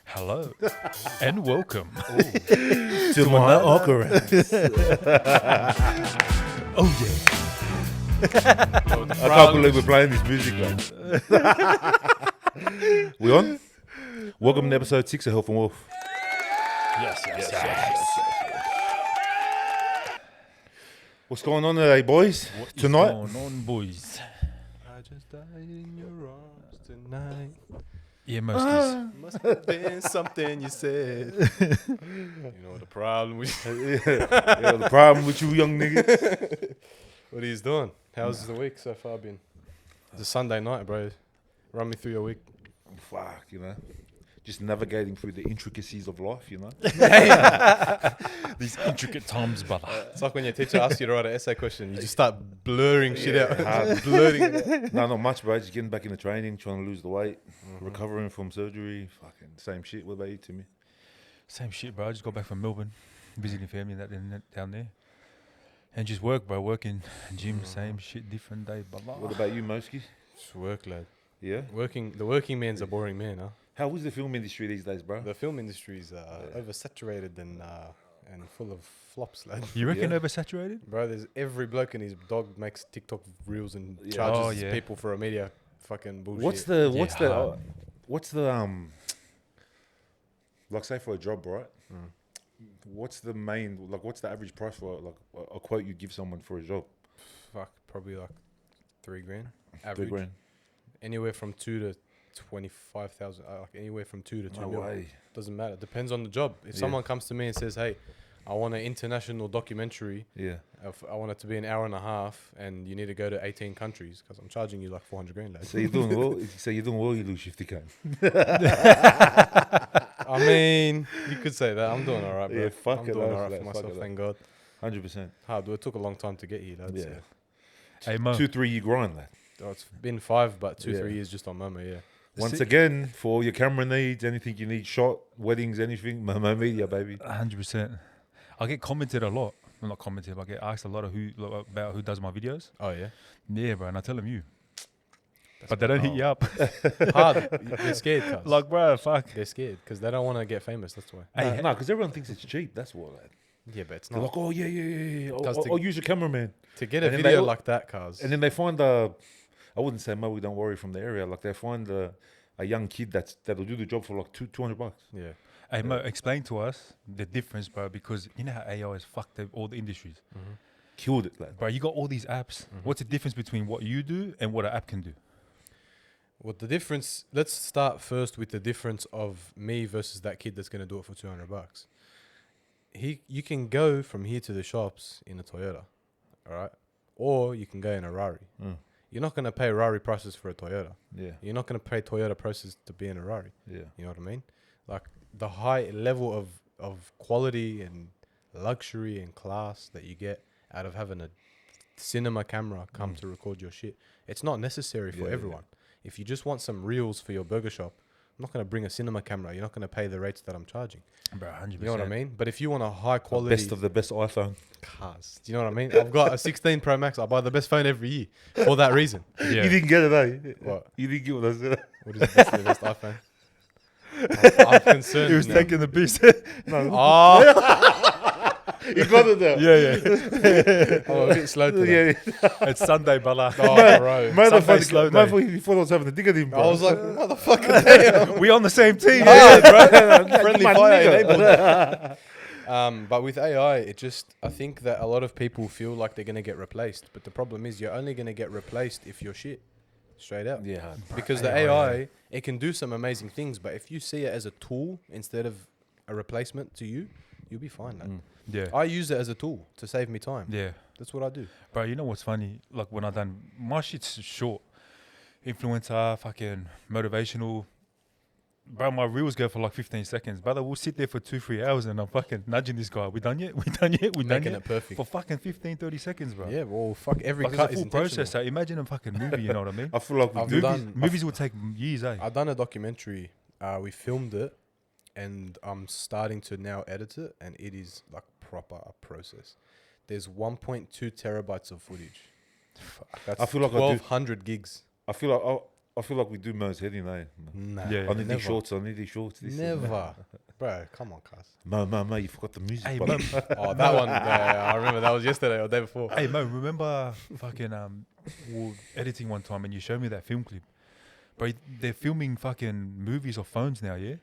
Hello and welcome to my occurrence. Oh yeah. I can't believe we're playing this music, man. We on? Welcome to episode 6 of Health and Wealth. Yes. What's going on today, boys? What is Tonight? going on, boys? I just died in your arms tonight. Yeah, most Must have been something you said. You know the problem with Yeah, the problem with you young niggas. what he's doing. How's the week so far been? It's a Sunday night, bro. Run me through your week. Fuck, you know. Just navigating through the intricacies of life, you know. these intricate times, brother. It's like when your teacher asks you to write an essay question, you just start blurring shit out. Blurting it out. No, not much, bro. Just getting back into training, trying to lose the weight, recovering from surgery. Fucking same shit. What about you, Timmy? Same shit, bro. I just got back from Melbourne, visiting family and that down there, and just work, bro. Working gym, same shit, different day. Brother. What about you, Moski? Just work, lad. Yeah? The working man's a boring man, huh? How is the film industry these days, bro? The film industry is oversaturated and full of flops, lad. You reckon Yeah. oversaturated? Bro, there's every bloke and his dog makes TikTok reels and Yeah. charges Oh, yeah. people for a media fucking bullshit. What's the like say for a job, right? What's the what's the average price for like a quote you give someone for a job? Fuck, probably like $3,000 $3 average. grand. Anywhere from 2 to 25,000. Like anywhere from 2 to 2 No mil. way. Doesn't matter. Depends on the job. If Yeah. someone comes to me and says, "Hey, I want an international documentary. Yeah. I want it to be an hour and a half, and you need to go to 18 countries because I'm charging you like $400,000." Lad. So you're doing well. So you're doing well. You lose 50K. I mean, you could say that. I'm doing all right, bro. Yeah, fuck I'm it, doing that's all right that, for fuck myself, it, thank God. 100%. Hard. It took a long time to get here, lads. Yeah. Hey, Mo. 2-3 year grind, lad. Oh, it's been 5, but 2-3 Yeah. years just on Momo, yeah. Once Sick. again, for all your camera needs, anything you need, shot, weddings, anything, Momo Media, baby. 100%. I get commented a lot. Well, not commented, but I get asked a lot about who does my videos. Oh, yeah? Yeah, bro, and I tell them you. But they don't hit you up. Hard. They're scared, cuz. Like, bro, fuck. They're scared because they don't want to get famous, that's why. Hey, No, because everyone thinks it's cheap. That's what, lad. Yeah, but it's They're not. like, oh, yeah. Cause I'll use a cameraman. To get and a then video they- like that, cuz. And then they find I wouldn't say Mo, don't worry from the area. Like they find a young kid that'll do the job for like $200. Yeah. Hey, Mo, explain to us the difference, bro, because you know how AI has fucked all the industries. Killed it, lad. Bro, you got all these apps. What's the difference between what you do and what an app can do? What the difference? Let's start first with the difference of me versus that kid that's going to do it for $200. You can go from here to the shops in a Toyota, all right? Or you can go in a Rari. You're not going to pay Rari prices for a Toyota. Yeah, You're not going to pay Toyota prices to be in a Rari. yeah. You know what I mean? Like the high level of quality and luxury and class that you get out of having a cinema camera come to record your shit. It's not necessary for Yeah, everyone. If you just want some reels for your burger shop, I'm not going to bring a cinema camera. You're not going to pay the rates that I'm charging. Bro, 100%. You know what I mean? But if you want a high quality Best of the best iPhone. cars, do you know what I mean? I've got a 16 Pro Max. I buy the best phone every year for that reason. Yeah. You didn't get it, eh? What? You didn't get what I said. What is the best iPhone? I'm concerned. He was now. taking the piece. Oh, You got it there. yeah. I'm a bit slow today. Yeah. It's Sunday, brother. Oh, bro. Sunday slow day. He thought I was having a dig at him, bro. I was like, motherfucker, damn. We on the same team. Yeah, bro. Friendly My fire nigga. enabled. But with AI, I think that a lot of people feel like they're going to get replaced. But the problem is you're only going to get replaced if you're shit. Straight up. Yeah. Because the AI, it can do some amazing things. But if you see it as a tool instead of a replacement to you, you'll be fine, man. Yeah. I use it as a tool to save me time. Yeah. That's what I do. Bro, you know what's funny? Like when I done, my shit's short. Influencer, fucking motivational. Bro, my reels go for like 15 seconds. Brother, we'll sit there for 2-3 hours and I'm fucking nudging this guy. We done yet? We done Making yet? it perfect. For fucking 15-30 seconds, bro. Yeah, well, fuck, every Like cut it's a is full process. intentional. So imagine a fucking movie, you know what I mean? I feel like I've we do. done- Movies will take years, eh? I've done a documentary. We filmed it, and I'm starting to now edit it, and it is like proper a process. There's 1.2 terabytes of footage. That's I feel like I do- 1,200 gigs. I feel like I feel like we do Mo's head in, eh? Nah, Yeah, I need never. these shorts. I need these shorts. This and that. Never, bro. Come on, cuz. Mo, you forgot the music. Hey, button. Mo, Oh, that one. I remember that was yesterday or the day before. hey, Mo, remember fucking we were editing one time and you showed me that film clip. Bro, they're filming fucking movies off phones now, yeah?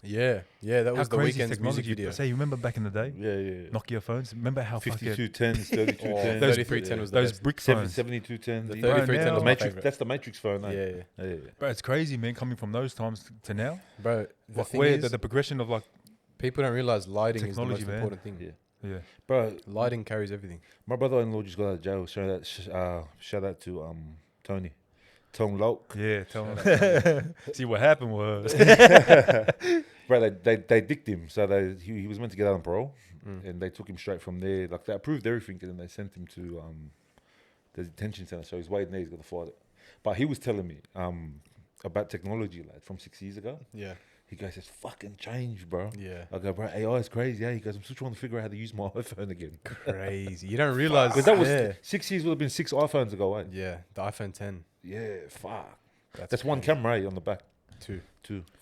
Yeah, that How was the crazy is weekend's music technology? video. Say, you remember back in the day? Yeah. Nokia phones? Remember how fucking... 5210s, 3210s. Those- 3310 was the Those best. brick phones. 7210. The yeah. 3310 was my Matrix, favorite. that's the Matrix phone, eh? Yeah. Yeah. Bro, it's crazy, man, coming from those times to now. Bro, the Like, thing where is, the progression of, like, people don't realize lighting is the Technology, most man. important thing. Yeah. yeah. Bro, Lighting carries everything. my brother-in-law just got out of jail. Shout out to Tony. Tone Loke. Yeah, tell me. See, what happened was... Bro, they dicked him. So he was meant to get out on parole. And they took him straight from there. Like, they approved everything, and then they sent him to the detention center. So he's waiting there. He's got to fight it. But he was telling me about technology, like, from 6 years ago. Yeah. He goes, it's fucking changed, bro. Yeah. I go, bro, AI is crazy. Yeah, he goes, I'm still trying to figure out how to use my iPhone again. Crazy. You don't realize. Because that was yeah. 6 years would have been 6 iPhones ago, eh? Yeah, the iPhone 10. Yeah, fuck. That's one crazy. camera, eh, on the back. Two.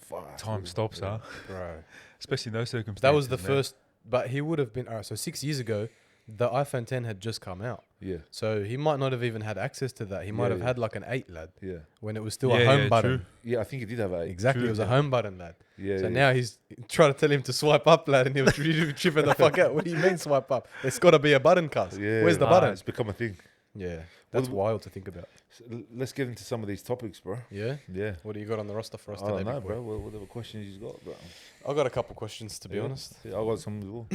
Fuck. Time stops, huh? Bro. Especially in those circumstances. That was the man. first, but he would have been, all right, so 6 years ago, the iPhone 10 had just come out. Yeah, So he might not have even had access to that. He might have yeah. had like an 8 lad yeah. when it was still Yeah, a home yeah, button. true. Yeah, I think he did have a. Exactly, True, it was yeah. a home button lad. Yeah. So yeah. now he's trying to tell him to swipe up, lad, and he was tripping the fuck out. What do you mean swipe up? There's got to be a button, cuz. Yeah. Where's the Ah, button? It's become a thing. Yeah, that's Well, wild to think about. Let's get into some of these topics, bro. Yeah. Yeah. What do you got on the roster for us I today? don't know, big boy? bro. Whatever questions you got, bro. I got a couple questions to be Yeah. honest. Yeah, I got some as well.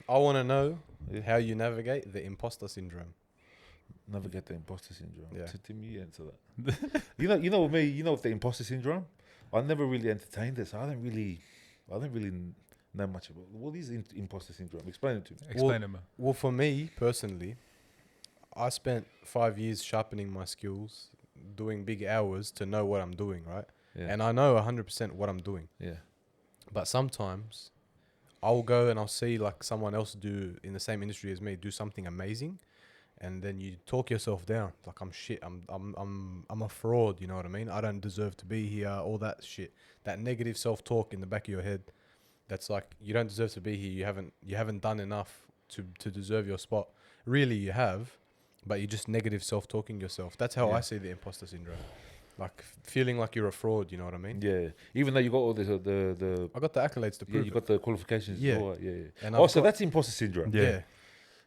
I want to know Yeah. how you navigate the imposter syndrome. Navigate the imposter syndrome. Yeah. To me, answer that. you know, with me, with the imposter syndrome, I never really entertained it, so I don't really know much about. What is imposter syndrome? Explain it to me. Explain it, man. Well, for me personally, I spent 5 years sharpening my skills, doing big hours to know what I'm doing, right? Yeah. And I know 100% what I'm doing. Yeah. But sometimes I'll go and I'll see like someone else do in the same industry as me do something amazing, and then you talk yourself down like I'm shit. I'm a fraud. You know what I mean? I don't deserve to be here. All that shit. That negative self-talk in the back of your head. That's like you don't deserve to be here. You haven't done enough to deserve your spot. Really, you have, but you're just negative self-talking yourself. That's how Yeah. I see the imposter syndrome. Like feeling like you're a fraud. You know what I mean? Yeah. Even though you got all the I got the accolades to yeah, prove you it. got the qualifications. Yeah. As well, yeah. And Oh, I've so got- that's imposter syndrome. Yeah. yeah.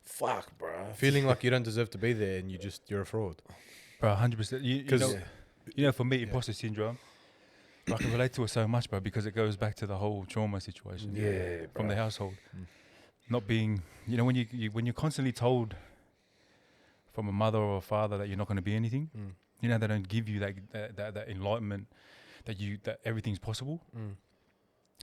Fuck, bro. Feeling like you don't deserve to be there and you're a fraud. Bro, 100%. You 'Cause- know, for me, Yeah. imposter syndrome, I can relate to it so much, bro, because it goes back to the whole trauma situation Yeah, from the bro. household. Mm. Not being, when you're constantly told from a mother or a father that you're not going to be anything, they don't give you that enlightenment that everything's possible,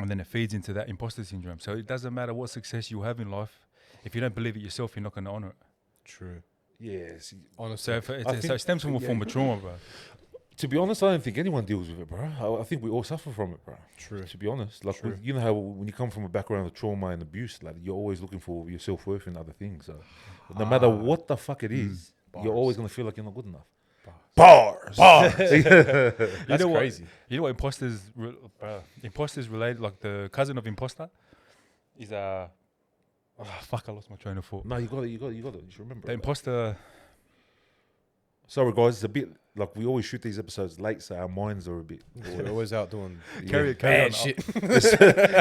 and then it feeds into that imposter syndrome. So it doesn't matter what success you have in life, if you don't believe it yourself, you're not going to honor it. True. Yes. Honestly. So I so it think- stems from a yeah. form of trauma, bro. To be honest, I don't think anyone deals with it, bro. I think we all suffer from it, bro. True. To be honest, like True. you know how when you come from a background of trauma and abuse, like you're always looking for your self worth in other things. So no matter what the fuck it is, you're Bars. always gonna feel like you're not good enough. Bars. You know what? crazy. You know what imposters related, like the cousin of imposter is fuck, I lost my train of thought. No, you got it. You should remember. The it, bro. imposter, Sorry, guys. It's a bit like we always shoot these episodes late, so our minds are a bit. We're always out doing carry bad on. shit.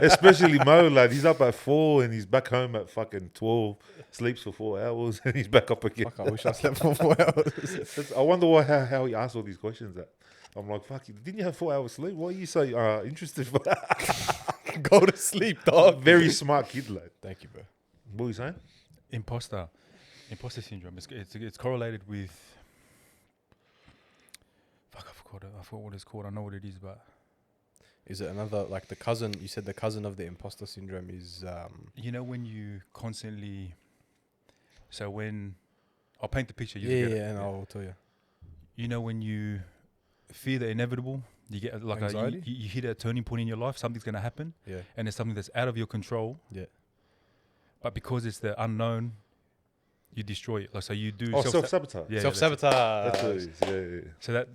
Especially Mo, lad. He's up at 4 and he's back home at fucking 12. Sleeps for 4 hours and he's back up again. Fuck, I wish I slept for 4 hours. I wonder how he asked all these questions. That I'm like, fuck, didn't you have 4 hours sleep? Why are you so interested for that? Go to sleep, dog. Very smart kid, lad. Thank you, bro. What are you saying? imposter syndrome. It's correlated with. Fuck, I forgot what it's called. I know what it is, but Is it another, like the cousin, you said the cousin of the imposter syndrome is, you know when you constantly. So when I'll paint the picture. You yeah, get it. and I'll tell you. You know when you fear the inevitable, you get like Anxiety? you hit a turning point in your life. Something's gonna happen, Yeah. and it's something that's out of your control. Yeah. But because it's the unknown, you destroy it. Like so, you do Oh, self-sabotage. Yeah, Self-sabotage. That's what it is. Yeah. so that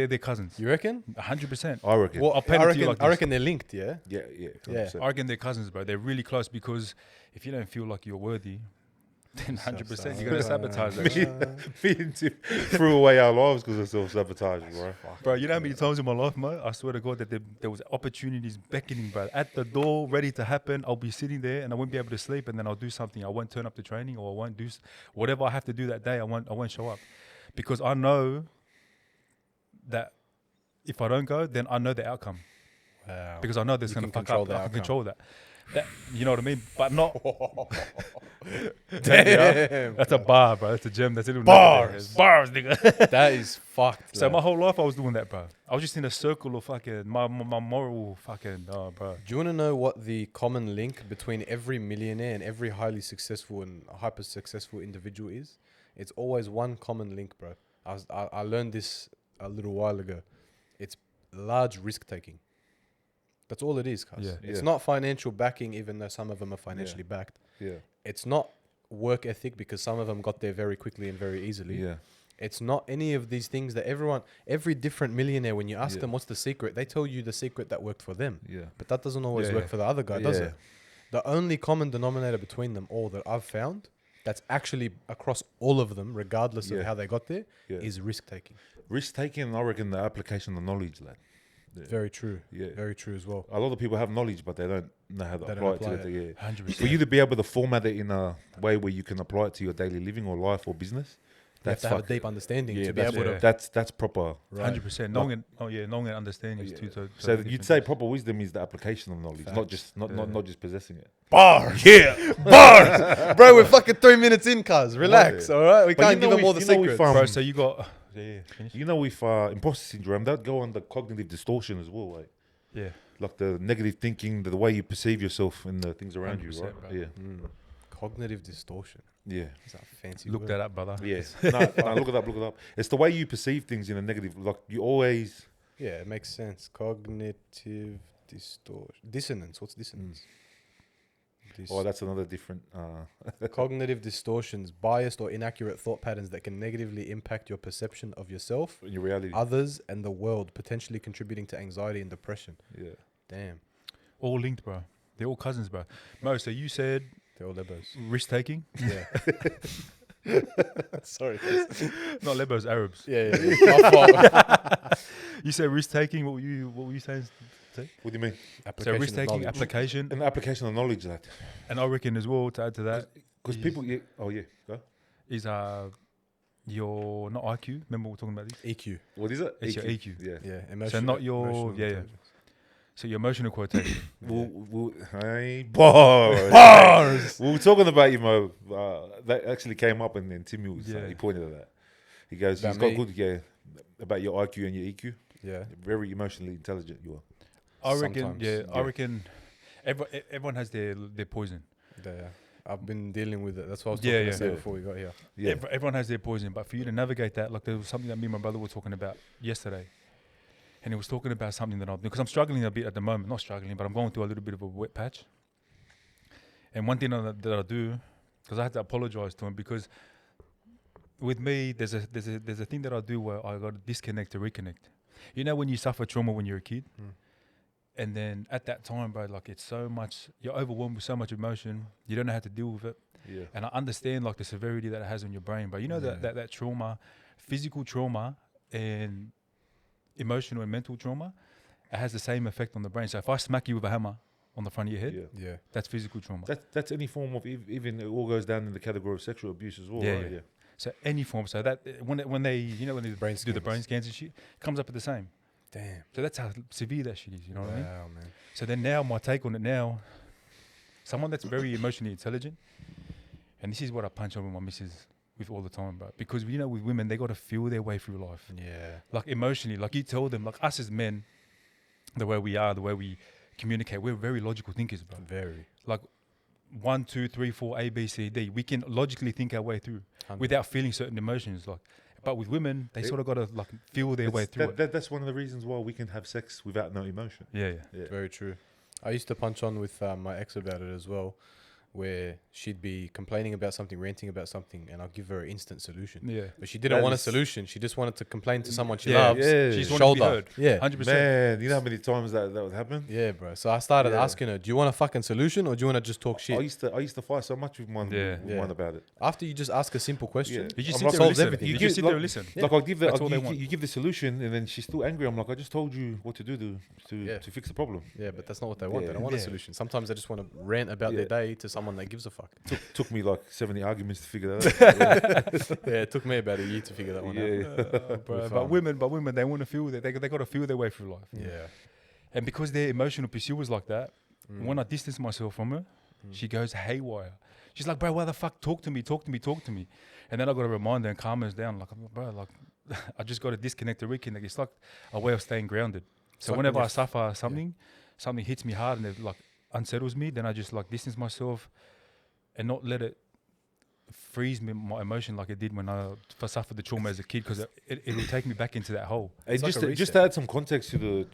they're cousins. You reckon? 100%. I reckon. Well, I'll paint it to you like I this. reckon they're linked, yeah? Yeah. Yeah. 100%. I reckon they're cousins, bro. They're really close because if you don't feel like you're worthy, then 100% you're gonna sabotage that shit. Me and Tim threw away our lives because of self-sabotage, bro. Bro, you know how many times in my life, mate, I swear to God that there was opportunities beckoning, bro, at the door, ready to happen. I'll be sitting there and I won't be able to sleep, and then I'll do something. I won't turn up to training, or I won't do whatever I have to do that day. I won't show up because I know that if I don't go, then I know the outcome Wow. because I know this You gonna can fuck control up. the I can outcome. control that. You know what I mean? But not. Damn. That's a bar, bro. That's a gem. That's a little Bars. bars, nigga. That is fucked. So lad. my whole life I was doing that, bro. I was just in a circle of fucking my moral fucking bro. Do you want to know what the common link between every millionaire and every highly successful and hyper successful individual is? It's always one common link, bro. I learned this a little while ago. It's large risk taking. That's all it is, cuz. Yeah. It's Yeah. not financial backing, even though some of them are financially backed. Yeah. It's not work ethic, because some of them got there very quickly and very easily. Yeah. It's not any of these things that every different millionaire, when you ask Yeah. them what's the secret, they tell you the secret that worked for them. Yeah. But that doesn't always Yeah, work yeah. for the other guy, does Yeah. it? The only common denominator between them all that I've found, that's actually across all of them, regardless Yeah. of how they got there, Yeah. is risk taking. Risk taking, I reckon, the application of knowledge, lad. Yeah. Very true. Yeah. Very true as well. A lot of people have knowledge, but they don't know how to They don't apply it apply to it. Yeah. 100%. For you to be able to format it in a way where you can apply it to your daily living or life or business, You have that's to have a fucking- deep understanding yeah, to be that's, able yeah. to. that's proper. Right. 100%. Knowing and knowing and understanding is Yeah. two. So totally you'd different say things. proper wisdom is the application of knowledge, not Facts. just not Yeah. not just possessing it. Bars! Yeah, Bars! Bro, we're fucking 3 minutes in, cuz. Relax, Yeah. all right? We But can't you give know them all if- the you know if, secrets. bro. So you got finish. You know, with imposter syndrome, that go on the cognitive distortion as well, like Yeah, the negative thinking, the way you perceive yourself and the things around you, 100%, right? bro. Yeah, Cognitive distortion. yeah, Is that a fancy look word? that up, brother. yes. No, look it up. It's the way you perceive things in a negative. Like you always. Yeah, it makes sense. Cognitive distortion. Dissonance. What's dissonance? Oh, that's another different. Cognitive distortions, biased or inaccurate thought patterns that can negatively impact your perception of yourself, In your reality. others, and the world, potentially contributing to anxiety and depression. Yeah. Damn. All linked, bro. They're all cousins, bro. Mo, so you said They're all Lebos. risk taking, Yeah. Sorry. not Lebos, Arabs. Yeah. My fault. You said risk taking. What were you saying? What do you mean? So risk of taking, knowledge. application, An application of knowledge, that and I reckon as well to add to that because is- people. Yeah. Oh yeah. Go. is your not IQ. Remember we were talking about this. EQ. What is it? It's your EQ. Yeah. Yeah. Emotional, not your- emotional yeah. intelligence. So your emotional quotation. Hey, bars. Bars! We were talking about you, Mo. That actually came up, and then Timmy was Yeah. he pointed at that. He goes, About he's got me? good, yeah, about your IQ and your EQ. Yeah. Very emotionally intelligent you are. I reckon. Sometimes. Yeah, I Yeah. reckon. Everyone has their poison. Yeah. I've been dealing with it. That's what I was Yeah, talking yeah. to say Yeah. before we got here. Yeah. Everyone has their poison, but for you to navigate that, like there was something that me and my brother were talking about yesterday, and he was talking about something that because I'm struggling a bit at the moment. Not struggling, but I'm going through a little bit of a wet patch. And one thing that I do, because I had to apologize to him, because with me, there's a thing that I do where I got to disconnect to reconnect. You know when you suffer trauma when you're a kid, and then at that time, bro, like it's so much, you're overwhelmed with so much emotion, you don't know how to deal with it. Yeah. And I understand like the severity that it has on your brain, but you know that trauma, physical trauma and emotional and mental trauma, it has the same effect on the brain. So if I smack you with a hammer on the front of your head, Yeah. Yeah. that's physical trauma. That's any form of even it all goes down in the category of sexual abuse as well. Yeah, Right? yeah. Yeah. So any form. So that when they Brain do the brain scans and shit, comes up at the same. Damn. So that's how severe that shit is. You know what I mean? Wow, man. So then now my take on it now, someone that's very emotionally intelligent, and this is what I punch on with my missus with all the time, bro. Because with women, they got to feel their way through life. Yeah. Like emotionally, like you tell them, like us as men, the way we are, the way we communicate, we're very logical thinkers, bro. Very. Like 1, 2, 3, 4, A, B, C, D. We can logically think our way through 100. without feeling certain emotions. Like, but with women, they sort of got to like feel their way through it. That's one of the reasons why we can have sex without no emotion. Yeah. Yeah. Very true. I used to punch on with my ex about it as well. where she'd be complaining about something, ranting about something, and I'll give her an instant solution. Yeah. But she didn't That want a is- solution. She just wanted to complain to someone she Yeah, loves. yeah. She just Shoulder. wanted to be heard. Yeah. 100%. Man, you know how many times that would happen? Yeah, bro. So I started Yeah. asking her, do you want a fucking solution or do you want to just talk I shit? used to fight so much with mine, Yeah. with mine about it. After you just ask a simple question, Yeah. You just I'm sit like, there and solves listen. everything. You You just give- sit there and like- listen. Yeah. Like I'll give the That's all they you, want. you give the solution, and then she's still angry. I'm like, I just told you what to do to Yeah. fix the problem. yeah, but that's not what they want. They Yeah. don't want a Yeah. solution. Sometimes they just want to rant about their day to someone that gives a fuck. Took me like 70 arguments to figure that out. Yeah, it took me about a year to figure that one out. Yeah. Bro, With, but women, they want to feel that they got to feel their way through life. Yeah. And because their emotional pursuit was like that, Mm. when I distance myself from her, she goes haywire. She's like, bro, why the fuck? Talk to me. And then I got to remind her and calm her down. Like, bro, like, I just got to disconnect and reconnect. It's like a way of staying grounded. So like whenever when I suffer something hits me hard and it like unsettles me, then I just like distance myself and not let it freeze me, my emotion like it did when I suffered the trauma as a kid, because it will take me back into that hole. Hey, It's like just a just to add some context to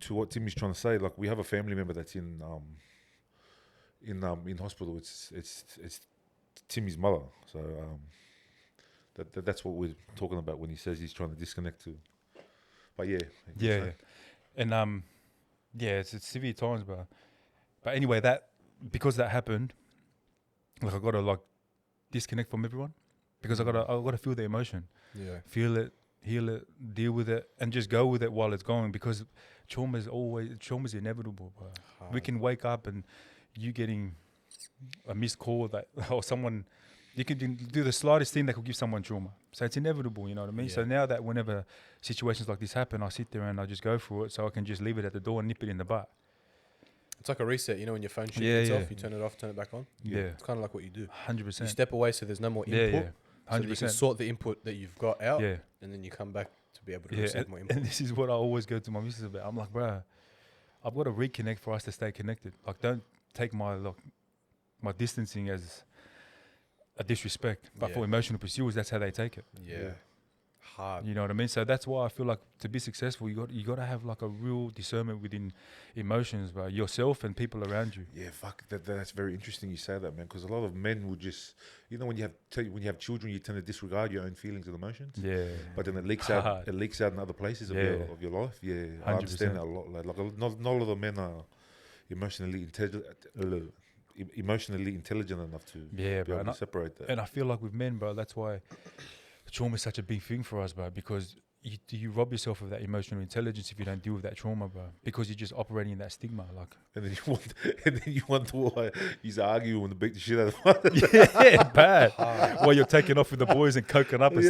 what Timmy's trying to say, like we have a family member that's in hospital. It's Timmy's mother. So that's what we're talking about when he says he's trying to disconnect to. But Yeah. And it's severe times, bro. But anyway, because that happened, like I gotta like disconnect from everyone, because I gotta feel the emotion, Yeah. feel it, heal it, deal with it, and just go with it while it's going, because trauma's inevitable, bro. We can wake up and you getting a missed call that or someone, you can do the slightest thing that could give someone trauma. So it's inevitable, you know what I mean? So Yeah. now that whenever situations like this happen, I sit there and I just go through it, so I can just leave it at the door and nip it in the butt. It's like a reset. You know when your phone shoots Yeah, itself, yeah. you turn it off, turn it back on. Yeah, It's kind of like what you do. 100%. You step away so there's no more Yeah, input. yeah, So that you can 100%. sort the input that you've got out, Yeah, and then you come back to be able to yeah. receive more input. And this is what I always go to my missus about. I'm like, bro, I've got to reconnect for us to stay connected. Like, don't take my distancing as a disrespect. But for Yeah. emotional pursuers, that's how they take it. Yeah. Hard. You know what I mean? So that's why I feel like to be successful, you got to have like a real discernment within emotions, bro, yourself and people around you. Yeah, fuck. That's very interesting you say that, man. Because a lot of men would just, when you have children, you tend to disregard your own feelings and emotions. Yeah. But then it leaks out. Hard. It leaks out in other places of Yeah. your life. Yeah, I 100%. understand that a lot. Like not all of the men are emotionally intelligent enough to Yeah, be bro. able to separate that. And I feel like with men, bro, that's why trauma is such a big thing for us, bro, because you rob yourself of that emotional intelligence if you don't deal with that trauma, bro, because you're just operating in that stigma, like. And then you wonder why he's arguing and beat the shit out of one. Yeah, bad. While you're taking off with the boys and coking up Fuck.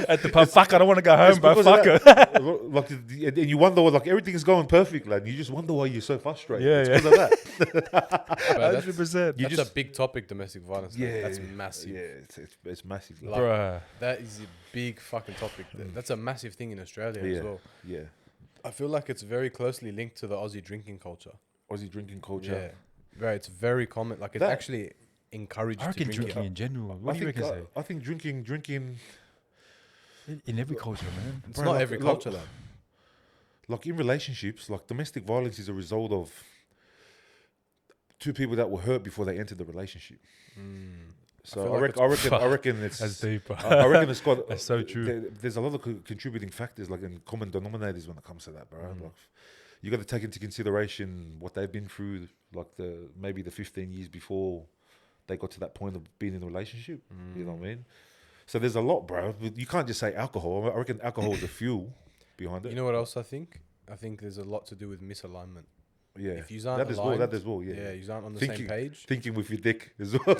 at the pub. Fuck, I don't want to go home, It's bro. because Fuck of it. Like, and you wonder why, like, everything's going perfect, lad. You just wonder why you're so frustrated. Yeah, It's yeah. because of that. Bro, that's 100%. that's a big topic, domestic violence. Yeah, that's Yeah, massive. Yeah, it's massive. Like, Bruh. That is a big fucking topic. That's a massive thing in Australia as well. Yeah. I feel like it's very closely linked to the Aussie drinking culture. Aussie drinking culture. Yeah, right. It's very common. Like it's That- actually encouraged I to reckon drink drinking it. in general. What do you reckon, say? I think drinking, In every culture, man. It's Bro, not like- every like- culture, though. like in relationships, like domestic violence is a result of two people that were hurt before they entered the relationship. So feel I like reckon it's That's deep, bro. I reckon it's got. That's so true. There's a lot of contributing factors, like in common denominators when it comes to that, bro. Like, you got to take into consideration what they've been through, like maybe the 15 years before they got to that point of being in a relationship. You know what I mean? So there's a lot, bro. You can't just say alcohol. I reckon alcohol is the fuel behind it. You know what else I think? I think there's a lot to do with misalignment. Yeah, If you aren't that aligned, as well. Yeah, Yeah, you aren't on the same page. Thinking with your dick as well.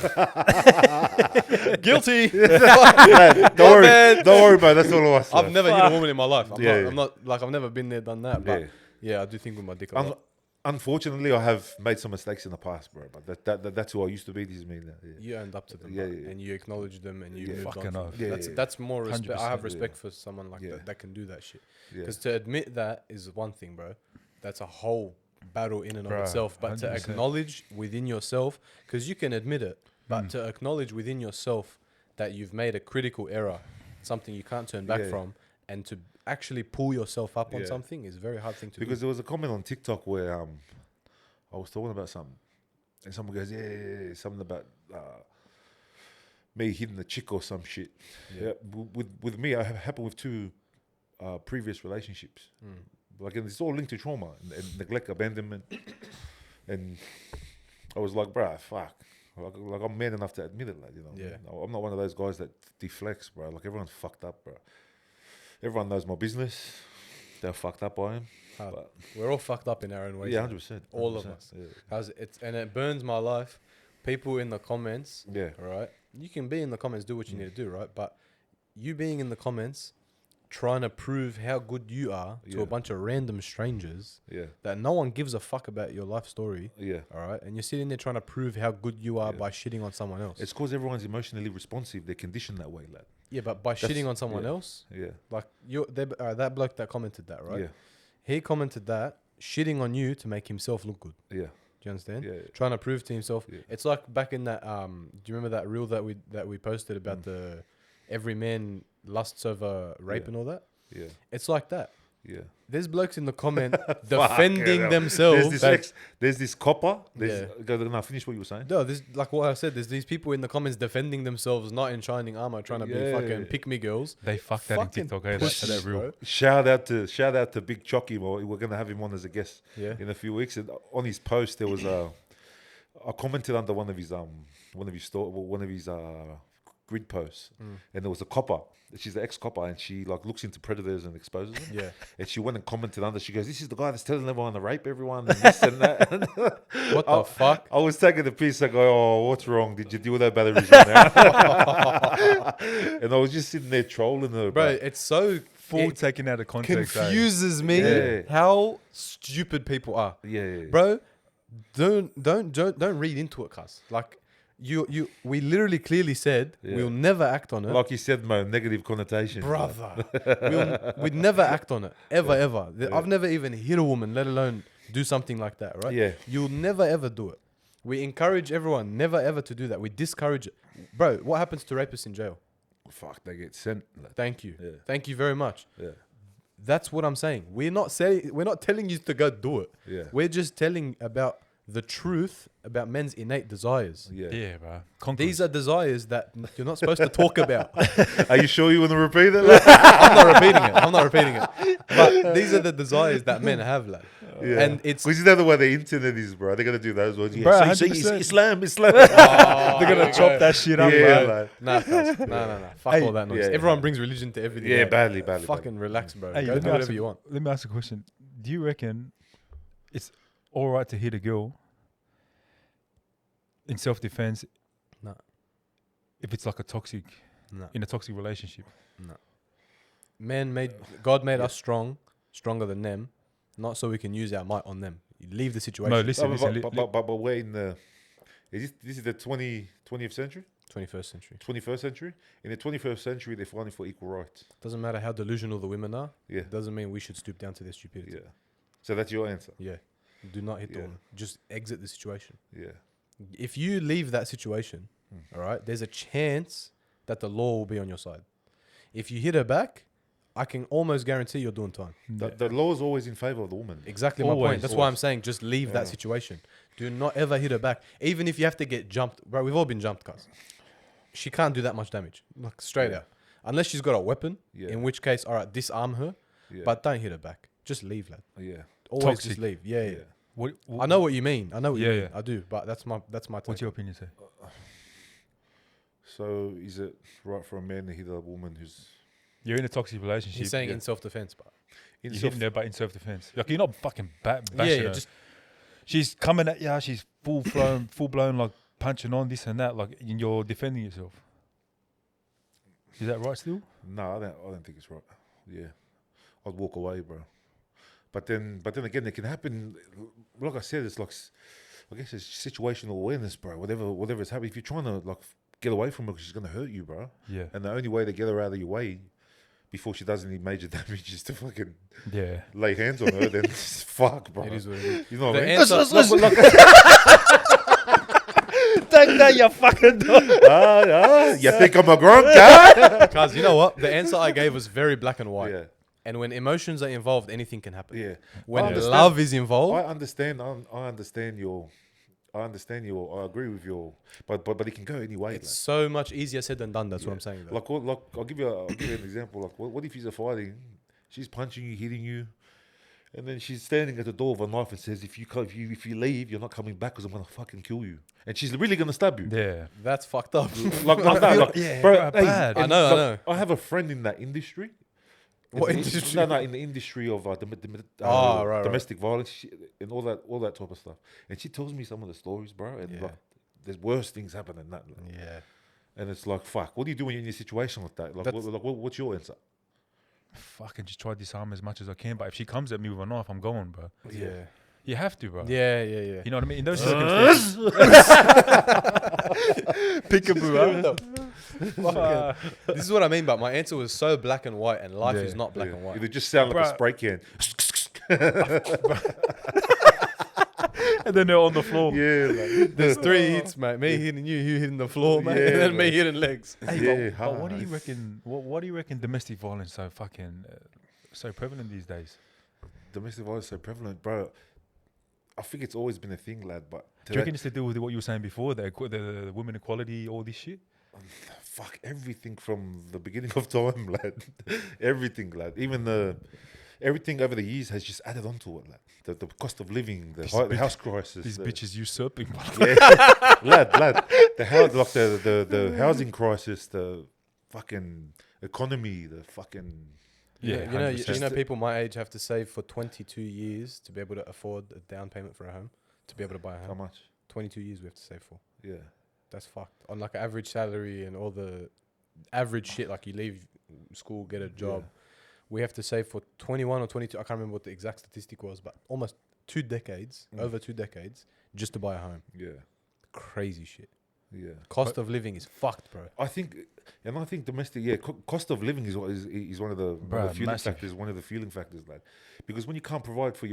Guilty. Don't worry about it. That's all of us. I've never hit a woman in my life. Yeah. I'm not like I've never been there, done that. But Yeah. yeah, I do think with my dick a lot. Unfortunately, I have made some mistakes in the past, bro. But that's who I used to be. This is me now. Yeah. You owned up to them, Yeah, bro, yeah. and you acknowledged them, and you Yeah. moved Fucking on. from oath. them. Yeah, yeah. That's more respect. I have 100%, respect for someone like Yeah. that can do that shit. Yeah. Because to admit that is one thing, bro. That's a whole battle in and of Bruh, itself. But to 100%. acknowledge within yourself, because you can admit it, but Hmm. to acknowledge within yourself that you've made a critical error, something you can't turn back Yeah. from, and to actually pull yourself up on Yeah. something is a very hard thing to Because do. there was a comment on TikTok where I was talking about something, and someone goes, yeah, something about me hitting the chick or some shit. Yeah. With me, I have happened with two previous relationships. Like, and it's all linked to trauma and neglect, abandonment, and I was like, bruh, fuck. Like I'm man enough to admit it, like, you know. Yeah. I'm not one of those guys that deflects, bro. Like everyone's fucked up, bro. Everyone knows my business. They're fucked up by him. But We're all fucked up in our own ways. yeah, man. 100%. All of us. And it burns my life. People in the comments, Yeah. right? You can be in the comments, do what you need to do, right? But you being in the comments, trying to prove how good you are to Yeah. a bunch of random strangers Yeah. that no one gives a fuck about your life story, Yeah. all right? And you're sitting there trying to prove how good you are Yeah. by shitting on someone else. It's because everyone's emotionally responsive. They're conditioned that way, lad. Yeah, but by That's- shitting on someone yeah. else, Yeah. like that bloke that commented that, right? Yeah. He commented that shitting on you to make himself look good. Yeah. Do you understand? Yeah. Trying to prove to himself. Yeah. It's like back in that. Do you remember that reel that we posted about the every man lusts over rape Yeah. and all that? Yeah. It's like that. Yeah. There's blokes in the comment Fuck, defending yeah. themselves. There's this copper. Yeah. No, finish what you were saying. No, this like what I said. There's these people in the comments defending themselves, not in shining armor, trying to be Yeah. fucking pick me girls. They fucked that in Fucking TikTok. That pussies, real. bro. Shout out to Big Chocky. We're gonna have him on as a guest Yeah. in a few weeks. And on his post, there was I commented under one of his grid posts, and there was a copper. She's the ex-copper, and she like looks into predators and exposes them. Yeah. And she went and commented under. She goes, "This is the guy that's telling everyone to rape everyone and this and that." What the fuck? I was taking the piss. I go, "Oh, what's wrong? Did you deal with that batteries on there?" And I was just sitting there trolling her, Bro, bro. it's so Full it taken out of context. confuses me Yeah. how stupid people are. Yeah. Bro, don't read into it, cuz. Like we literally clearly said Yeah. we'll never act on it. Like you said, Mo, negative connotations. Brother. We'd never act on it. Ever. I've never even hit a woman, let alone do something like that, right? Yeah. You'll never ever do it. We encourage everyone never ever to do that. We discourage it. Bro, what happens to rapists in jail? Fuck, they get sent. Thank you. Yeah. Thank you very much. Yeah. That's what I'm saying. We're not telling you to go do it. Yeah. We're just telling about the truth about men's innate desires. Yeah. Yeah, bro. These are desires that you're not supposed to talk about. Are you sure you want to repeat it? I'm not repeating it. But these are the desires that men have, like. Yeah. And it's Because you know the way the internet is, bro. They're gonna do those words. Yeah, Bro, see, 100%. Islam. They're gonna chop that shit up, Yeah, bro. like, nah, cuz. No. Fuck Hey, all that noise. yeah, Everyone yeah. brings religion to everything. yeah, like, badly. Fucking relax, bro. Hey, Go let do me whatever ask you want. Let me ask a question. Do you reckon it's all right to hit a girl in self-defense No. if it's like No. in a toxic relationship? God made us stronger than them, not so we can use our might on them. You leave the situation. No, listen. But we're in the. This is the 20th century, 21st century. 21st century. In the 21st century, they're fighting for equal rights. Doesn't matter how delusional the women are. Yeah. It doesn't mean we should stoop down to their stupidity. Yeah. So that's your answer. Yeah. Do not hit the Yeah. woman. Just exit the situation. Yeah. If you leave that situation, all right, there's a chance that the law will be on your side. If you hit her back, I can almost guarantee you're doing time. The law is always in favor of the woman. Exactly my Always, point. That's why I'm saying just leave that situation. Do not ever hit her back. Even if you have to get jumped. Bro, we've all been jumped, cuz. She can't do that much damage. Like, straight out. Unless she's got a weapon, Yeah. in which case, all right, disarm her. Yeah. But don't hit her back. Just leave, lad. Yeah. Always Toxic. just leave. Yeah. What, I know what you mean. I know what you Yeah, mean. yeah. I do. But that's my take. What's your opinion, say? So is it right for a man to hit a woman who's You're in a toxic relationship. He's saying yeah. in self-defense, but in You're self? hitting her, but in self-defense. Like, you're not fucking bashing yeah, her. just She's coming at you. She's full blown, like punching on this and that. Like, and you're defending yourself. Is that right still? No, I don't think it's right. Yeah, I'd walk away, bro. But then again, it can happen. Like I said, it's like, I guess it's situational awareness, bro. Whatever is happening, if you're trying to like get away from her, because she's gonna hurt you, bro. Yeah. And the only way to get her out of your way before she does any major damage is to fucking Yeah. lay hands on her. Then it's fuck, bro. it is what it is. You know what The I mean? answer, Take that, you fucking dog. You think I'm a grunt guy? Cuz you know what? The answer I gave was very black and white. Yeah, And when emotions are involved, anything can happen. yeah. When I understand. love is involved, I understand. I understand I understand you. Or I agree with you. But it can go any way. It's so much easier said than done. That's what I'm saying. Though. Like I'll give you an example. Like what if he's fighting? She's punching you, hitting you, and then she's standing at the door with a knife and says, "If you leave, you're not coming back because I'm gonna fucking kill you." And she's really gonna stab you. Yeah. That's fucked up. Like, like, yeah, bro, bad. I know. I have a friend in that industry. What In the- industry? No, in the industry of Right. domestic violence and all that type of stuff. And she tells me some of the stories, bro. And Yeah. like, there's worse things happen than that. Like. Yeah. And it's like, fuck. What do you do when you're in a situation like that? Like, what's your answer? Fucking just try to disarm as much as I can. But if she comes at me with a knife, I'm going, bro. Yeah. You have to, bro. Yeah. You know what I mean? In those circumstances. Peekaboo, huh? Fucking- this is what I mean. But my answer was so black and white, and life is not black and white. It just sound like a Bruh. spray can. And then they're on the floor. Yeah, like, There's 3 hits, mate. Me hitting you hitting the floor, mate, Yeah, and then me man. hitting legs. Hey, Yeah, but what do hard. you reckon? What do you reckon domestic violence so fucking so prevalent these days? domestic violence is so prevalent, bro. I think it's always been a thing, lad. But Do you reckon it's to do with what you were saying before, the women equality, all this shit? fuck everything from the beginning of time, lad. Everything, lad. Even everything over the years has just added on to it, lad. The cost of living, the house crisis. These the- bitches usurping. Yeah, lad. The housing crisis, the fucking economy, the fucking. Yeah, you know, 100%. people my age have to save for 22 years to be able to afford a down payment for a home, to be able to buy a How home. much? 22 years we have to save for. Yeah. That's fucked. On like an average salary and all the average shit, like you leave school, get a job, we have to save for 21 or 22. I can't remember what the exact statistic was, but almost 2 decades, over 2 decades, just to buy a home. Yeah. Crazy shit. Yeah. Cost of living is fucked, bro. I think domestic, cost of living is one of the feeling massive. factors, one of the feeling factors, lad. Because when you can't provide for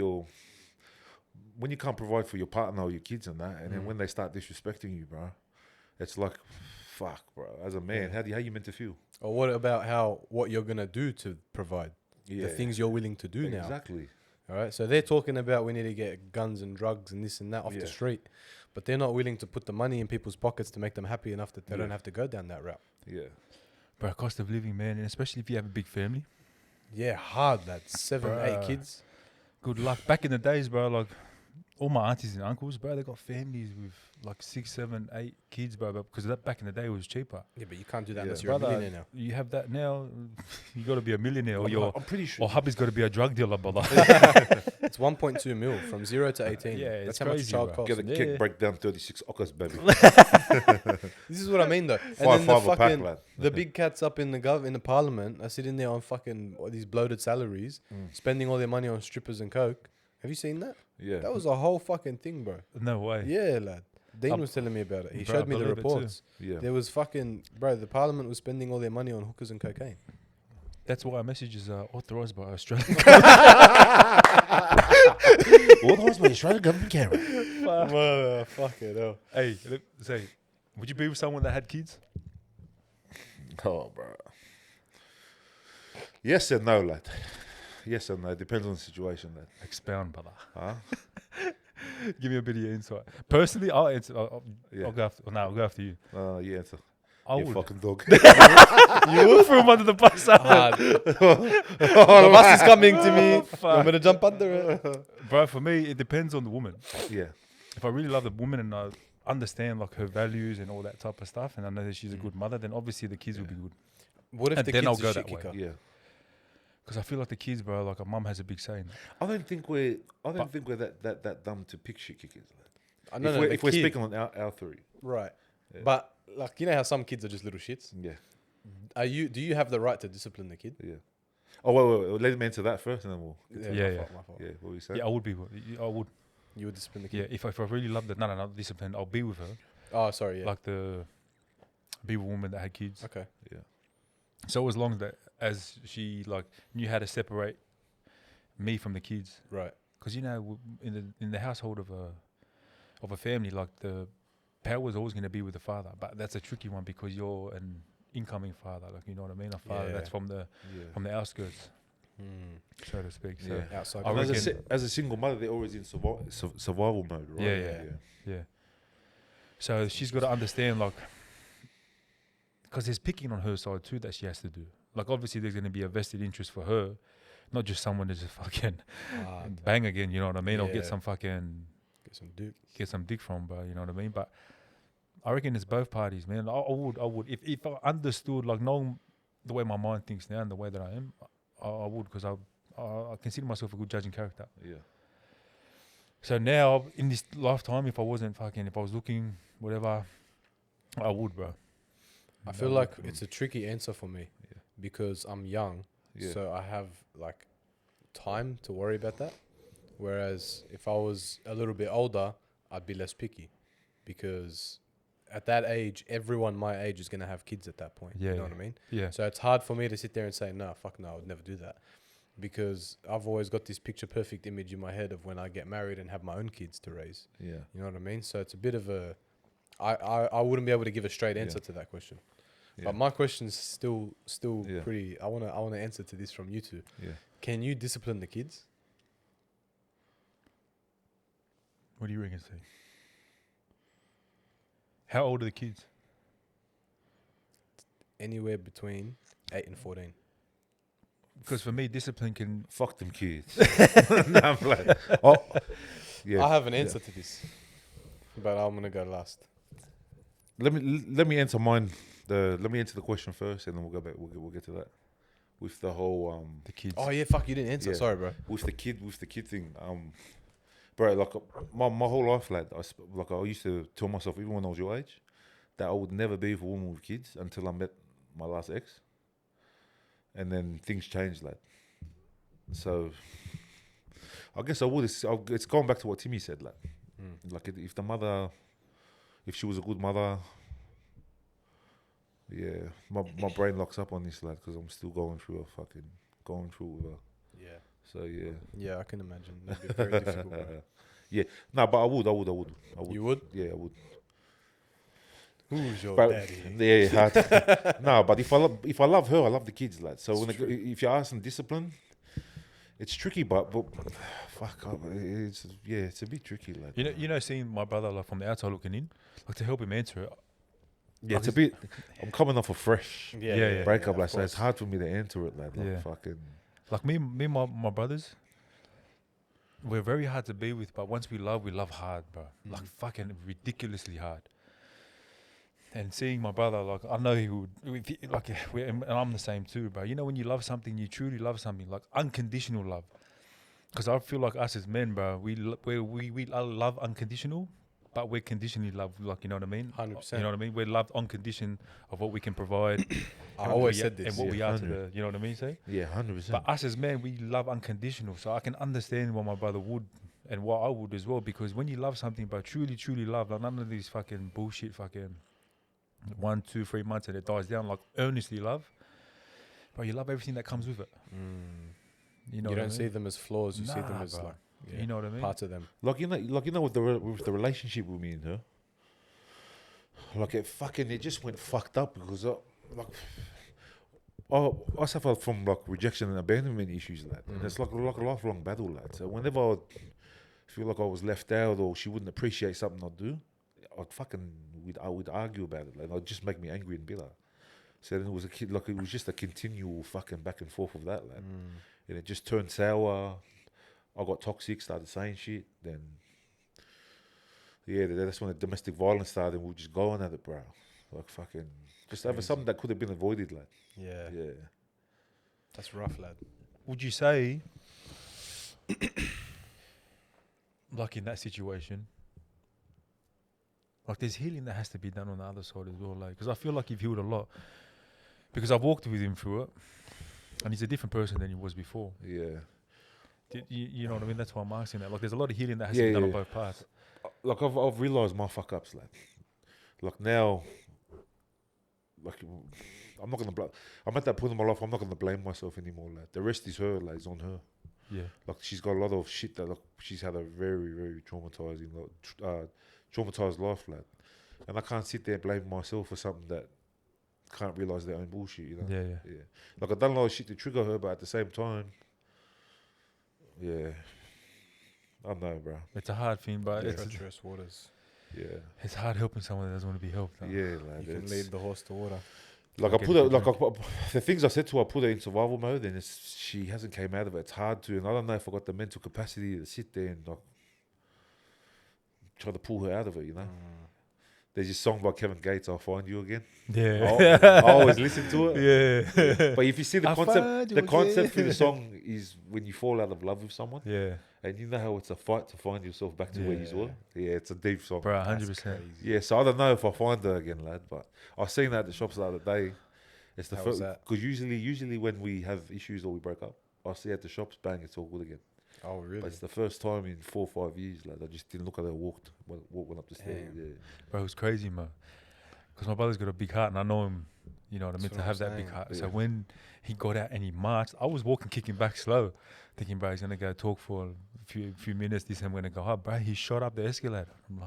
your partner or your kids and that, and then when they start disrespecting you, bro, it's like, fuck, bro. As a man, how you meant to feel? Or what about what you're gonna do to provide Yeah, the things you're willing to do now? exactly. All right, so they're talking about we need to get guns and drugs and this and that off Yeah. the street, but they're not willing to put the money in people's pockets to make them happy enough that they Yeah. don't have to go down that route. Yeah, Bro, cost of living, man, and especially if you have a big family. Yeah, hard. That's 7, 8 Bruh. kids. Good luck. Back in the days, bro, like all my aunties and uncles, bro, they got families with like 6, 7, 8 kids, bro. Because that back in the day was cheaper. Yeah, but you can't do that Yeah. unless you're a Brother, millionaire you have that now. You got to be a millionaire, or I'm pretty sure. or hubby's got to be a drug dealer, brother. now. It's 1.2 mil from 0 to 18. Yeah, That's it's how much crazy, child bro. costs. Get a Yeah. kick breakdown 36 ockers, baby. This is what I mean, though. And Five then the a pack, fucking lad. the big cats up in the parliament are sitting there on fucking these bloated salaries, spending all their money on strippers and coke. Have you seen that? Yeah. That was a whole fucking thing, bro. No way. Yeah, lad. Dean was telling me about it. He Bro, showed me the believe it too. reports. Yeah. There was fucking the parliament was spending all their money on hookers and cocaine. That's why our messages are authorized by Australia. Authorised by the Australian government, Canberra. Fuck it hell. Hey, say, would you be with someone that had kids? Oh, bro. Yes and no, lad. Yes and no. It depends on the situation, lad. Expound, brother. Huh? Give me a bit of your insight. Personally, I'll answer. Yeah. I'll go after. No, I'll go after you. Yeah, it's I you would. fucking dog. You will throw him under the bus. The bus is coming to me. I'm gonna jump under it. Bro, for me, it depends on the woman. Yeah. If I really love the woman and I understand like her values and all that type of stuff, and I know that she's a good mother, then obviously the kids will be good. What if And the then kid's I'll a go shit that way. kicker? Yeah. Because I feel like the kids, bro, like a mum has a big say in that. I don't think we're that dumb to pick shit kickers. Lad. I know, If we're the kid, speaking on our theory. right? Yeah. But like you know how some kids are just little shits. Yeah. Do you have the right to discipline the kid? Yeah. Oh, wait. Let me answer that first, and then we'll. Yeah. My fault. Yeah. What were you saying? Yeah, I would be. I would. You would discipline the Yeah, kid. if I really love that, no, discipline, I'll be with her. Oh, sorry. Yeah. Like be with a woman that had kids. Okay. Yeah. So as long as she like knew how to separate me from the kids, Right. because you know in the household of a family, like the power is always going to be with the father, but that's a tricky one because you're an incoming father, like you know what I mean, a father that's from the outskirts, so to speak. So Yeah. Outside. I And reckon- as a single mother, they're always in survival mode, right? Yeah. So she's got to understand, like, because there's picking on her side too that she has to do. Like, obviously, there's going to be a vested interest for her, not just someone to just fucking bang again, you know what I mean? Or get Yeah. some fucking, Get some dick. from, bro, you know what I mean? But I reckon it's both parties, man. I would. If I understood, like, knowing the way my mind thinks now and the way that I am, I would, because I consider myself a good judging character. Yeah. So now, in this lifetime, if I was looking, whatever, I would, bro. I feel like it's a tricky answer for me Yeah. because I'm young, Yeah. so I have like time to worry about that. Whereas if I was a little bit older, I'd be less picky because at that age, everyone my age is going to have kids at that point. Yeah, You know yeah. what I mean? Yeah. So it's hard for me to sit there and say, no, fuck no, I would never do that. Because I've always got this picture perfect image in my head of when I get married and have my own kids to raise. Yeah. You know what I mean? So it's a bit of a... I wouldn't be able to give a straight answer to that question. Yeah. But my question's still Yeah. pretty... I want to answer to this from you two. Yeah. Can you discipline the kids? What do you reckon, Steve? How old are the kids? Anywhere between 8 and 14. Because for me, discipline can... Fuck them kids. No, I'm like, oh, yeah. I have an answer to this, but I'm gonna go last. Let me answer mine. Let me answer the question first, and then we'll go back. We'll get to that. With the whole The kids. Oh yeah, fuck, you didn't answer. Yeah. Sorry, bro. with the kid thing. Bro, like my whole life, lad. I used to tell myself, even when I was your age, that I would never be with a woman with kids until I met my last ex. And then things changed, lad. So I guess I would. It's going back to what Timmy said, lad. Like if the mother, if she was a good mother, yeah, my brain locks up on this, lad, because I'm still going through with her. Yeah. So yeah. Yeah, I can imagine. That'd be very difficult. Bro. Yeah, no, but I would. You would? Yeah, I would. Who's your But daddy? yeah, hard. No, but if I love her, I love the kids, lad. So It's if you ask them discipline, it's tricky, but fuck, it's a bit tricky, lad. You know, seeing my brother, like, from the outside looking in, like, to help him answer it. Yeah, it's a bit. I'm coming off a fresh Yeah. breakup, of like, so it's course. hard for me to answer it, lad. Like, Yeah. fucking. Like, me and my brothers, we're very hard to be with, but once we love hard, bro. Like, fucking ridiculously hard. And seeing my brother, like, I know he would, and I'm the same too, bro. You know, when you love something, you truly love something, like unconditional love. Because I feel like us as men, bro, we love unconditional, but we're conditionally loved, like, you know what I mean? 100%. You know what I mean? We're loved on condition of what we can provide. I always said this. And what we are to 100. the, you know what I mean, say? Yeah, 100%. But us as men, we love unconditional. So I can understand what my brother would and what I would as well. Because when you love something, but truly, truly love, like, none of these fucking bullshit fucking 1, 2, 3 months and it dies down, like, earnestly love. But you love everything that comes with it. You know You what don't I see mean? them as flaws. You see them Nah, as bro. like You know what I mean? parts of them. Like you know, with the relationship with me and her, like it just went fucked up because I suffer from like rejection and abandonment issues, lad. And it's like a lifelong battle, lad. So whenever I feel like I was left out or she wouldn't appreciate something I do, I would argue about it, like, it'd just make me angry and bitter. So then it was just a continual fucking back and forth of that, lad. And it just turned sour. I got toxic, started saying shit. Then, yeah, that's when the domestic violence started. And we were just going at it, bro. Like fucking, just over something that could have been avoided, lad. Yeah. Yeah. That's rough, lad. Would you say, like, in that situation, like, there's healing that has to be done on the other side as well, like, because I feel like you've healed a lot. Because I've walked with him through it, and he's a different person than he was before. Yeah. You know what I mean? That's why I'm asking that. Like, there's a lot of healing that has to be done on both parts. Like I've realised my fuck ups, lad. Like now, like I'm not gonna. I'm at that point in my life. I'm not gonna blame myself anymore, lad. The rest is her, lad. It's on her. Yeah. Like she's got a lot of shit that, like, she's had a very, very traumatizing, traumatized life, lad. And I can't sit there and blame myself for something that can't realise their own bullshit, you know. Yeah. Like I've done a lot of shit to trigger her, but at the same time, yeah, I know, bro. It's a hard thing, but Yeah. it's Treacherous waters. Yeah. It's hard helping someone that doesn't want to be helped. Huh? Yeah, like You can lead the horse to water. Like I Okay, put her, good like drink. the things I said to her, I put her in survival mode, and she hasn't came out of it. It's hard to, and I don't know if I got the mental capacity to sit there and like try to pull her out of it. You know, there's this song by Kevin Gates, "I'll Find You Again." Yeah. I always listen to it. Yeah. But if you see the I concept, find you the concept for again. the song is when you fall out of love with someone, Yeah. and you know how it's a fight to find yourself back to where you were. Yeah, it's a deep song. Bro, That's 100%. crazy. Yeah, so I don't know if I find her again, lad. But I seen her at the shops the other day. It's the How first was that? because usually when we have issues or we break up, I see her at the shops, bang, it's all good again. Oh, really? But it's the first time in 4 or 5 years, like I just didn't look at her. Went up the stairs. Damn. Yeah, Bro, it was crazy, man. Because my brother's got a big heart and I know him, you know what I mean, That's to what have I'm that big saying. heart. Yeah. So when he got out and he marched, I was walking, kicking back slow, thinking, bro, he's going to go talk for a few minutes. This I'm going to go up. Bro, he shot up the escalator. I'm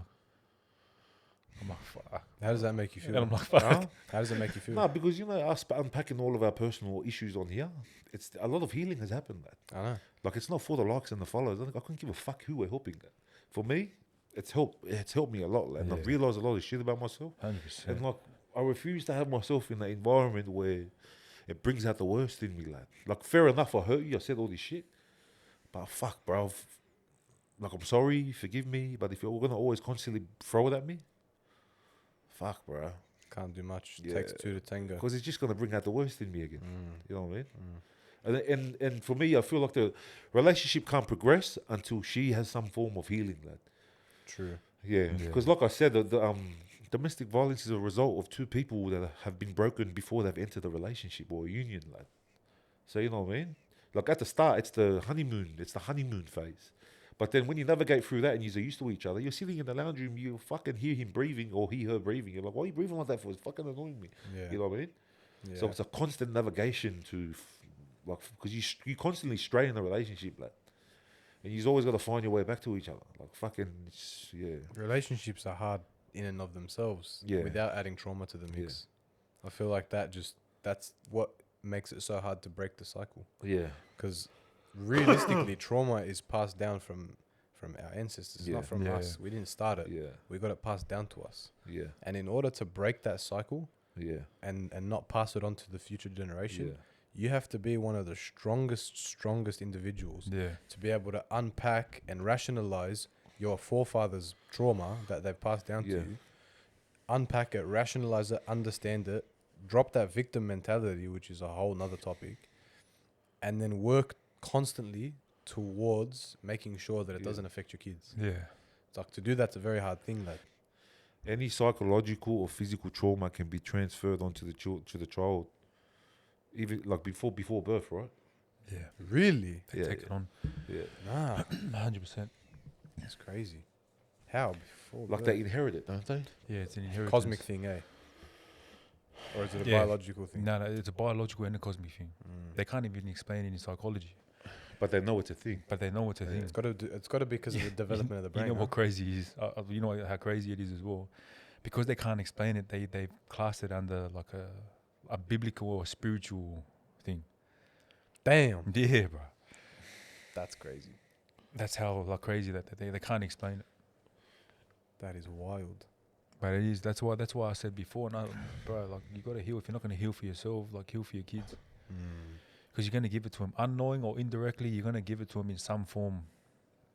like, fuck. How does that make you feel? And I'm like, fuck. Huh? How does it make you feel? No, because you know us unpacking all of our personal issues on here. It's a lot of healing has happened. Lad. I know. Like it's not for the likes and the follows. I couldn't give a fuck who we're helping. Lad. For me, it's helped me a lot. Lad. And I've Yeah. realised a lot of shit about myself. 100%. And like I refuse to have myself in an environment where it brings out the worst in me, lad. Like fair enough, I hurt you, I said all this shit. But fuck, bro. Like I'm sorry, forgive me. But if you're gonna always constantly throw it at me, fuck, bro. Can't do much. Yeah. Takes two to tango. Because it's just gonna bring out the worst in me again. Mm. You know what I mean? Mm. And for me, I feel like the relationship can't progress until she has some form of healing, lad. True. Yeah, Yeah. because like I said, the domestic violence is a result of two people that have been broken before they've entered a relationship or a union, lad. So you know what I mean? Like at the start, it's the honeymoon phase. But then when you navigate through that and you're used to each other, you're sitting in the lounge room, you fucking hear him breathing or her breathing. You're like, why are you breathing like that for? It's fucking annoying me. Yeah. You know what I mean? Yeah. So it's a constant navigation to, like, because you constantly stray in a relationship, lad. And you've always got to find your way back to each other. Like fucking, yeah. Relationships are hard in and of themselves. Yeah. Without adding trauma to the mix. I feel like that's what makes it so hard to break the cycle. Yeah. Because realistically, trauma is passed down from our ancestors, Yeah. not from Yeah. us. We didn't start it. Yeah. We got it passed down to us. Yeah. And in order to break that cycle Yeah. and not pass it on to the future generation, Yeah. you have to be one of the strongest individuals Yeah. to be able to unpack and rationalize your forefathers' trauma that they've passed down to Yeah. you. Unpack it, rationalize it, understand it, drop that victim mentality, which is a whole nother topic, and then work constantly towards making sure that it Yeah. doesn't affect your kids. Yeah. It's like to do that's a very hard thing, lad. Any psychological or physical trauma can be transferred onto the child, even like before birth, right? Yeah. Really? They Yeah, take yeah. it on. Yeah. Nah, 100%. that's crazy. How? Before Like birth? they inherit it, don't they? Yeah, it's an inheritance. Cosmic thing, eh? Or is it a Yeah. biological thing? No, it's a biological and a cosmic thing. Mm. They can't even explain it in psychology, But they know it's a thing. but they know it's a thing. It's got to be because of the development of the brain. You know huh? what crazy is? You know how crazy it is as well, because they can't explain it. They class it under like a biblical or spiritual thing. Damn, Yeah, bro. that's crazy. That's how like crazy that they can't explain it. That is wild. But it is. That's why I said before. No, bro. Like you gotta heal. If you're not gonna heal for yourself, like heal for your kids, because you're gonna give it to them unknowing or indirectly. You're gonna give it to them in some form,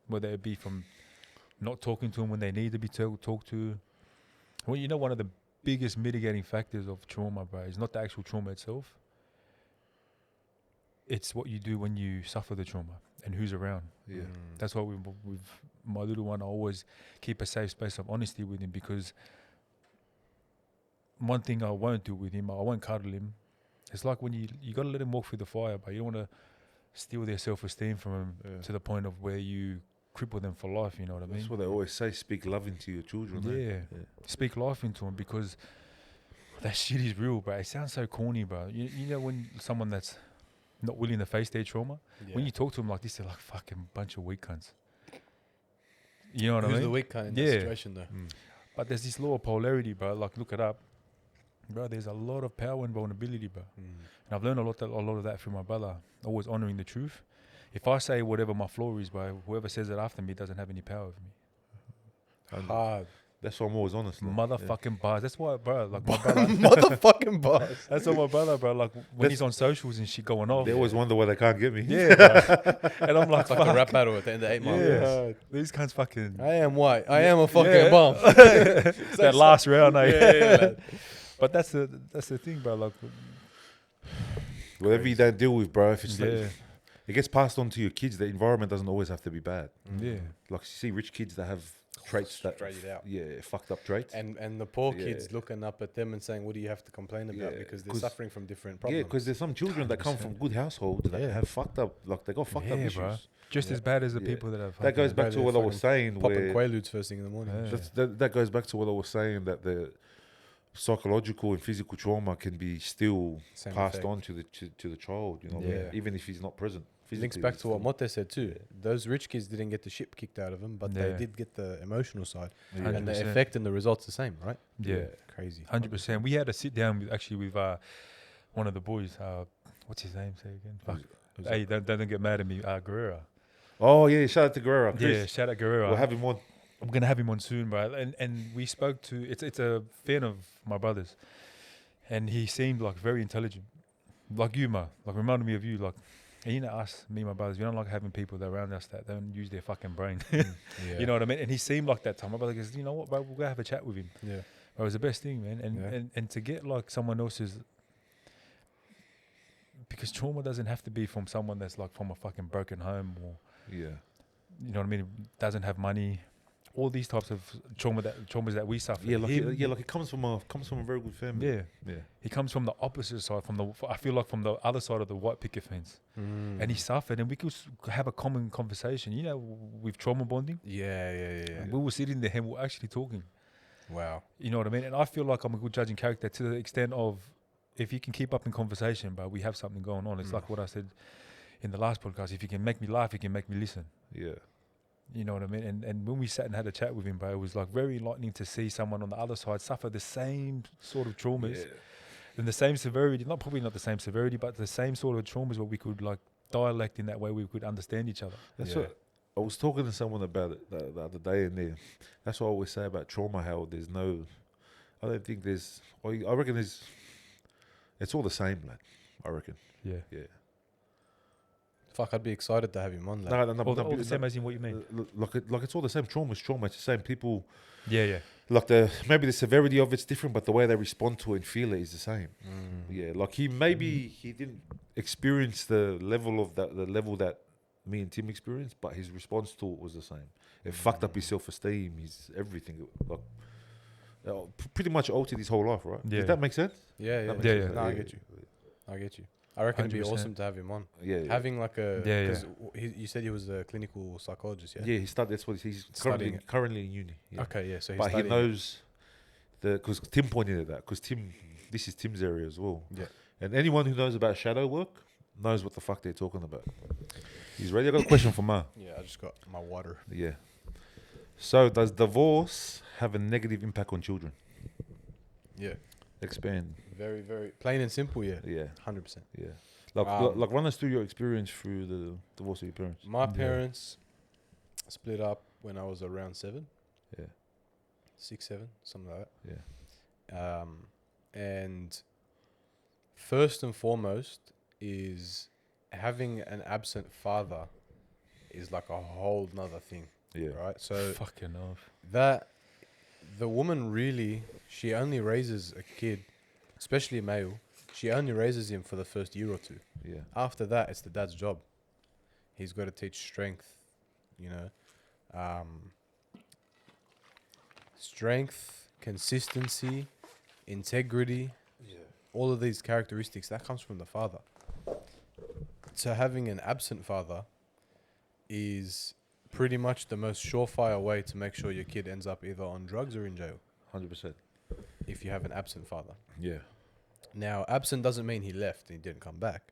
whether it be from not talking to them when they need to be talked to. Well, you know, one of the biggest mitigating factors of trauma, bro, is not the actual trauma itself. It's what you do when you suffer the trauma and who's around. Yeah. That's why with my little one, I always keep a safe space of honesty with him, because one thing I won't do with him, I won't cuddle him. It's like when you got to let him walk through the fire, but you don't want to steal their self-esteem from him Yeah. to the point of where you cripple them for life, you know what I mean? That's what they always say. Speak love into your children. Yeah. Eh? Speak life into them, because that shit is real, bro. It sounds so corny, bro. You know when someone that's not willing to face their trauma, when you talk to them like this, they're like fucking bunch of weak cunts. You know what I Who's mean? the weak kind in that Yeah. situation, though? Mm. But there's this law of polarity, bro. Like, look it up, bro. There's a lot of power and vulnerability, bro. And I've learned a lot of that from my brother. Always honoring the truth. If I say whatever my flaw is, bro, whoever says it after me doesn't have any power over me. Hard. That's why I'm always honest. Though. Motherfucking bars. That's why, bro. Like my brother. Motherfucking boss. That's what my brother, bro. Like when he's on socials and shit going off. They always wonder why they can't get me. Yeah, bro. And I'm like, It's like fuck. a rap battle at the end of 8 months. Yeah, these cunts fucking. I am white. I am a fucking bomb. That last round, eh? Yeah, lad. But that's the thing, bro. Like, Whatever you don't deal with, bro, if it's yeah, like, it gets passed on to your kids. The environment doesn't always have to be bad. yeah, Like you see rich kids that have traits that Straight out. fucked up traits. And the poor Yeah. kids looking up at them and saying, "What do you have to complain about?" Yeah, Because they're 'cause- suffering from different Yeah, problems. because there's some children that come from good households that Yeah. have fucked up, like they got fucked up Yeah, issues. bro. Just Yeah. as bad as the Yeah. people that have. That goes fucking- back to They're what I was fucking saying. popping Where quaaludes first thing in the morning. Yeah. that goes back to what I was saying, that the psychological and physical trauma can be still Same passed effect. on to the child. You know, Yeah. even if he's not present. It links physically, back it's to what still- Motte said too. Those rich kids didn't get the shit kicked out of them, but they Yeah. did get the emotional side, Yeah. and the 100%. effect and the results the same, right? Yeah, Crazy. 100%. We had to sit down with one of the boys. What's his name? Say again. Fuck. Who's Hey, don't get mad at me. Guerrero. Oh yeah, shout out to Guerrero. Chris. Yeah, shout out Guerrero. We'll have him on. I'm gonna have him on soon, bro. And we spoke to. It's a fan of my brother's, and he seemed like very intelligent, like you, ma. Like reminded me of you. Like, and you know us, me and my brothers. We don't like having people that around us that don't use their fucking brain. Yeah. You know what I mean? And he seemed like that time. My brother goes, you know what, bro? We'll go have a chat with him. Yeah. It was the best thing, man. And, Yeah. and to get like someone else's, because trauma doesn't have to be from someone that's like from a fucking broken home or, Yeah. you know what I mean, doesn't have money. All these types of traumas that we suffer. Yeah, like Him- it comes from a very good family. yeah. Yeah. He comes from the opposite side, I feel like from the other side of the white picket fence. And he suffered, and we could have a common conversation, you know, with trauma bonding. Yeah. And we were sitting there and we were actually talking. Wow. You know what I mean? And I feel like I'm a good judge in character to the extent of if you can keep up in conversation, but we have something going on. It's like what I said in the last podcast. If you can make me laugh, you can make me listen. Yeah. You know what I mean? And when we sat and had a chat with him, bro, it was like very enlightening to see someone on the other side suffer the same sort of traumas Yeah. and the same severity. Probably not the same severity, but the same sort of traumas where we could like dialect in that way we could understand each other. That's Yeah. what I was talking to someone about it the other day, and that's what I always say about trauma. How there's no, I don't think there's. I reckon there's. It's all the same, lad. I reckon. Yeah. Yeah. Fuck, I'd be excited to have him on. Like. No, All the same as in what you mean. Like it's all the same. Trauma's trauma. It's the same. People Yeah. like maybe the severity of it's different, but the way they respond to it and feel it is the same. Yeah, like he didn't experience the level that me and Tim experienced, but his response to it was the same. It fucked up his self-esteem, his everything. Like pretty much altered his whole life, right? Yeah. Does that make sense? Yeah. That makes Yeah, sense. No, I get you. I get you. I reckon it'd be 100%. awesome to have him on. Yeah, Having like a Yeah, because you said he was a clinical psychologist, yeah. yeah. He studied. That's what he's Studying it. currently in uni. Yeah. Okay, yeah. So he's But he studying. knows because Tim pointed at that. Because this is Tim's area as well. Yeah. And anyone who knows about shadow work knows what the fuck they're talking about. He's ready. I got a question for Ma. Yeah, I just got my water. Yeah. So does divorce have a negative impact on children? Yeah. Expand. Very, very plain and simple. Yeah. Yeah. 100%. Yeah. Like run us through your experience through the divorce of your parents. My parents split up when I was around 7. Yeah. 6, 7, something like Yeah. that. And first and foremost is having an absent father is like a whole nother thing, Yeah. right? So Fucking off. that the woman really, she only raises a kid, especially a male, she only raises him for the first year or 2. Yeah. After that, it's the dad's job. He's got to teach strength, you know, strength, consistency, integrity, all of these characteristics, that comes from the father. So having an absent father is pretty much the most surefire way to make sure your kid ends up either on drugs or in jail 100%. if you have an absent father. Yeah. Now, absent doesn't mean he left and he didn't come back.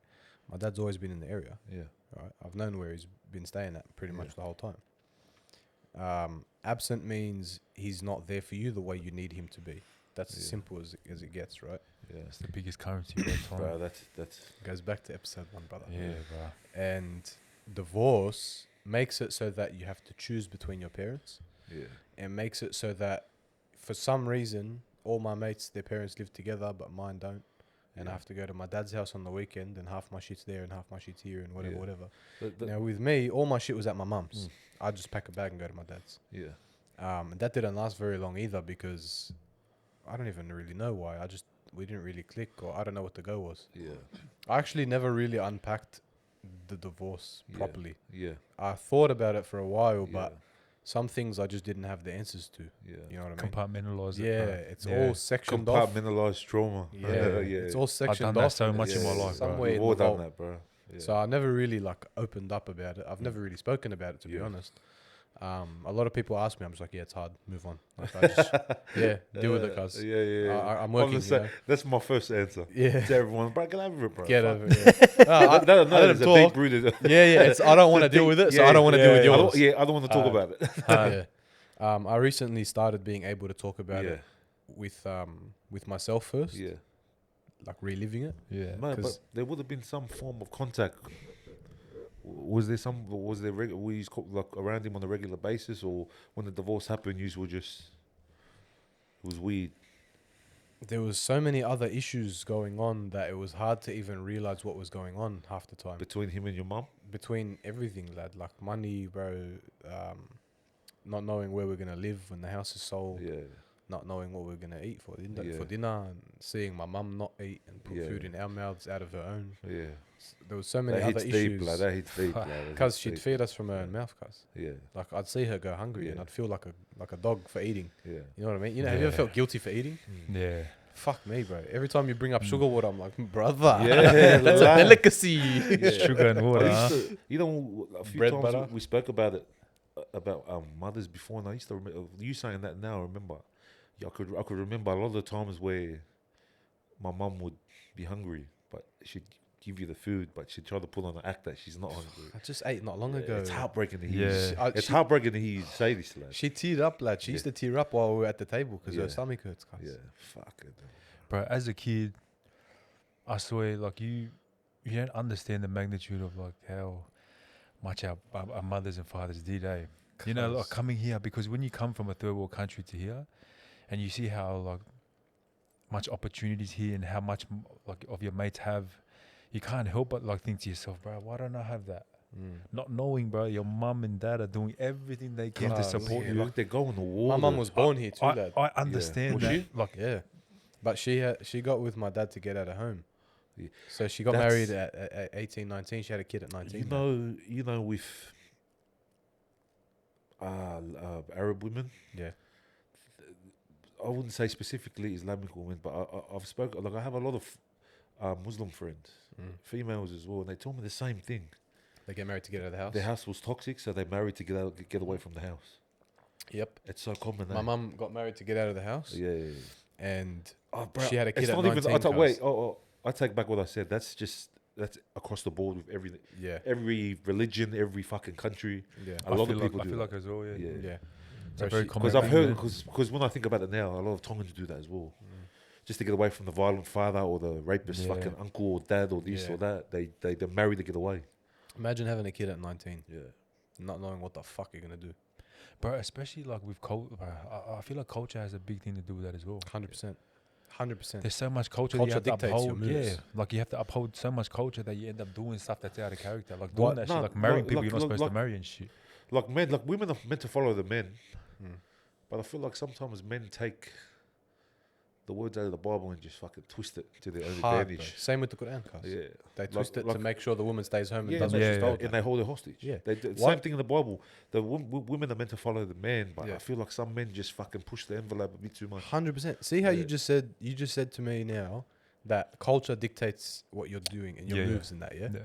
My dad's always been in the area. Yeah. Right, I've known where he's been staying at pretty much the whole time. Absent means he's not there for you the way you need him to be. That's as simple as it gets, right? Yeah. It's the biggest currency of all Bro, time. that's Goes back to episode 1, brother. Yeah, bro. And divorce makes it so that you have to choose between your parents, yeah. and makes it so that for some reason, all my mates, their parents live together, but mine don't. And I have to go to my dad's house on the weekend, and half my shit's there and half my shit's here, and whatever, Yeah. whatever. The- Now with me, all my shit was at my mum's. I'd just pack a bag and go to my dad's. yeah. And that didn't last very long either, because I don't even really know why. We didn't really click, or I don't know what the go was. Yeah. I actually never really unpacked the divorce Yeah. properly. Yeah. I thought about it for a while, Yeah. but some things I just didn't have the answers to. Yeah. You know what I mean? Compartmentalize it. Yeah, bro. it's Yeah. all sectioned off. Compartmentalized trauma. Yeah, Yeah. it's all I've sectioned done that off. so and much in it's my life, bro. somewhere We've in all the done vault. that, bro. Yeah. So I never really like opened up about it. I've never really spoken about it, to be Yeah. honest. A lot of people ask me, I'm just like, yeah, it's hard. Move on. Like, I just, yeah, deal with it, cuz. Yeah. I'm working. Honestly, You know? that's my first answer. Yeah. To everyone, bro, get over it, bro. Get Fuck. over it. No, I No, let him it's a talk. deep rooted. Yeah. It's I don't want to deal with it, so I don't want to deal with yours. I don't want to talk about it. Yeah. I recently started being able to talk about Yeah. it with myself first, Yeah. like reliving it. Yeah. No, but 'Cause- there would have been some form of contact. Was there were you like around him on a regular basis, or when the divorce happened, you were just it was weird. There was so many other issues going on that it was hard to even realize what was going on half the time. Between him and your mum? Between everything, lad, like money, bro, not knowing where we're gonna live when the house is sold, Yeah. not knowing what we're gonna eat for dinner, Yeah. and seeing my mum not eat and put Yeah. food in our mouths out of her own. Yeah. There was so many That other hits deep, issues. like that hits deep, like that Cause hits she'd deep. feed us from her own mouth, cuz. Yeah. Like I'd see her go hungry, and Yeah. I'd feel like a dog for eating. Yeah. You know what I mean? You know, have you ever Yeah. felt guilty for eating? Yeah. Fuck me, bro. Every time you bring up sugar water, I'm like, brother, Yeah, that's a like- delicacy. Sugar and water. I huh? used to, you know, a few Bread times butter. we spoke about it about mothers before, and I used to remember you saying that now. I remember, yeah, I could remember a lot of the times where my mum would be hungry, but she'd give you the food, but she'd try to put on an act that she's not hungry. I just ate not long ago. It's heartbreaking to hear. Yeah. It's heartbreaking to hear you say this, lad. She teared up, lad. She used to tear up while we were at the table because Yeah. her stomach hurts, guys. Yeah, fuck it. Bro, as a kid, I swear, like you don't understand the magnitude of like how much our mothers and fathers did, eh? You know, like coming here, because when you come from a third world country to here, and you see how like much opportunities here and how much like of your mates have, you can't help but like think to yourself, bro, why don't I have that? Not knowing, bro, your mum and dad are doing everything they can to Cuz, support Yeah, you. like they're going to war. My mum was born here too, lad. I understand Was that. she? Like, Yeah, but she got with my dad to get out of home. Yeah. So she got That's- married at 18, 19. She had a kid at 19. You know, with Arab women. Yeah. I wouldn't say specifically Islamic women, but I've spoken. Like I have a lot of Muslim friends, females as well, and they told me the same thing. They get married to get out of the house. Their house was toxic, so they married to get away from the house. Yep. It's so common. My mum got married to get out of the house. Yeah. And Oh, bro, she had a kid it's at not 19. even. cuz. I take back what I said. That's across the board with everything. Yeah. Every religion, every fucking country. Yeah. A lot of I people do feel that. like as well, yeah. Yeah. Yeah. It's a Bro, very she- common Because I've thing, heard, man. because when I think about it now, a lot of Tongans do that as well. Just to get away from the violent father or the rapist Yeah. fucking uncle or dad or this Yeah. or that. They're married to get away. Imagine having a kid at 19, Yeah. not knowing what the fuck you're gonna do. Bro, especially like with culture, I feel like culture has a big thing to do with that as well. 100%. 100%. There's so much culture, Culture that you have to dictates your uphold. moves. Yeah, like you have to uphold so much culture that you end up doing stuff that's out of character, like What? doing that No, shit, like marrying like- people like- you're not supposed like- to marry and shit. Like women are meant to follow the men. But I feel like sometimes men take the words out of the Bible and just fucking twist it to their own Hard, bro. advantage. Same with the Quran, cuz. Yeah. They twist it to like- make sure the woman stays home and Yeah, does what yeah, she's yeah. told. And they hold her hostage. Yeah. They do, What? same thing in the Bible. The women are meant to follow the man, but Yeah. I feel like some men just fucking push the envelope a bit too much. 100%. See how you Yeah. just said? You just said to me now that culture dictates what you're doing and your Yeah, yeah. moves and that. Yeah? Yeah.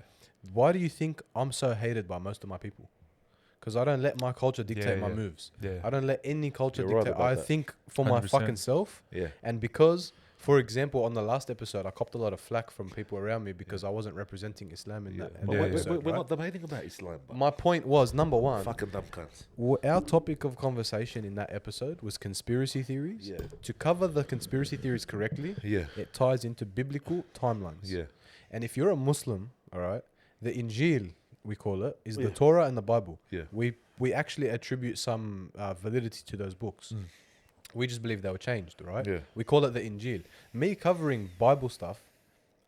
Why do you think I'm so hated by most of my people? Because I don't let my culture dictate my yeah. moves. Yeah. I don't let any culture You're right dictate. about I that. think for my 100%. fucking self. Yeah. And because, for example, on the last episode, I copped a lot of flack from people around me because I wasn't representing Islam in Yeah. that But Yeah, episode. we're right? not debating about Islam. But My point was, number one, fucking dumb cunts. our topic of conversation in that episode was conspiracy theories. Yeah. To cover the conspiracy theories correctly, Yeah. it ties into biblical timelines. Yeah. And if you're a Muslim, all right, the Injil, we call it, is the Yeah. Torah and the Bible. Yeah. We actually attribute some validity to those books. We just believe they were changed, right? Yeah. We call it the Injil. Me covering Bible stuff,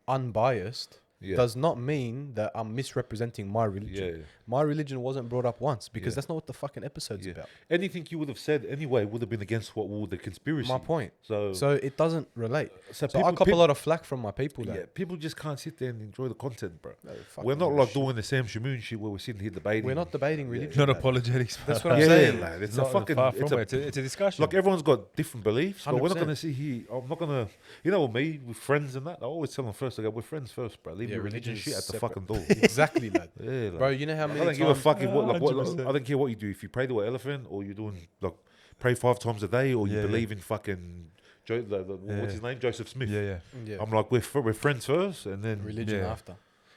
unbiased, Yeah. does not mean that I'm misrepresenting my religion. Yeah. My religion wasn't brought up once because Yeah. that's not what the fucking episode's Yeah. about. Anything you would have said anyway would have been against what all the conspiracy. My point. So, So it doesn't relate. So I people, cop a people, lot of flack from my people. yeah, That people just can't sit there and enjoy the content, bro. No, fuck We're not no like shit. doing the Sam Shamoon shit where we're sitting here debating. We're not debating Yeah, religion. Not lad. apologetics. That's what I'm Yeah, saying. lad. It's Not a fucking. far from It's it. It's a discussion. Look, everyone's got different beliefs, but we're not 100%. gonna sit here. I'm not gonna. You know, me with friends and that. I always tell them first. I go, we're friends first, bro. Leave Yeah, your religion religion's shit at the separate. fucking door. Exactly, lad. Yeah, Bro, you know how many I don't give a times... fuck if what, like, what, 100%. I don't care what you do. If you pray to an elephant or you're doing like pray 5 times a day or you Yeah, believe in fucking what's his name, Joseph Smith. yeah, yeah. Yeah. I'm like we're friends first, and then Religion Yeah. after.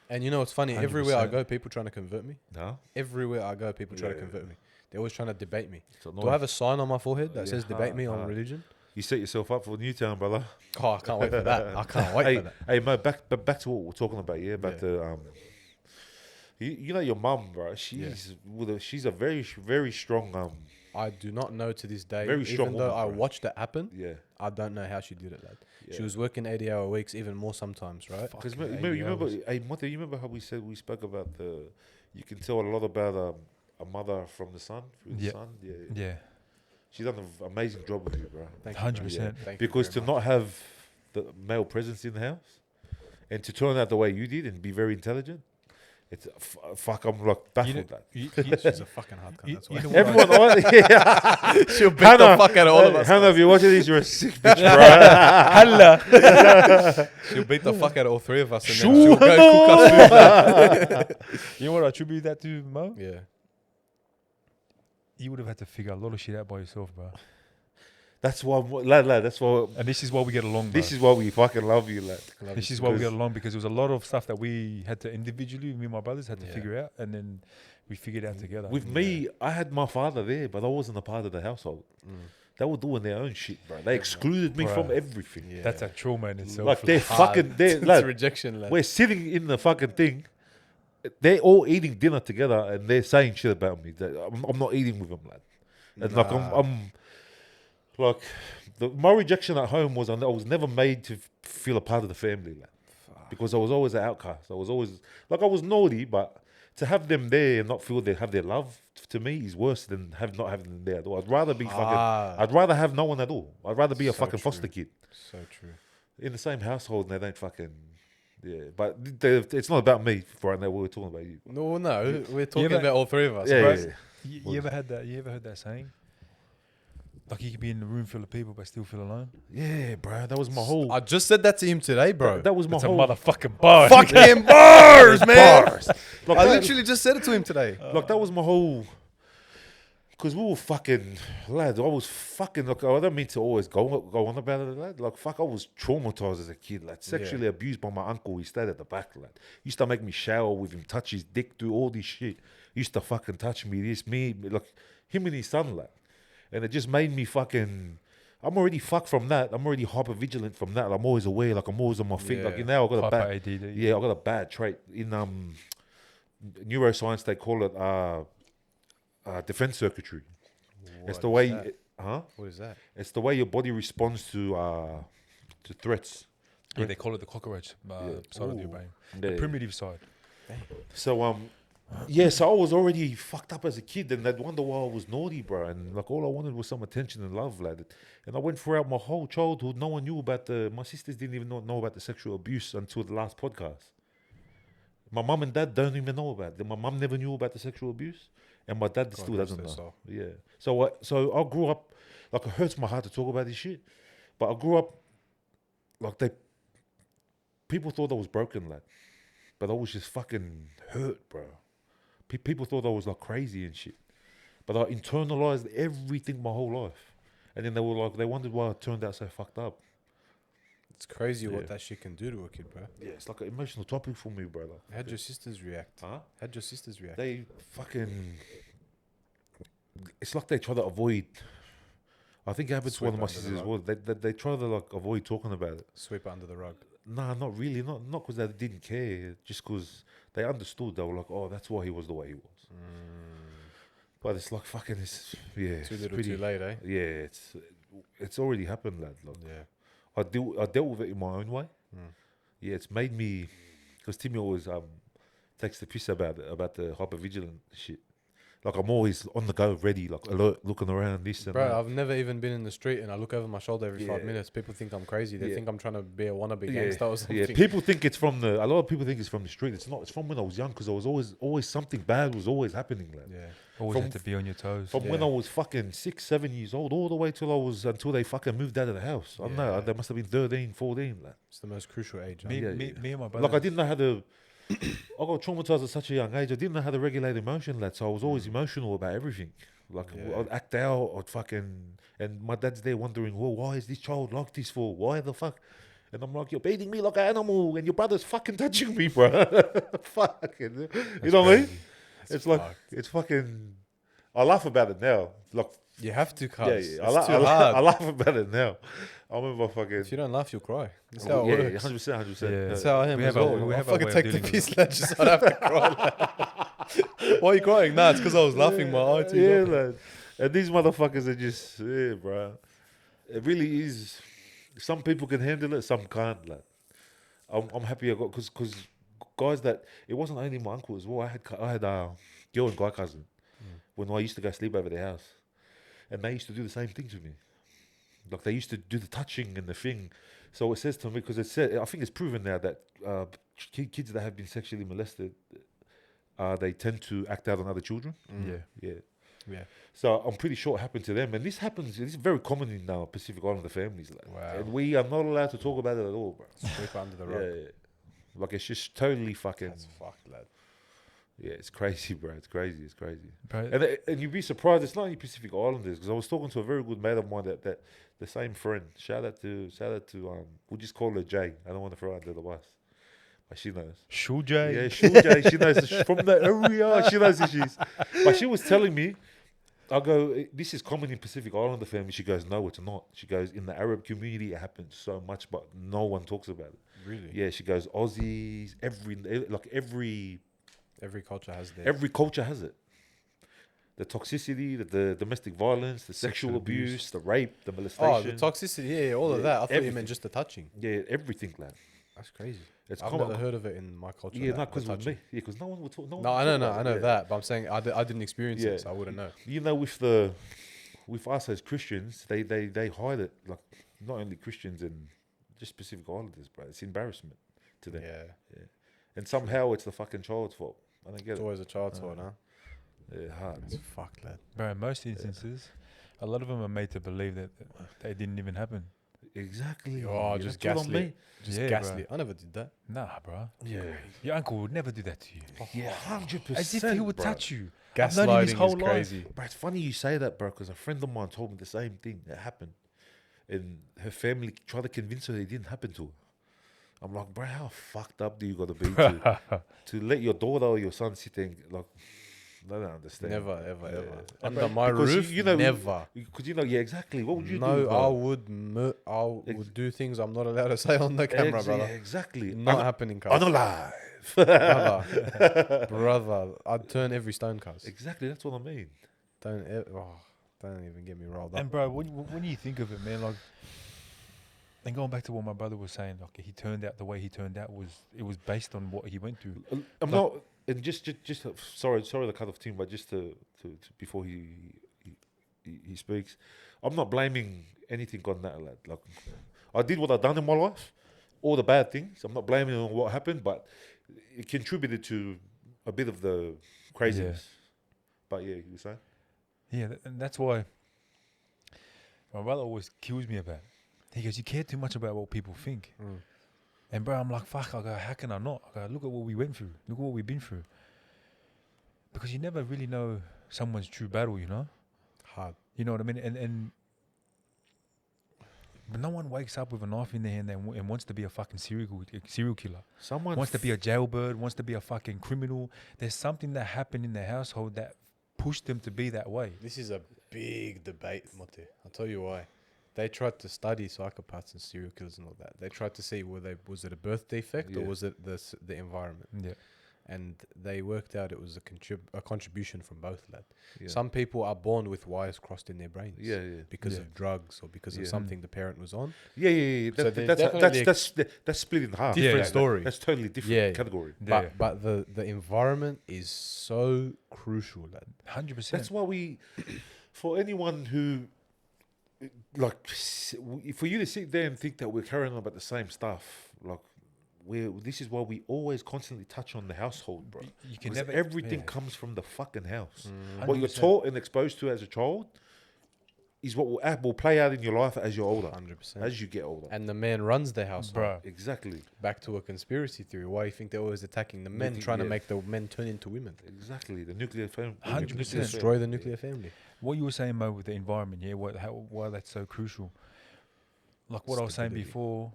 And you know what's funny? Everywhere I 100%. go, people trying to convert me. no. Everywhere I go, people try to Yeah. convert me. They're always trying to debate me. It's Do I annoying. have a sign on my forehead that Yeah, says debate me on hard. religion? You set yourself up for Newtown, brother. Oh, I can't wait for that. I can't wait Hey, for that. hey, Mo, back to what we're talking about. Yeah, about Yeah. the you know your mum, bro. She's a very strong I do not know to this day. Very strong Even though woman, I bro. watched it happen, yeah. I don't know how she did it, lad. She Yeah. was working 80-hour weeks, even more sometimes, right? Because Fucking you 80 remember, hours. hey, Monte, you remember how we spoke about you can tell a lot about a mother from the son, through the Yeah. son. Yeah, Yeah, she's done an amazing job with you, bro. Thank you, 100%. bro. Thank you Because very to much. not have the male presence in the house and to turn out the way you did and be very intelligent, it's fuck. I'm like baffled. You know, that. She's a fucking hard cunt, you, that's why. you know what Everyone, yeah. She'll beat the fuck out of all of us. Hannah, if you're watching this, you're a sick bitch, bro. She'll beat the fuck out of all three of us, and Sure. then she'll go cook us food. You know what I attribute that to, Mo? Yeah. You would have had to figure a lot of shit out by yourself, bro. That's why, lad. That's why. And this is why we get along, bro. This is why we fucking love you, lad. This is why we get because- along, because there was a lot of stuff that we had to individually, me and my brothers had to Yeah. figure out, and then we figured it out together. With me, I had my father there, but I wasn't a part of the household. They were doing their own shit, bro. They excluded me from Bruh. everything. Yeah. That's a trauma in itself. Like they're Hard. fucking, they're, It's lad, rejection, lad. we're sitting in the fucking thing. They're all eating dinner together, and they're saying shit about me. That I'm not eating with them, lad. And like Nah. I'm like my rejection at home was I was never made to feel a part of the family, lad. Because I was always an outcast. I was always like I was naughty, but to have them there and not feel they have their love to me is worse than not having them there at all. I'd rather be fucking. I'd rather have no one at all. I'd rather be a So fucking true. foster kid So true. in the same household, and they don't fucking. Yeah, but it's not about me right now. We're talking about you. No, we're talking but- about all three of us. Yeah, bro. yeah, yeah. You ever had that? You ever heard that saying? Like you could be in a room full of people but still feel alone. Yeah, bro. That was my whole. I just said that to him today, bro. That was my It's a whole. motherfucking bar. Fucking bars, man. Bars. Like, I that- literally just said it to him today. like that was my whole. Because we were fucking lads. I was fucking. Like I don't mean to always go on about it, lad. Like fuck, I was traumatized as a kid, lad. Sexually abused by my uncle. He stayed at the back, lad. Used to make me shower with him, touch his dick, do all this shit. Used to fucking touch me, like him and his son, lad. And it just made me fucking. I'm already fucked from that. I'm already hyper vigilant from that. I'm always aware. Like I'm always on my feet. Like Yeah. you know, I got a Hyper bad. ADD. Yeah, I got a bad trait in neuroscience. They call it defense circuitry. It's the way, What is that? it's the way your body responds to threats. Yeah, they call it the cockroach side of your Ooh. brain. Yeah. The primitive side. So yeah, so I was already fucked up as a kid, and they'd wonder why I was naughty, bro. And like all I wanted was some attention and love, lad. And I went throughout my whole childhood. No one knew about my sisters didn't even know about the sexual abuse until the last podcast. My mum and dad don't even know about it. My mum never knew about the sexual abuse, and my dad still rest doesn't their know. soul. Yeah. So I grew up like it hurts my heart to talk about this shit, but I grew up like people thought I was broken, lad, but I was just fucking hurt, bro. People thought I was like crazy and shit, but I internalized everything my whole life, and then they wondered why I turned out so fucked up. It's crazy Yeah. what that shit can do to a kid, bro. Yeah, it's like an emotional topic for me, brother. How'd your sisters react? Huh? How'd your sisters react? They fucking. It's like they try to avoid. I think it happens to one of my Sweep under the sisters as well. They try to like avoid talking about it. Sweep it under the rug. Nah, not really. Not because they didn't care. Just because they understood. They were like, oh, that's why he was the way he was. But it's like fucking. It's Too it's little, pretty, too late, eh? Yeah, it's already happened, lad. Like, Yeah. I dealt with it in my own way. Mm. Yeah, it's made me, because Timmy always takes the piss about it, about the hypervigilant shit. Like, I'm always on the go, ready, like alert, looking around, this and Bro, that. I've never even been in the street and I look over my shoulder every 5 Yeah. minutes. People think I'm crazy. They Yeah. think I'm trying to be a wannabe Yeah, gangster or something. yeah. People think it's from a lot of people think it's from the street. It's not. It's from when I was young, because I was always something bad was always happening. Like. Yeah. Always From- have to be on your toes. From when Yeah. I was fucking 6, 7 years old, all the way until they fucking moved out of the house. I don't know. Yeah. They must have been 13, 14. Like. It's the most crucial age. Me, huh? Yeah, me, yeah. me and my brother. Like, I didn't know how to. I got traumatized at such a young age. I didn't know how to regulate emotion, lad. So I was always emotional about everything. Like, Yeah. I'd act out. I'd fucking. And my dad's there wondering, well, why is this child like this for? Why the fuck? And I'm like, you're beating me like an animal, and your brother's fucking touching me, bro. Fucking. You know what I mean? It's like, fucked. it's fucking. I laugh about it now. Like, You have to, yeah, cuz. yeah. It's too hard. I laugh about it now. I remember fucking. If you don't laugh, you'll cry. That's how it Yeah, works. 100%, 100%. Yeah. That's how I am We as have our- well. we I have our fucking way of take the dealing with piss, lad, just so I don't have to cry. Why are you crying? Nah, it's because I was laughing my eye too. Yeah, lad. And these motherfuckers are just, yeah, bro. It really is. Some people can handle it, some can't, lad. I'm happy I got, because guys that, it wasn't only my uncle as well. I had a girl and guy cousin when I used to go sleep over their house. And they used to do the same thing to me. Like, they used to do the touching and the thing. So it says to me, because it said, I think it's proven now that kids that have been sexually molested, they tend to act out on other children. Yeah. Yeah. Yeah. So I'm pretty sure it happened to them. And this is very common in our Pacific Islander families. Like. Wow. And we are not allowed to talk about it at all, bro. Sweep it under the Yeah, rug. yeah. Like, it's just totally fucking, That's fucked, lad. yeah, it's crazy, bro. It's crazy, it's crazy. Bro, And you'd be surprised, it's not only Pacific Islanders, because I was talking to a very good mate of mine that the same friend, shout out to we'll just call her Jay. I don't want to throw her under the bus. But she knows. Shul Yeah, J. sure, Jay. She knows from the area. She knows who she is. But she was telling me, I go, this is common in Pacific Islander family. She goes, no, it's not. She goes, in the Arab community, it happens so much, but no one talks about it. Really? Yeah, she goes, Aussies, every Every culture has their... every culture has it. The toxicity, the domestic violence, the sexual abuse, the rape, the molestation. Oh, the toxicity, yeah, all of Yeah, that. I thought you everything. meant just the touching. Yeah, everything, lad. That's crazy. It's I've common. never heard of it in my culture. Yeah, that, not because the of touching. me. Yeah, because no one would talk. No, one No, would I talk know, about I it, know yeah. that, but I'm saying I didn't experience Yeah. it, so I wouldn't know. You know, with us as Christians, they hide it. Like, not only Christians and just Pacific Islanders, bro. It's embarrassment to them. Yeah, And somehow it's the fucking child's fault. I don't get it's it. always a child's fault, huh? Yeah, hard. It's fucked, lad. Bro, in most instances, a lot of them are made to believe that they didn't even happen. Exactly. Oh, Yeah, just that's what I gaslit. mean. Just Yeah, gaslit. I never did that. Nah, bro. Yeah. Your uncle would never do that to you. Yeah, 100%. As if he would bro. touch you. I've known him his Gaslighting whole is life. crazy. But it's funny you say that, bro, because a friend of mine told me the same thing that happened. And her family tried to convince her it didn't happen to her. I'm like, bro, how fucked up do you got to be to let your daughter or your son sit there and, like, I don't understand. Never, ever, Yeah. ever. Under my Because roof, you know, never. Because, you know, yeah, exactly. What would you do? No, bro? I would do things I'm not allowed to say on the camera, Yeah, brother. exactly. Not happening, cuz. Unalive. Brother, I'd turn every stone, cuz. Exactly, that's what I mean. Don't even get me rolled up. And bro, when you think of it, man, like, and going back to what my brother was saying, like, he turned out the way he turned out it was based on what he went through. I'm not, and just sorry to cut off Tim, but just to before he speaks, I'm not blaming anything on that, lad. Like, I did what I done in my life, all the bad things. I'm not blaming on what happened, but it contributed to a bit of the craziness. But yeah, you were saying? Yeah, and that's why my brother always kills me about it. He goes, you care too much about what people think. And bro, I'm like, fuck, I go, how can I not? I go, look at what we went through. Look at what we've been through. Because you never really know someone's true battle, you know? Hard. You know what I mean? And but no one wakes up with a knife in their hand and wants to be a fucking serial killer. Someone Wants to be a jailbird, wants to be a fucking criminal. There's something that happened in their household that pushed them to be that way. This is a big debate, Mote. I'll tell you why. They tried to study psychopaths and serial killers and all that. They tried to see was it a birth defect or Yeah. was it the environment? Yeah. and they worked out it was a contribution from both, lad. Yeah. Some people are born with wires crossed in their brains. Yeah. Because Yeah. of drugs or because of Yeah. something the parent was on. Yeah. So That, there's that's definitely that's split in half. different That- story. That's totally different Yeah. category. Yeah. But the environment is so crucial, lad. 100%. That's why we, for anyone who, like, for you to sit there and think that we're carrying on about the same stuff, like, this is why we always constantly touch on the household, bro. You can Because never everything yeah. comes from the fucking house. Mm. What you're 100%. taught and exposed to as a child is what will play out in your life as you're older, 100%. as you get older. And the man runs the household. Bro. Exactly. Back to a conspiracy theory. Why you think they're always attacking the men, Nuclear- trying to yeah. make the men turn into women? Exactly. The nuclear family. 100%. Destroy the nuclear family. What you were saying, Mo, with the environment, yeah, why that's so crucial. Like what I was saying Stability. before,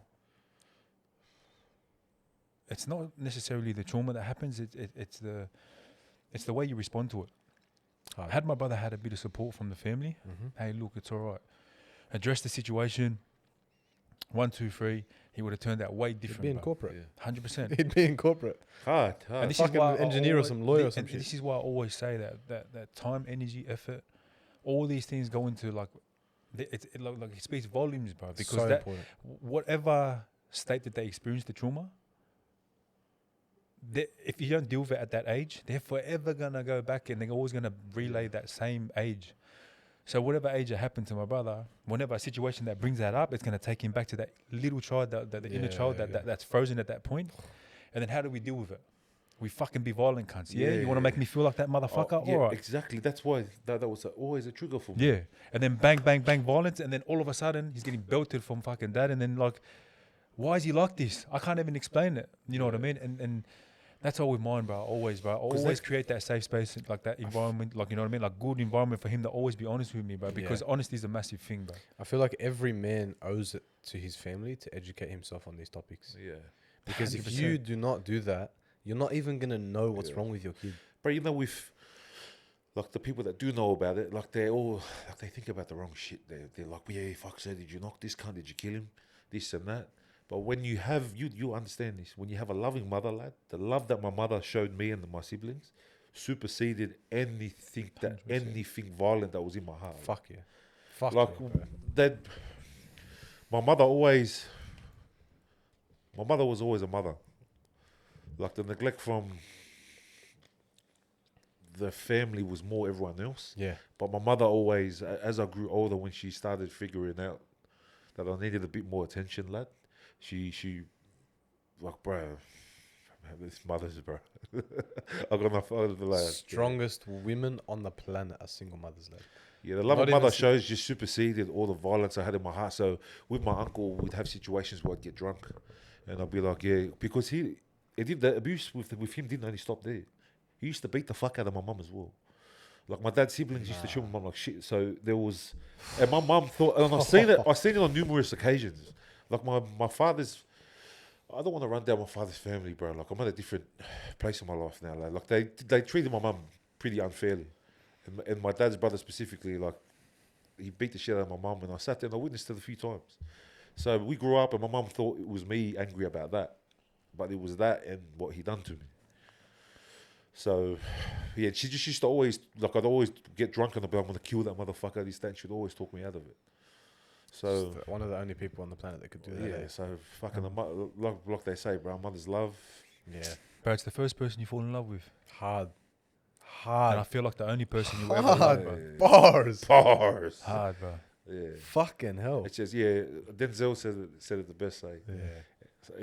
it's not necessarily the trauma that happens. It's the way you respond to it. Hard. Had my brother had a bit of support from the family, Mhm. hey, look, it's all right. Address the situation. 1, 2, 3. He would have turned out way He'd different. be in bro. corporate. Yeah. 100%. He'd be in corporate. Hard. And this Fucking is why I engineer or always- some lawyer or and some shit. This is why I always say that time, energy, effort, all these things go into like, it speaks volumes, bro. Because so that important. whatever state that they experience the trauma, if you don't deal with it at that age, they're forever gonna go back and they're always gonna relay that same age. So whatever age it happened to my brother, whenever a situation that brings that up, it's gonna take him back to that little child, the inner child that's frozen at that point. And then how do we deal with it? We fucking be violent cunts. Yeah, you want to make me feel like that motherfucker? Yeah, All right. exactly. That's why that was always a trigger for me. Yeah. And then bang, bang, bang, violence. And then all of a sudden, he's getting belted from fucking dad. And then, like, why is he like this? I can't even explain it. You know what I mean? And that's all with mine, bro. Always, bro. Always create that safe space, like that environment, like, you know what I mean? Like, good environment for him to always be honest with me, bro. Because honesty is a massive thing, bro. I feel like every man owes it to his family to educate himself on these topics. Yeah. Because if 100%. you do not do that, you're not even going to know what's wrong with your kid. But you know, with like the people that do know about it, like they all like they think about the wrong shit. They're like, yeah, fuck, so did you knock this cunt? Did you kill him? This and that. But when you have you understand this. When you have a loving mother, lad, the love that my mother showed me and my siblings superseded anything 100%. anything violent that was in my heart. Fuck yeah. Fuck Like yeah, bro. that. My mother was always a mother. Like the neglect from the family was more everyone else. Yeah. But my mother always, as I grew older, when she started figuring out that I needed a bit more attention, lad, she like, bro, this mothers, bro. I got enough of the lad. Strongest women on the planet are single mothers, lad. Yeah, the love Not of even mother si- shows just superseded all the violence I had in my heart. So with my uncle, we'd have situations where I'd get drunk, and I'd be like, yeah, because the abuse with him didn't only stop there. He used to beat the fuck out of my mum as well. Like my dad's siblings used to shoot my mum like shit. So there was, and my mum thought, and I've seen it on numerous occasions. Like my father's, I don't want to run down my father's family, bro. Like I'm at a different place in my life now. Like they treated my mum pretty unfairly, and my dad's brother specifically, like he beat the shit out of my mum, and I sat there and I witnessed it a few times. So we grew up, and my mum thought it was me angry about that, but it was that and what he done to me. So, yeah, she just used to always, like, I'd always get drunk and I'd be like, I'm going to kill that motherfucker. This, that, she'd always talk me out of it. So, One of the only people on the planet that could do that. yeah, eh? so fucking, like they say, bro, mother's love. Yeah. Bro, it's the first person you fall in love with. Hard. And I Hard. feel like the only person you ever Hard. love, bro. Bars. Bars. Hard, bro. Yeah. Fucking hell. It's just, yeah, Denzel said it the best, like, Yeah.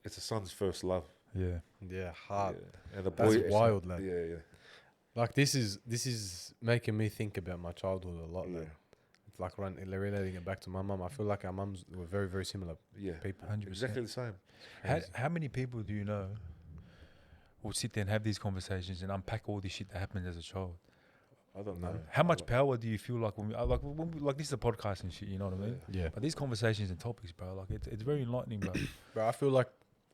it's a son's first love. Yeah. Yeah, hard. Yeah. And the That's boy, wild, lad. yeah. Like this is making me think about my childhood a lot, lad. It's like relating it back to my mum. I feel like our mums were very, very similar Yeah. people. 100%. Exactly the same. How many people do you know will sit there and have these conversations and unpack all this shit that happens as a child? I don't know. How much power do you feel like when this is a podcast and shit, you know what I mean? Yeah. But these conversations and topics, bro, like it's very enlightening, bro. But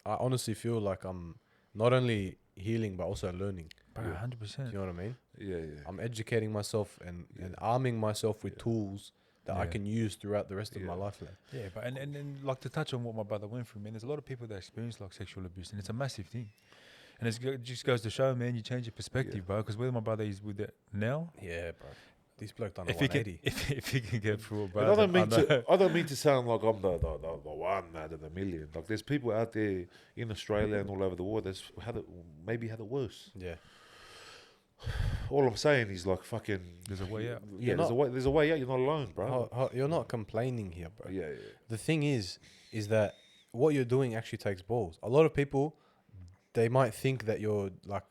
I honestly feel like I'm not only healing but also learning. Bro, Yeah. 100%. Do you know what I mean? Yeah. I'm educating myself and arming myself with tools that I Yeah. can use throughout the rest of my Yeah. life, lad. Yeah, but and like to touch on what my brother went through, man, there's a lot of people that experience like sexual abuse and it's a massive thing. And it just goes to show, man, you change your perspective, bro. Because whether my brother is with it now, Yeah, bro. This bloke done a if he can, 180. if he can get through it, bro. And I don't then mean know. I don't mean to sound like I'm the one out of the million. Like there's people out there in Australia and all over the world that's maybe had it worse. Yeah. All I'm saying is like fucking. There's a way out. Yeah, You're there's a way. There's a way out. You're not alone, bro. You're not complaining here, bro. Yeah, yeah. The thing is that what you're doing actually takes balls. A lot of people, they might think that you're like,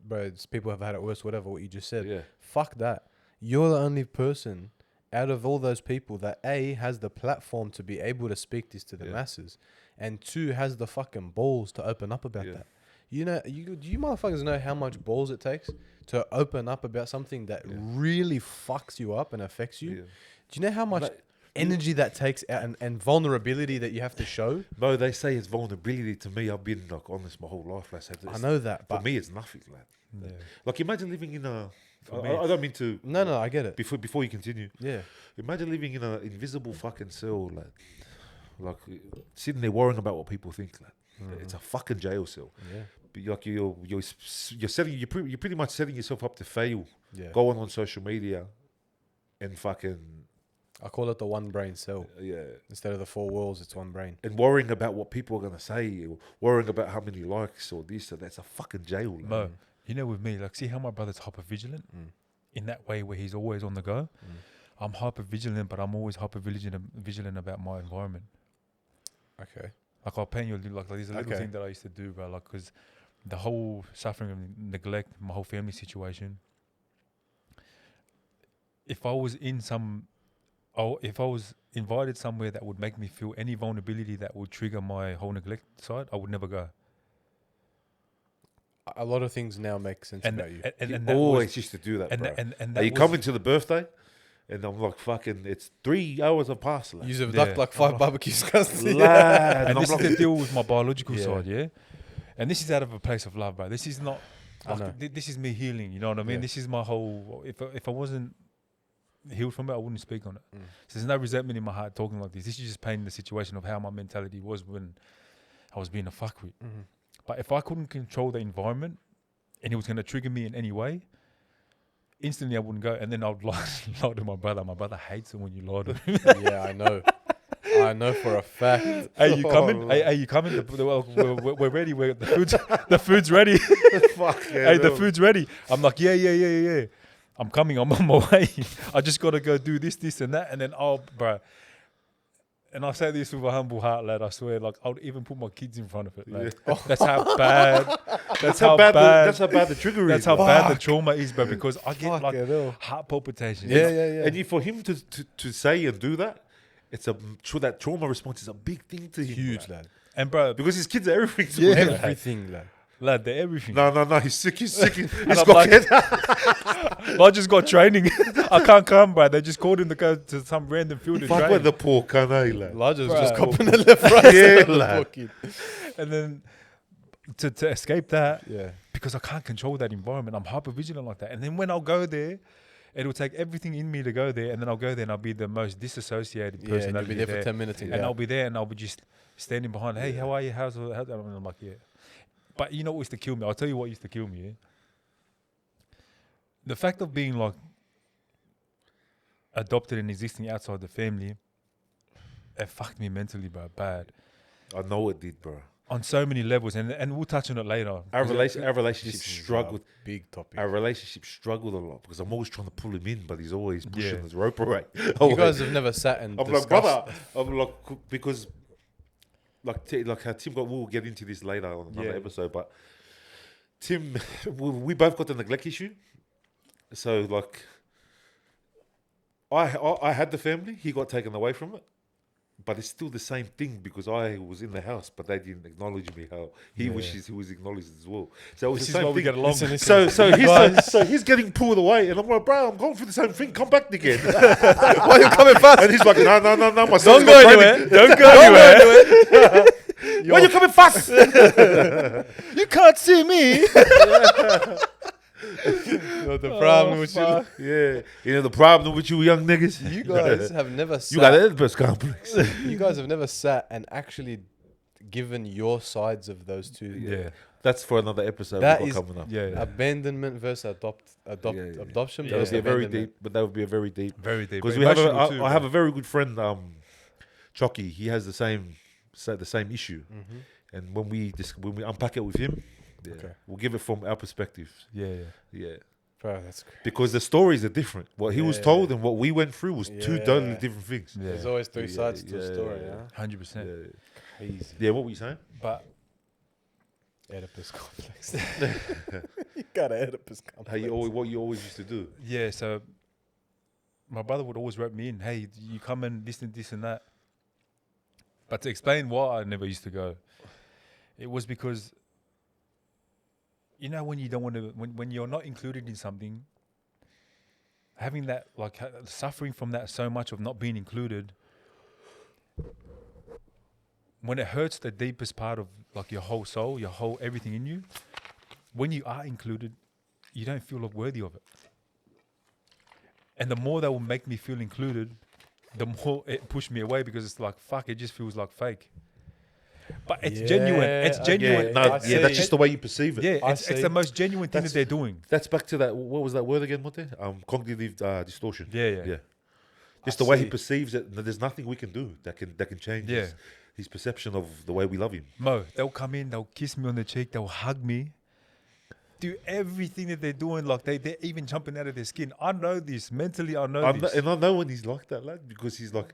bro, people have had it worse, whatever, what you just said. Yeah. Fuck that. You're the only person out of all those people that A, has the platform to be able to speak this to the masses, and 2, has the fucking balls to open up about that. You know, do you motherfuckers know how much balls it takes to open up about something that really fucks you up and affects you? Yeah. Do you know how much energy that takes and vulnerability that you have to show? No, they say it's vulnerability. To me, I've been like honest my whole life. Like, so I know that, for but me, it's nothing, lad. Yeah. Like imagine living in a. For me, I don't mean to. no, I get it. Before you continue, Yeah, imagine living in an invisible fucking cell, like sitting there worrying about what people think. Like, it's a fucking jail cell. yeah, But like you're setting you're pretty much setting yourself up to fail. yeah. Going on social media, and fucking I call it the one brain cell. yeah. Instead of the 4 walls, it's one brain. And worrying about what people are gonna say, or worrying about how many likes or this or that's a fucking jail. Like. Mo, you know, with me, like, see how my brother's hyper vigilant in that way where he's always on the go. I'm hyper vigilant, but I'm always hyper vigilant about my environment. Okay. Like, I'll paint you like there's a little Okay. thing that I used to do, bro. Like, because the whole suffering of neglect, my whole family situation. If I was if I was invited somewhere that would make me feel any vulnerability that would trigger my whole neglect side, I would never go. A lot of things now make sense And about you. and You that always was, used to do that, and bro. and Are that you was- coming to the birthday? And I'm like, fucking, it's 3 hours have passed. Like. You've Yeah. ducked like 5 barbecues, constantly. Lad, And I'm this is like, the deal with my biological Yeah. side, yeah. And this is out of a place of love, bro. This is not. I know. This is me healing. You know what I mean? Yeah. This is my whole. If I wasn't healed from it, I wouldn't speak on it. Mm. So there's no resentment in my heart talking like this. This is just painting the situation of how my mentality was when I was being a fuckwit. Mhm. But if I couldn't control the environment and it was going to trigger me in any way, instantly I wouldn't go. And then I would lie to my brother. My brother hates it when you lie to him. Yeah, I know. I know for a fact. Hey, you coming? Oh, Hey, you coming? We're ready. The food's ready. fuck Hey, the food's ready. I'm like, yeah. I'm coming. I'm on my way. I just got to go do this, and that. And then, bro. And I say this with a humble heart, lad. I swear, like, I'll even put my kids in front of it. Like, that's how bad. That's how bad. That's how bad the trigger That's is. how bro. bad the trauma is, bro. Because I get Fuck like it all. heart palpitations. Yeah. And for him to say and do that, it's that trauma response is a big thing to him. Huge, bro. lad. And bro, Because his kids are everything to him. Everything, lad. lad, they're everything. No, he's sick. He's And got I'm like, kids. I just got training. I can't come, bro. They just called him to go to some random field to Fuck train. with the poor canai, lad. Elijah's Bruh. just copping the left, right, Yeah, side of the lad. pocket. And then to escape that, Yeah. because I can't control that environment, I'm hyper vigilant like that. And then when I'll go there, it'll take everything in me to go there, and then I'll go there and I'll be the most disassociated Yeah, person. and you'll be there there for 10 minutes. and I'll be there and I'll be just standing behind. Hey, how are you? How's and I'm like, yeah. But you know what used to kill me? I'll tell you what used to kill me. Yeah? The fact of being like adopted and existing outside the family, it fucked me mentally, bro, bad. I know it did, bro. On so many levels, and we'll touch on it later. Our relationship This is struggled. a big topic. Our relationship struggled a lot because I'm always trying to pull him in, but he's always pushing Yeah. his rope away. You guys have never sat and I'm discussed. like, brother. I'm like, because like how Tim got. We'll get into this later on another Yeah. episode, but Tim, we both got the neglect issue. So like, I had the family. He got taken away from it. But it's still the same thing because I was in the house, but they didn't acknowledge me how he wishes he was acknowledged as well. So it was This the is same why thing. we get along. So he's getting pulled away, and I'm like, bro, I'm going through the same thing. Come back again. Why are you coming fast? And he's like, no, my Don't son's go got anywhere. training. Don't go anywhere. Why are you coming fast? You can't see me. The problem with you, Yeah, you know the problem with you young niggas. you guys have never You got sat. an Oedipus complex. You guys have never sat and actually given your sides of those two. Yeah. That's for another episode. That We've got is- coming up. Yeah. Abandonment versus Yeah. adoption. Yeah, That would versus be a very abandonment. deep, but that would be a very deep. Very deep. Because but we have, emotional too, I have bro. a very good friend, Chucky. He has the same issue, and when we unpack it with him, Okay. we'll give it from our perspective. Yeah. Yeah, Bro, that's crazy. because the stories are different. What he was Yeah. told and what we went through was two totally Yeah. different things. Yeah. There's always three Yeah, sides to a yeah, story, yeah. huh? 100%. Yeah. Crazy. Yeah, what were you saying? But Oedipus complex. You got an Oedipus complex. What you always used to do? yeah, so my brother would always rope me in. Hey, you come in this and that. But to explain why I never used to go, it was because, you know, when you don't want to, when you're not included in something, having that, like, suffering from that so much of not being included, when it hurts the deepest part of, like, your whole soul, your whole everything in you, when you are included, you don't feel worthy of it. And the more that will make me feel included, the more it pushed me away, because it's like, fuck, it just feels like fake. But it's genuine. It's Yeah, genuine. Yeah, No, I yeah, see. that's just the way you perceive it. Yeah, I it's see. the most genuine thing that That's- they're doing. That's back to that. What was that word again? What cognitive distortion. Yeah. Yeah. Just I the way he see. perceives it. There's nothing we can do that can change Yeah. his perception of the way we love him. Mo, they'll come in, they'll kiss me on the cheek, they'll hug me, do everything that they're doing, like they're even jumping out of their skin. I know this. Mentally, I know this. And I know when he's like that, lad, because he's like,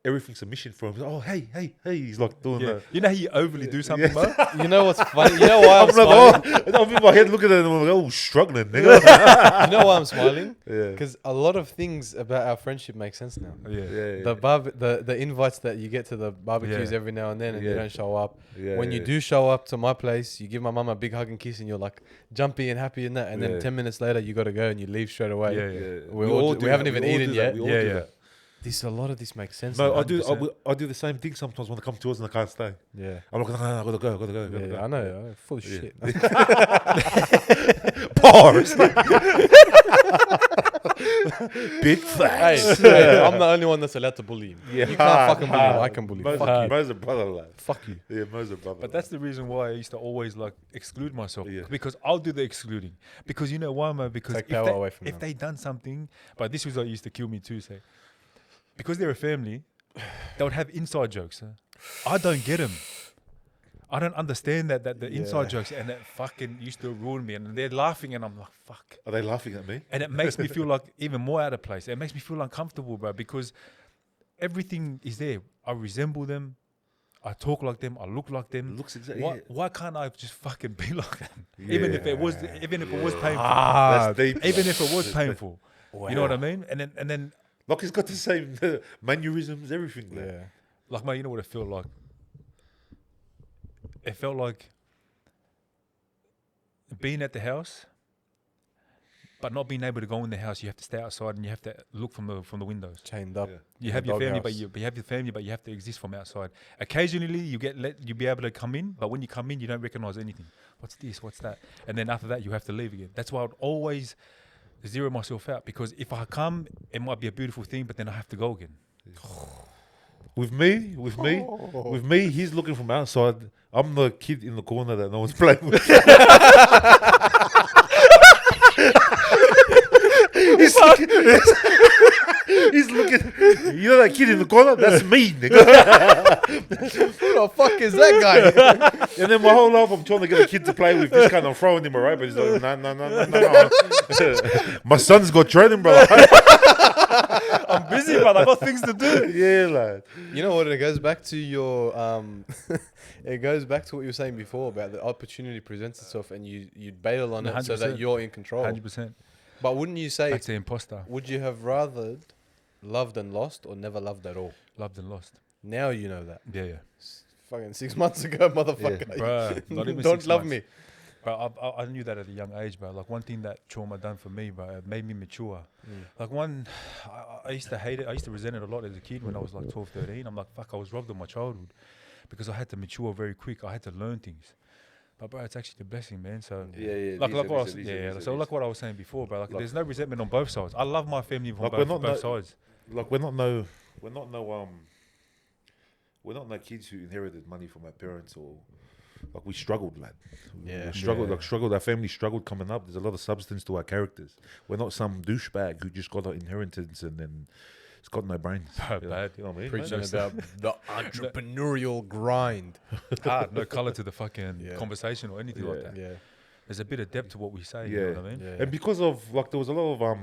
everything's a mission for him. Oh, hey. He's like doing Yeah. that. You know how you overly do something, Mo? You know what's funny? You know why I'm I'm smiling? like, I'm in my head looking at him, I'm like, oh, struggling, nigga. You know why I'm smiling? Yeah. Because a lot of things about our friendship make sense now. Yeah. The invites that you get to the barbecues Yeah. every now and then, and you Yeah. don't show up. Yeah, When you yeah. do show up to my place, you give my mum a big hug and kiss, and you're like jumpy and happy in that. And Yeah. then 10 minutes later, you got to go and you leave straight away. Yeah. Yeah. We haven't even eaten yet. We all Yeah, do yeah. that. A lot of this makes sense. No, now. I do. 100%. I do the same thing sometimes when they come to us and I can't stay. Yeah. I'm like, no, I gotta go. Yeah, I know. Full of Yeah. shit. Bars. Big facts. Hey, I'm the only one that's allowed to bully him. Yeah. You can't fucking bully him. I can bully him. Mo's Fuck you. Mo's a brother, lad. Fuck you. Yeah, Mo's a brother. But that's the reason why I used to always like exclude myself, Yeah. because I'll do the excluding. Because you know why, Mo? Because Take power away from if them. they done something, but this was what used to kill me too. Say, because they're a family, they would have inside jokes. I don't get them. I don't understand that the Yeah. inside jokes, and that fucking used to ruin me. And they're laughing, and I'm like, fuck. Are they laughing at me? And it makes me feel like even more out of place. It makes me feel uncomfortable, bro, because everything is there. I resemble them. I talk like them. I look like It them. looks exactly. Why can't I just fucking be like them? Even if it was painful. That's deep. Even if it was painful. You know what I mean? And then Like he's got the same mannerisms, everything. There. Yeah. like, mate, you know what it felt like? It felt like being at the house, but not being able to go in the house. You have to stay outside and you have to look from the windows. Chained up. Yeah. You have your family, but doghouse. you have your family, but you have to exist from outside. Occasionally, you be able to come in, but when you come in, you don't recognize anything. What's this? What's that? And then after that, you have to leave again. That's why I'd always zero myself out, because if I come, it might be a beautiful thing, but then I have to go again. With me, he's looking from outside. I'm the kid in the corner that no one's playing with. he's looking. You know that kid in the corner? That's me, nigga. Who the fuck is that guy? And then my whole life, I'm trying to get a kid to play with this kind of throwing him around, but he's like, no. My son's got training, bro. I'm busy, but I got things to do. Yeah, lad. You know what? It goes back to your it goes back to what you were saying before about the opportunity presents itself and you bail on it so that 100%. you're in control. 100%. But wouldn't you say, That's the imposter. would you have rather loved and lost or never loved at all? Loved and lost. Now you know that. Yeah. Fucking 6 months ago, motherfucker. Bruh, not even Don't 6 love months. me. But I knew that at a young age, bro. Like, one thing that trauma done for me, bro, it made me mature. Like, I used to hate it. I used to resent it a lot as a kid when I was like 12, 13. I'm like, fuck, I was robbed of my childhood because I had to mature very quick. I had to learn things. But, bro, it's actually a blessing, man. So, Yeah. like what I was, so like what I was saying before, bro. Like, there's no resentment on both sides. I love my family from Like, both sides. Like we're not no kids who inherited money from our parents or like we struggled, lad. Yeah. We struggled, Yeah. like struggled. Our family struggled coming up. There's a lot of substance to our characters. We're not some douchebag who just got an inheritance and then it's got no brains. Bad. You know what I mean? Preaching mate? about the entrepreneurial grind. Hard, no color to the fucking Yeah. conversation or anything like that. Yeah. There's a bit of depth to what we say. Yeah. You know what I mean? Yeah. And because of like there was a lot of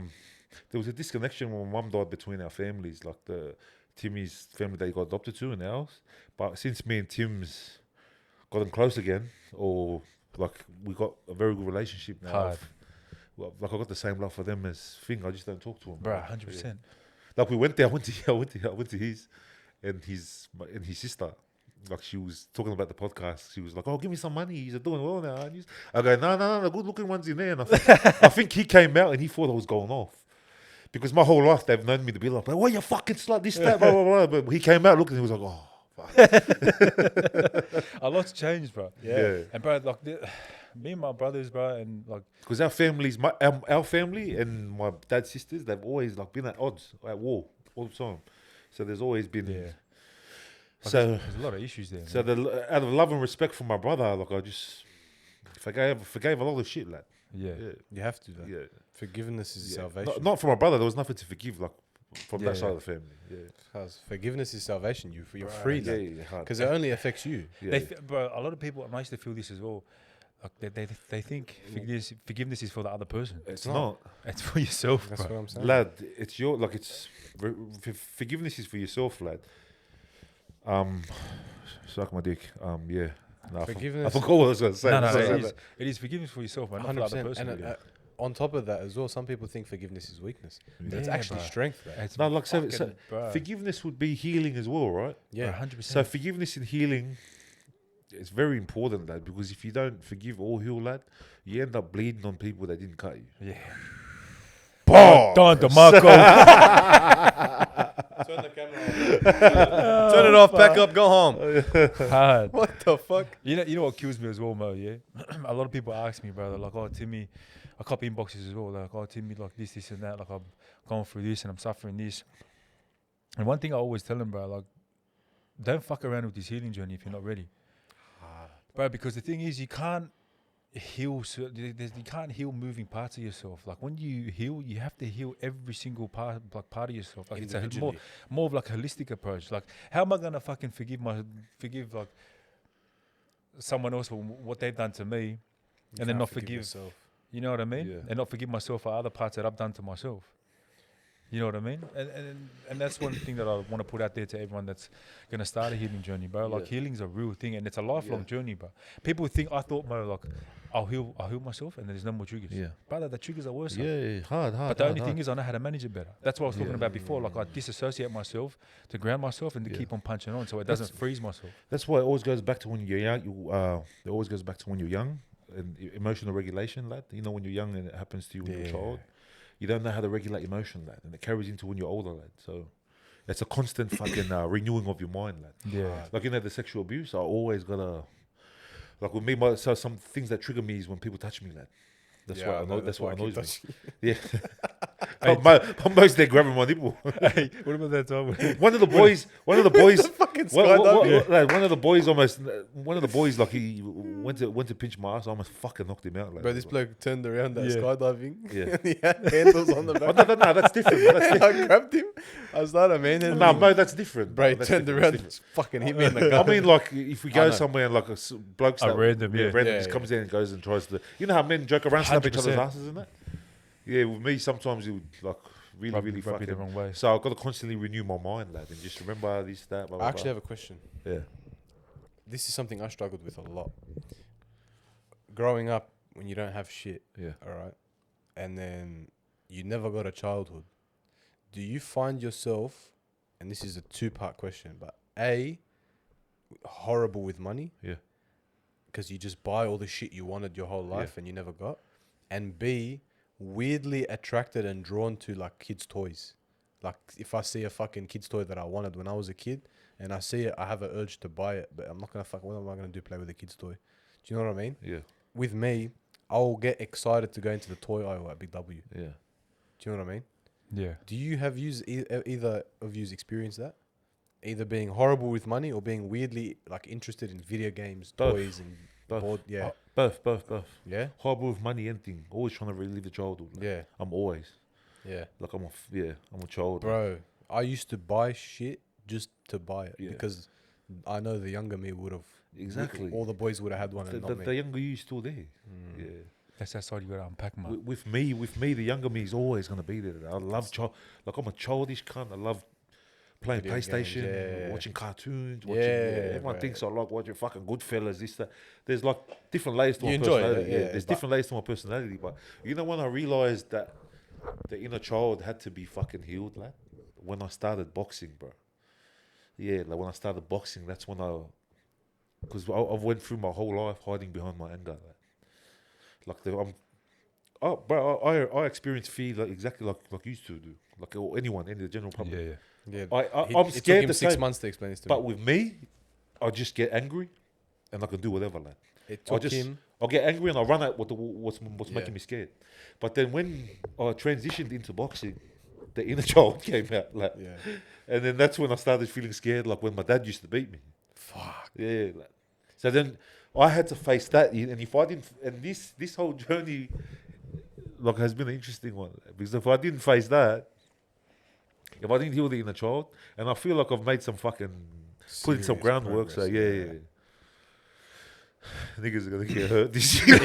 there was a disconnection when mum died between our families, like the Timmy's family that he got adopted to and ours. But since me and Tim's gotten close again, or like we got a very good relationship now. Hard. Well, like I got the same love for them as Fing. I just don't talk to him. Bro, 100%. Like we went there. I went to his, and his sister. Like she was talking about the podcast. She was like, "Oh, give me some money. He's doing well now." And I go, "No, the good looking one's in there." And I think he came out and he thought I was going off. Because my whole life they've known me to be like, "Why you fucking slut? This, that, blah, blah, blah." But he came out looking and he was like, "Oh, fuck." A lot's changed, bro. Yeah. And bro, like me and my brothers, bro, and like Because our families, our family and my dad's sisters, they've always like been at odds, at war all the time. So there's always been. yeah. Like, So there's a lot of issues there. so out of love and respect for my brother, like I just forgave a lot of shit, lad. yeah. Yeah. You have to. Though. Yeah. Forgiveness is Yeah. salvation. Not for my brother. There was nothing to forgive, like from Yeah, that side yeah. of the family. Yeah. Because forgiveness is salvation. You're Right. free. Yeah, hard. Because it only affects you. Yeah. Bro, a lot of people, and I used to feel this as well. Like they think forgiveness is for the other person. It's not. It's for yourself, That's bro. what I'm saying. Lad, it's your forgiveness is for yourself, lad. Suck my dick. Yeah. No, I Forgiveness- forgot what I was going to say. No, Sorry about it is forgiveness for yourself, man, not for the other 100%. person. And really. on top of that as well, some people think forgiveness is weakness. But it's Yeah, actually bro. strength, bro. It's No, like so fucking, bro. forgiveness would be healing as well, right? Yeah. 100%. So forgiveness and healing is very important, lad, because if you don't forgive or heal, lad, you end up bleeding on people that didn't cut you. yeah. Bars. Don DeMarco. Turn the camera off. Turn it off, back up, go home. Hard. What the fuck? You know what kills me as well, Mo, yeah? A lot of people ask me, brother, like, "Oh, Timmy," a couple inboxes as well, like, "Oh, Timmy, like this and that, like I'm going through this and I'm suffering this." And one thing I always tell them, bro, like, don't fuck around with this healing journey if you're not ready. Bro, because the thing is, you can't heal, you can't heal moving parts of yourself. Like when you heal, you have to heal every single part of yourself. Like it's a more of like a holistic approach. Like how am I gonna fucking forgive like someone else for what they've done to me, and then not forgive yourself. You know what I mean? Yeah. And not forgive myself for other parts that I've done to myself. You know what I mean? And that's one thing that I want to put out there to everyone that's gonna start a healing journey, bro. Like healing's a real thing, and it's a lifelong journey, bro. People think I thought, Mo, like I'll heal myself, and there's no more triggers. Yeah. Brother, the triggers are worse. Yeah, hard. But the only thing is, I know how to manage it better. That's what I was talking about before. Like I disassociate myself to ground myself and to keep on punching on, so it doesn't freeze myself. That's why it always goes back to when you're young. It always goes back to when you're young and emotional regulation, lad. You know, when you're young and it happens to you when you're a child, you don't know how to regulate emotion, lad, and it carries into when you're older, lad. So it's a constant fucking renewing of your mind, lad. Yeah. Like the sexual abuse, I always gotta. Like with me, so some things that trigger me is when people touch me, lad. That's Yeah, what that's what why I keep annoys me. Yeah. But most they're grabbing my nipple. Hey, what about that time? One of the boys, one of the boys like he went to pinch my ass. I almost fucking knocked him out. Like, Bro, this bloke turned around that Yeah. skydiving. Yeah. And he had handles on the back. no, that's different. That's different. I grabbed him. I started manhandling No, him. no, that's different. Bro, he That's turned different, around that's and different. fucking hit me in the I gut. mean, like if we I go know. somewhere and like blokes A random, yeah. just comes in and goes and tries to, you know how men joke around, slap each other's 100%. asses and that. Yeah, with me sometimes it would like really Rub you the fucking. wrong way. So I've got to constantly renew my mind, lad, and just remember this, that. Blah, blah, I actually blah. have a question. Yeah. This is something I struggled with a lot. Growing up, when you don't have shit, Yeah. all right, and then you never got a childhood, do you find yourself, and this is a two-part question, but A, horrible with money? Yeah. Because you just buy all the shit you wanted your whole life and you never got. And B, weirdly attracted and drawn to like kids' toys. Like if I see a fucking kid's toy that I wanted when I was a kid and I see it, I have an urge to buy it, but I'm not gonna what am I gonna do? Play with a kid's toy? Do you know what I mean? Yeah. With me, I'll get excited to go into the toy aisle at Big W. Yeah. Do you know what I mean? Yeah. Do you have either of you experienced that? Either being horrible with money or being weirdly like interested in video games, Both. toys, and Both. Bored, yeah. Both. Yeah? Horrible with money, anything. Always trying to relive the childhood. Like, Yeah. I'm always. Yeah. Like, I'm a child. Bro, I used to buy shit just to buy it Yeah. because I know the younger me would have. Exactly. All the boys would have had one The, and the, not me. the younger you is still there. Yeah. That's that side you gotta unpack, man. With me, the younger me is always gonna be there. I love like I'm a childish cunt. I love playing Video games, PlayStation, yeah. watching cartoons. Yeah, Everyone right. thinks I like watching fucking Goodfellas. This that. There's like different layers to You my enjoy it, personality. yeah, There's but- different layers to my personality. But you know when I realized that the inner child had to be fucking healed, like when I started boxing, bro. Yeah, like when I started boxing, that's when because I've went through my whole life hiding behind my anger. I experience fear like exactly like you used to do, like anyone in the general public. Yeah. Yeah. I'm It took scared him to 6 say, months to explain this to but me. with me, I just get angry, and I can do whatever. Like It I'll took him. I'll get angry and I'll run at what's Yeah. making me scared. But then when I transitioned into boxing, the inner child came out, like, Yeah. and then that's when I started feeling scared, like when my dad used to beat me. Fuck. Yeah. Like, so then I had to face that, and if I didn't, and this whole journey, like, has been an interesting one, because if I didn't face that, if I didn't heal the inner child, and I feel like I've made some fucking put in some Serious groundwork, so progress, yeah. Niggas are gonna get hurt this year.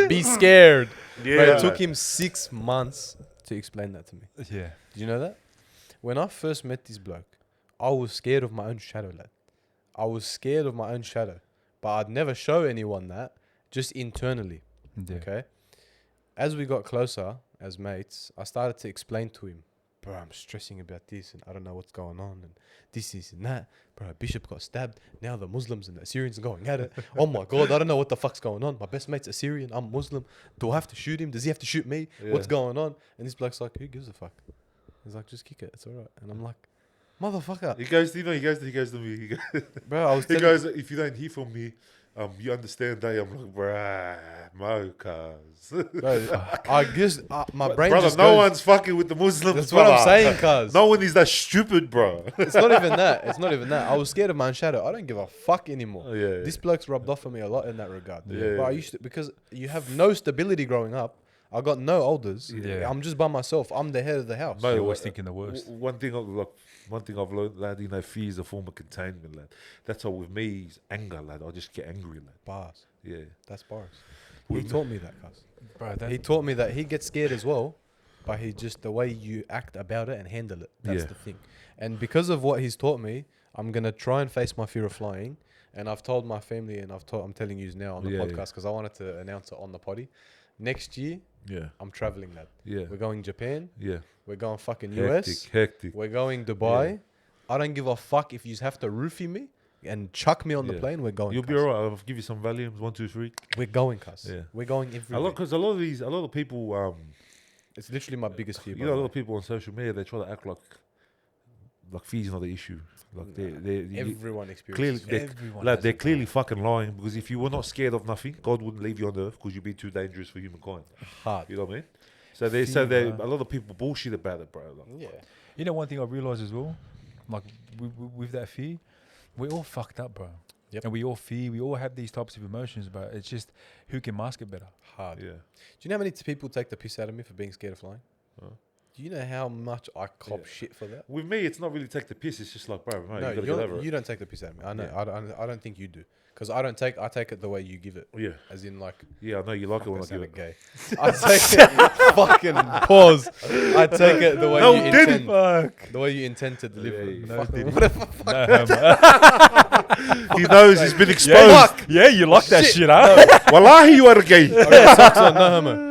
Be scared. Yeah. Bro, it took him 6 months to explain that to me. Yeah. Did you know that? When I first met this bloke, I was scared of my own shadow, lad. I was scared of my own shadow. But I'd never show anyone that, just internally. Yeah. Okay? As we got closer as mates, I started to explain to him, bro, I'm stressing about this and I don't know what's going on and this and that. Bro, a bishop got stabbed. Now the Muslims and the Assyrians are going at it. Oh my God, I don't know what the fuck's going on. My best mate's Assyrian, I'm Muslim. Do I have to shoot him? Does he have to shoot me? What's Yeah. going on? And this bloke's like, who gives a fuck? He's like, just kick it. It's all right. And I'm like, motherfucker. He goes to me. Bro, I was He telling goes, if you don't hear from me, you understand that. I'm like, bruh, no, cuz. bro, I guess my brain Brother, just no goes, one's fucking with the Muslims, that's what I'm brother. saying, cuz. No one is that stupid, bro. It's not even that. It's not even that. I was scared of my own shadow. I don't give a fuck anymore. Oh, yeah. This bloke's rubbed off on me a lot in that regard. Yeah. But I used to, because you have no stability growing up. I got no elders. Yeah. I'm just by myself. I'm the head of the house. No, You're always thinking the worst. One thing I've learned, lad, fear is a form of containment, lad. That's how with me is anger, lad. I just get angry, lad. Bars. Yeah. That's bars. He taught me that, cuz. Bro, He taught me that he gets scared as well, but he just the way you act about it and handle it. That's Yeah. the thing. And because of what he's taught me, I'm gonna try and face my fear of flying. And I've told my family, and I'm telling you now on the Yeah, podcast because I wanted to announce it on the potty. Next year, Yeah. I'm traveling, lad. Yeah. We're going Japan. Yeah. We're going fucking Hectic. US. Hectic. We're going Dubai. Yeah. I don't give a fuck if you have to roofie me and chuck me on the Yeah. plane. We're going. You'll be cuz. alright. I'll give you some Valiums. 1, 2, 3. We're going, cuz. Yeah. We're going everywhere. Because a lot of people, It's literally my biggest fear. you by know, a the lot way. of people on social media, they try to act like fear's not the issue. Like Everyone experiences. clearly, fear. Everyone like has they're it. clearly fucking lying, because if you were not scared of nothing, God wouldn't leave you on earth because you'd be too dangerous for humankind. Hard. You know what I mean? So Fear, a lot of people bullshit about it, bro. Like, Yeah. You know, one thing I realized as well, like with that fear, we're all fucked up, bro. Yep. And we all fear, we all have these types of emotions, but it's just who can mask it better. Hard. yeah. Do you know how many people take the piss out of me for being scared of flying? Huh? Do you know how much I cop Yeah. shit for that? With me, it's not really take the piss. It's just like, bro, mate, No, you gotta get over you it. don't take the piss out of me. I know. Yeah. I don't think you do. Because I take it the way you give it. Yeah, As in, like, yeah, I know you like it when I that give sounded it. gay. I take it. Fucking pause. I take it the way No, you didn't. intend. Fuck. The way you intend to deliver. Yeah, it. yeah. No, Fucking didn't. whatever. He knows he's been exposed. Yeah, yeah, you like that shit, huh? Wallahi, you are gay. I got socks on, no homo.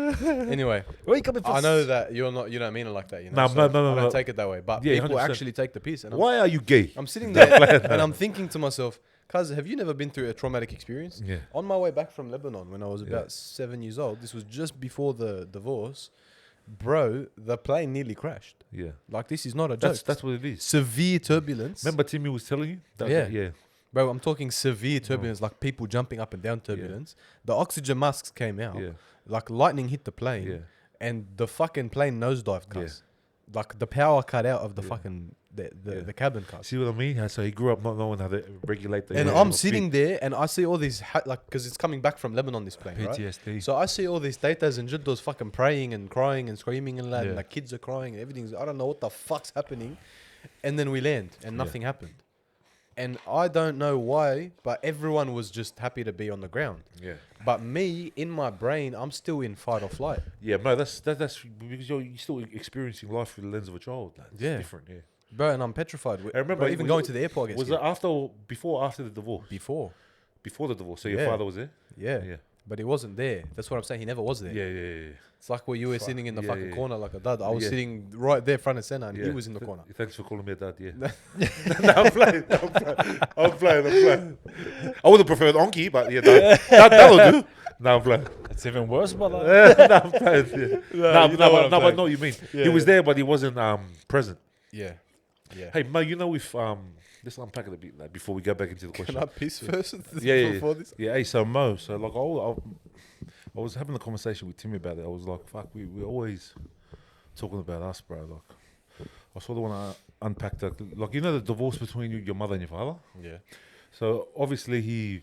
Anyway, Where you coming from? I know that you don't mean it like that. You know, No, no, I don't no. take it that way. But Yeah, people 100%. actually take the piss, and Why are you gay? I'm sitting there and I'm thinking to myself, cuz, have you never been through a traumatic experience? Yeah. On my way back from Lebanon when I was about 7 years old, this was just before the divorce, bro, the plane nearly crashed. Yeah. Like, this is not a joke. That's what it is. severe turbulence. Remember Timmy was telling you? Yeah. Yeah. Bro, I'm talking severe turbulence, like people jumping up and down turbulence. The oxygen masks came out. Yeah. Like lightning hit the plane. Yeah. And the fucking plane nosedived, cuz. Like the power cut out of the fucking the cabin cars. See what I mean? So he grew up not knowing how to regulate the. And emotional I'm sitting there and I see all these, because it's coming back from Lebanon, this plane, right? PTSD. So I see all these tatas and jiddos fucking praying and crying and screaming and that, Yeah. and the kids are crying and everything's, I don't know what the fuck's happening. And then we land and Yeah. nothing happened. And I don't know why, but everyone was just happy to be on the ground. Yeah. But me, in my brain, I'm still in fight or flight. Yeah, no, that's because you're still experiencing life through the lens of a child. Like, it's Yeah. different. Yeah. Bro, and I'm petrified. I remember Bro, even was going it- to the airport, I get Was scared. it after or before or after the divorce? Before. Before the divorce. So your Yeah. father was there? Yeah. Yeah. But he wasn't there. That's what I'm saying. He never was there. Yeah, yeah, yeah. It's like where you were Fuck. sitting in the Yeah, fucking yeah. corner like a dad. I was Yeah. sitting right there front and center and he Yeah. was in the corner. Thanks for calling me a dad, yeah. No, I'm playing. I'm playing. I would have preferred Onky, but yeah, that'll do. No, I'm playing. It's even worse, brother. No, I'm playing. Yeah. you know what I'm But I saying. know what you mean. Yeah, He was yeah. there, but he wasn't present. Yeah. Yeah. Hey, Mo, you know if let's unpack it a bit like, before we go back into the question. Can I piss first Yeah, before this? Yeah, hey, so Mo, so like I was having a conversation with Timmy about it. I was like, fuck, we're always talking about us, bro. Like, I sort of want to unpack that. Like, you know the divorce between your mother and your father? Yeah. So, obviously, he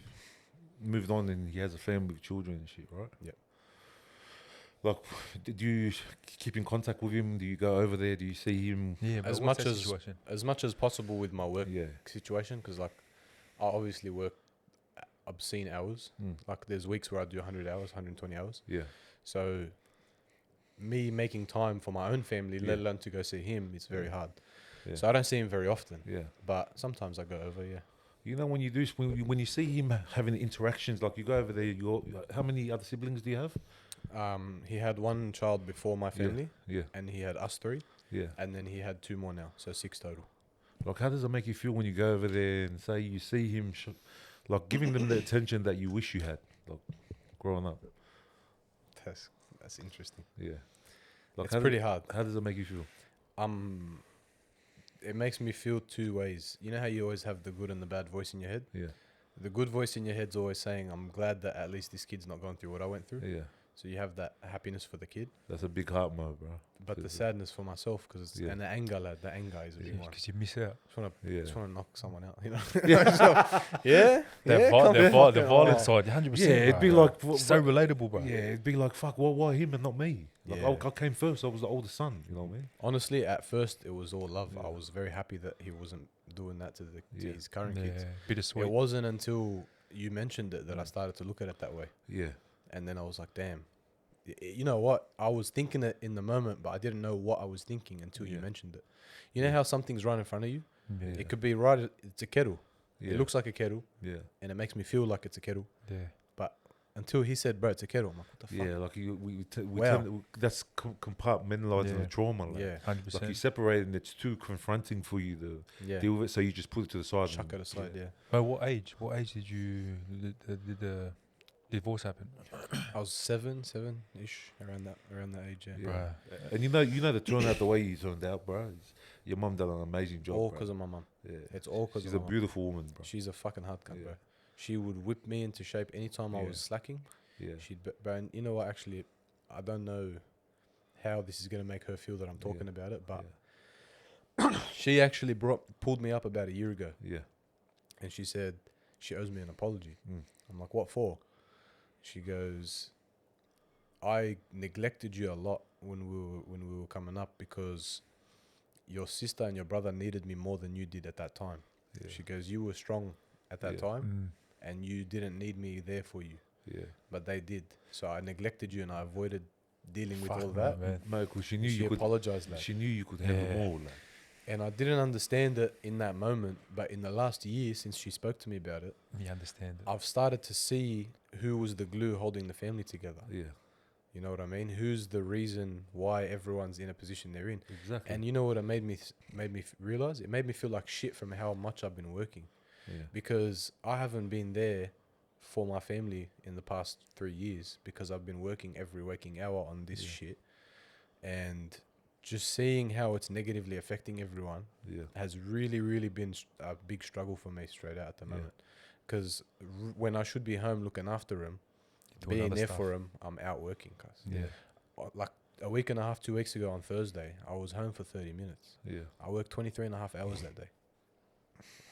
moved on and he has a family with children and shit, right? Yep. Like, did you keep in contact with him? Do you go over there? Do you see him? Yeah, but As what's much that as situation? as much as possible with my work Yeah. situation, because like I obviously work obscene hours. Mm. Like there's weeks where I do 100 hours, 120 hours. Yeah. So me making time for my own family, let Yeah. alone to go see him, it's very hard. Yeah. So I don't see him very often, Yeah. but sometimes I go over. Yeah. You know, when you see him having interactions, like you go over there, how many other siblings do you have? He had one child before my family, Yeah. and he had us three, Yeah. and then he had two more now, so 6 total. Like, how does it make you feel when you go over there and say you see him, like, giving them the attention that you wish you had, like, growing up? That's interesting. Yeah. Like, It's pretty hard. How does it make you feel? It makes me feel two ways. You know how you always have the good and the bad voice in your head? Yeah. The good voice in your head's always saying, I'm glad that at least this kid's not going through what I went through. Yeah. So you have that happiness for the kid, That's a big heart mode, bro. but the sadness for myself, because Yeah. and the anger, lad, the anger is a big one. Because you miss out. Yeah. Just want to knock someone out, you know? Yeah. Yeah? The violent side, 100%. Yeah, it'd be bro. like So relatable, bro. yeah, it'd be like fuck. Why him and not me? Like Yeah. I came first. I was the oldest son. You know what I mean? Honestly, at first, it was all love. Yeah. I was very happy that he wasn't doing that to Yeah. his current Yeah, kids. bittersweet. It wasn't until you mentioned it that I started to look at it that way. Yeah. And then I was like, damn. You know what? I was thinking it in the moment, but I didn't know what I was thinking until you Yeah. mentioned it. You know how something's right in front of you? Yeah. It could be right. It's a kettle. Yeah. It looks like a kettle, Yeah. and it makes me feel like it's a kettle. Yeah. But until he said, bro, it's a kettle, I'm like, what the fuck? Yeah. Like we Wow. that's compartmentalizing Yeah. the trauma. Like, Yeah. 100%. Like you separate and it's too confronting for you to Yeah. deal with it, so you just put it to the side. Chuck and- it aside, yeah. But what age? What age did the divorce happen? I was seven-ish, around that age, yeah. Yeah. Bruh. And you know to turn out the way you turned out, bro. Your mum done an amazing job. All bro. because of my mum. Yeah. It's all because She's of a my mum. beautiful woman, bro. She's a fucking hard cunt, Yeah. bro. She would whip me into shape anytime I Yeah. was slacking. Yeah. Bro, and you know what? Actually, I don't know how this is gonna make her feel that I'm talking about it, but she actually pulled me up about a year ago, Yeah. and she said she owes me an apology. Mm. I'm like, what for? She goes, I neglected you a lot when we were coming up because your sister and your brother needed me more than you did at that time. Yeah. She goes, you were strong at that Yeah. time, and you didn't need me there for you, Yeah. but they did. So I neglected you and I avoided dealing with Fuck, all that. man. Michael, she knew She you could. apologized, like. She knew you could handle Yeah. more. Like. And I didn't understand it in that moment, but in the last year since she spoke to me about it, You understand it. I've started to see who was the glue holding the family together. Yeah. You know what I mean? Who's the reason why everyone's in a position they're in? Exactly. And you know what it made me realize? It made me feel like shit from how much I've been working, yeah. because I haven't been there for my family in the past 3 years because I've been working every waking hour on this Yeah. shit, and just seeing how it's negatively affecting everyone Yeah. has really, really been a big struggle for me straight out at the Yeah. moment. Because when I should be home looking after him, Doing being other there stuff. for him, I'm out working, cuz. Yeah. Like a week and a half, 2 weeks ago on Thursday, I was home for 30 minutes. Yeah. I worked 23 and a half hours that day.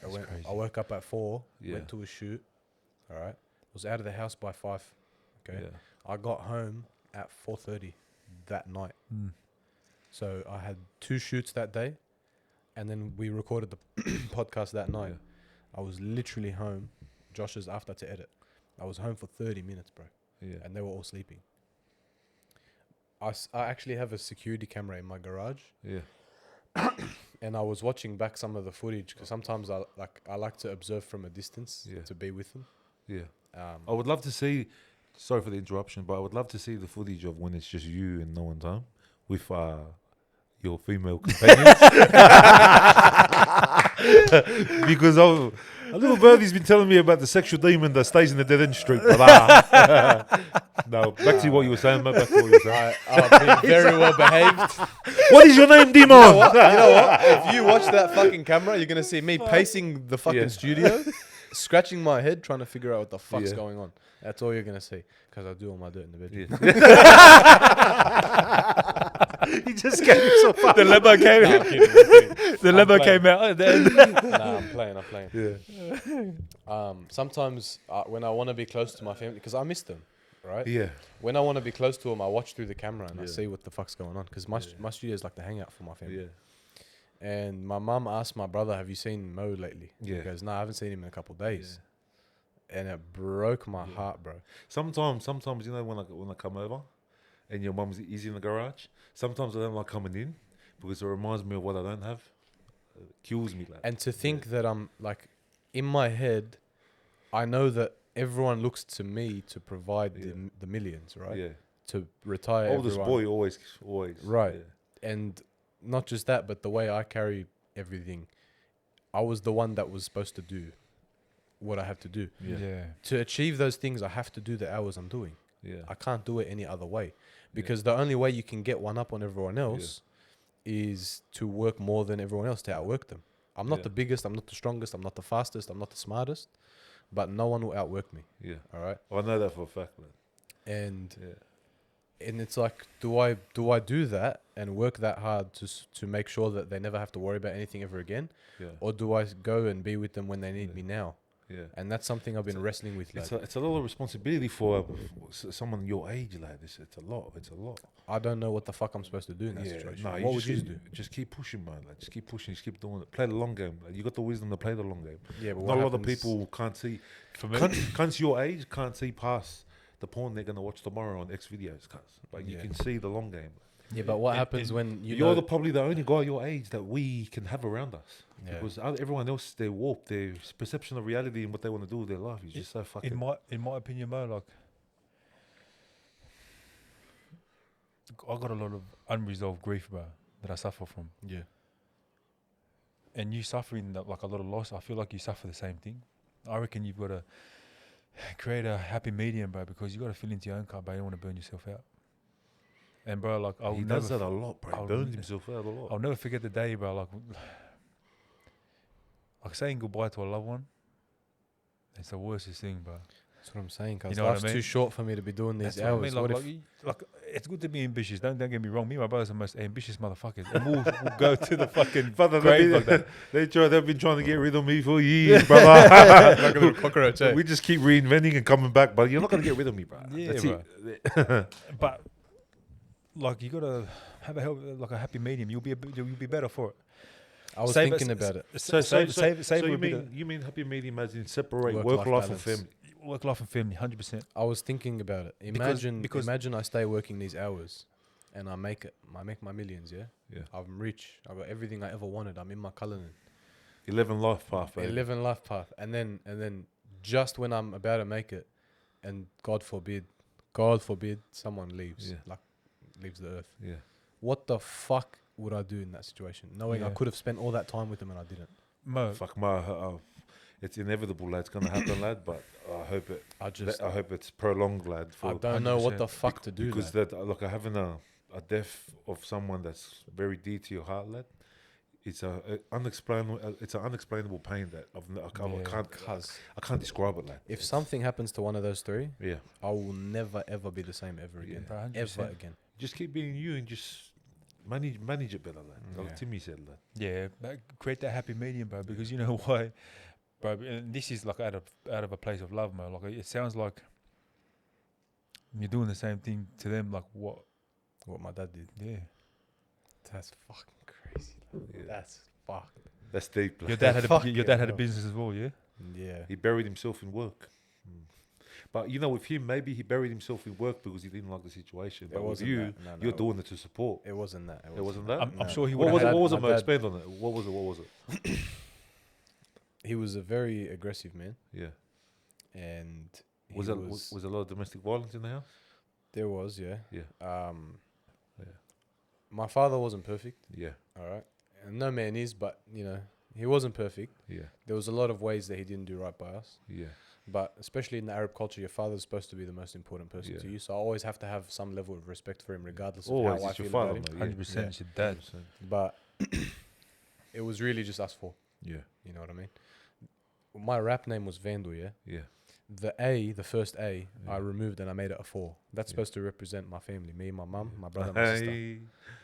That's crazy. I woke up at 4, Yeah. went to a shoot. All right. Was out of the house by 5. Okay. Yeah. I got home at 4:30 that night. Mm. So I had 2 shoots that day, and then we recorded the podcast that night. Yeah. I was literally home. Josh's after to edit. I was home for 30 minutes, bro, Yeah. and they were all sleeping. I actually have a security camera in my garage, Yeah. and I was watching back some of the footage because sometimes I like to observe from a distance Yeah. to be with them. Yeah. I would love to see. Sorry for the interruption, but I would love to see the footage of when it's just you and no one's home with your female companions. Because a little birdie's been telling me about the sexual demon that stays in the dead end street. But, no, back to what you were saying, mate. Back to what you were saying. I've been very well behaved. What is your name, demon? You know what? If you watch that fucking camera, you're gonna see me pacing the fucking Yeah. studio, scratching my head, trying to figure out what the fuck's Yeah. going on. That's all you're gonna see, because I do all my dirt in the bedroom. He just gave himself up. The limo came. Nah, I'm kidding, I'm kidding. The limo came out at the end. Nah, I'm playing. Yeah. Sometimes when I want to be close to my family, because I miss them, right? Yeah. When I want to be close to them, I watch through the camera and I Yeah. see what the fuck's going on, because my studio is like the hangout for my family. Yeah. And my mum asked my brother, "Have you seen Mo lately?" Yeah. He goes, "No, I haven't seen him in a couple of days." And it broke my heart, bro. Sometimes, you know, when I come over and your mum's easy in the garage, sometimes I don't like coming in because it reminds me of what I don't have. It kills me, like. And to think that I'm like, in my head, I know that everyone looks to me to provide the millions, right? Yeah. To retire Oldest everyone. boy always. Right. Yeah. And not just that, but the way I carry everything, I was the one that was supposed to do what I have to do. Yeah. To achieve those things, I have to do the hours I'm doing. Yeah. I can't do it any other way, because the only way you can get one up on everyone else is to work more than everyone else, to outwork them. I'm not the biggest, I'm not the strongest, I'm not the fastest, I'm not the smartest, but no one will outwork me. Yeah. All right. I know that for a fact, man. And Yeah. and it's like, do I do that and work that hard to make sure that they never have to worry about anything ever again, Yeah. or do I go and be with them when they need me now? Yeah. And that's something I've been wrestling with. Like, It's a lot of responsibility for someone your age, like this. It's a lot. I don't know what the fuck I'm supposed to do in that situation. No, What would you do? Just keep pushing, man. Like, just keep pushing. Just keep doing it. Play the long game. Like, you got the wisdom to play the long game. Yeah, but Not a lot of people can't see. For me, Cunts your age can't see past the porn they're gonna watch tomorrow on X videos, cuz. But you can see the long game. Yeah, but what happens when You're probably the only guy your age that we can have around us. Yeah. Because everyone else, they're warped. Their perception of reality and what they want to do with their life is just so fucking. in my opinion, Mo, like, I got a lot of unresolved grief, bro, that I suffer from. Yeah. And you suffering like a lot of loss, I feel like you suffer the same thing. I reckon you've got to create a happy medium, bro, because you got to fill into your own cup, but you don't want to burn yourself out. And bro, like He does that a lot, bro. I'll He burns ne- himself out a lot. I'll never forget the day, bro. Like saying goodbye to a loved one. It's the worstest thing, bro. That's what I'm saying, cuz You know what I life's mean? too short for me to be doing these That's what I hours. mean. What Like, if like, it's good to be ambitious. Don't get me wrong. Me and my brothers are the most ambitious motherfuckers, and we'll go to the fucking grave like that. They've been trying to get rid of me for years, brother. like a little cockroach, eh? We just keep reinventing and coming back, but you're not gonna get rid of me, bro. Yeah, That's bro. it. But like, you gotta have a happy medium. You'll be better for it. I was Save thinking us- about it. Save You mean happy medium as in separate Work-life work life and balance. family? work life and family, 100%. I was thinking about it. Because- Imagine I stay working these hours and I make it. I make my millions, yeah? Yeah. I'm rich. I've got everything I ever wanted. I'm in my Cullinan. 11 life path, baby. 11 life path. And then just when I'm about to make it, and God forbid, someone leaves. Yeah. Like, leaves the earth. Yeah. What the fuck would I do in that situation? Knowing I Yeah. could have spent all that time with them and I didn't. Mo, Fuck it's inevitable, lad. It's gonna happen, lad. But I hope I hope it's prolonged, lad. I don't know what the 100%. fuck to do. Because lad. look, having a death of someone that's very dear to your heart, lad. It's a unexplainable pain that I can't describe it, lad. If It's- something happens to one of those three, yeah, I will never ever be the same ever again. bro, 100%. Ever again. just keep being you and just manage it better, lad. Like Yeah. Timmy said, lad. Yeah, but create that happy medium, bro. Because you know why, bro. And this is like out of a place of love, man. Like it sounds like you're doing the same thing to them. Like what? What my dad did. Yeah. That's fucking crazy. Yeah. That's fucked. That's deep. Your Lad. dad had Fucking your dad had a hell. business as well, yeah. Yeah. He buried himself in work. But you know, with him, maybe he buried himself in work because he didn't like the situation. It But with wasn't you, that. No, you're no. doing it to support. It wasn't that. It wasn't that. I'm No. sure he What would was it? have. What was it? my Mo? dad- Expand on it. What was it? What was it? He was a very aggressive man, Yeah. and he Was a lot of domestic violence in the house? there was, yeah. Yeah. Yeah. Yeah. My father wasn't perfect, Yeah. all right, and no man is, but you know, he wasn't perfect. Yeah. There was a lot of ways that he didn't do right by us, Yeah. but especially in the Arab culture, your father's supposed to be the most important person to Yeah. you. So I always have to have some level of respect for him, regardless of Always, how I it's your feel father, about him. mate. 100%. Yeah. It's your dad. 100%. But it was really just us four. Yeah. You know what I mean? My rap name was Vandal, yeah. Yeah. The first A, Yeah. I removed and I made it a 4. That's Yeah. supposed to represent my family, me, my mum, my brother, my sister. Hey.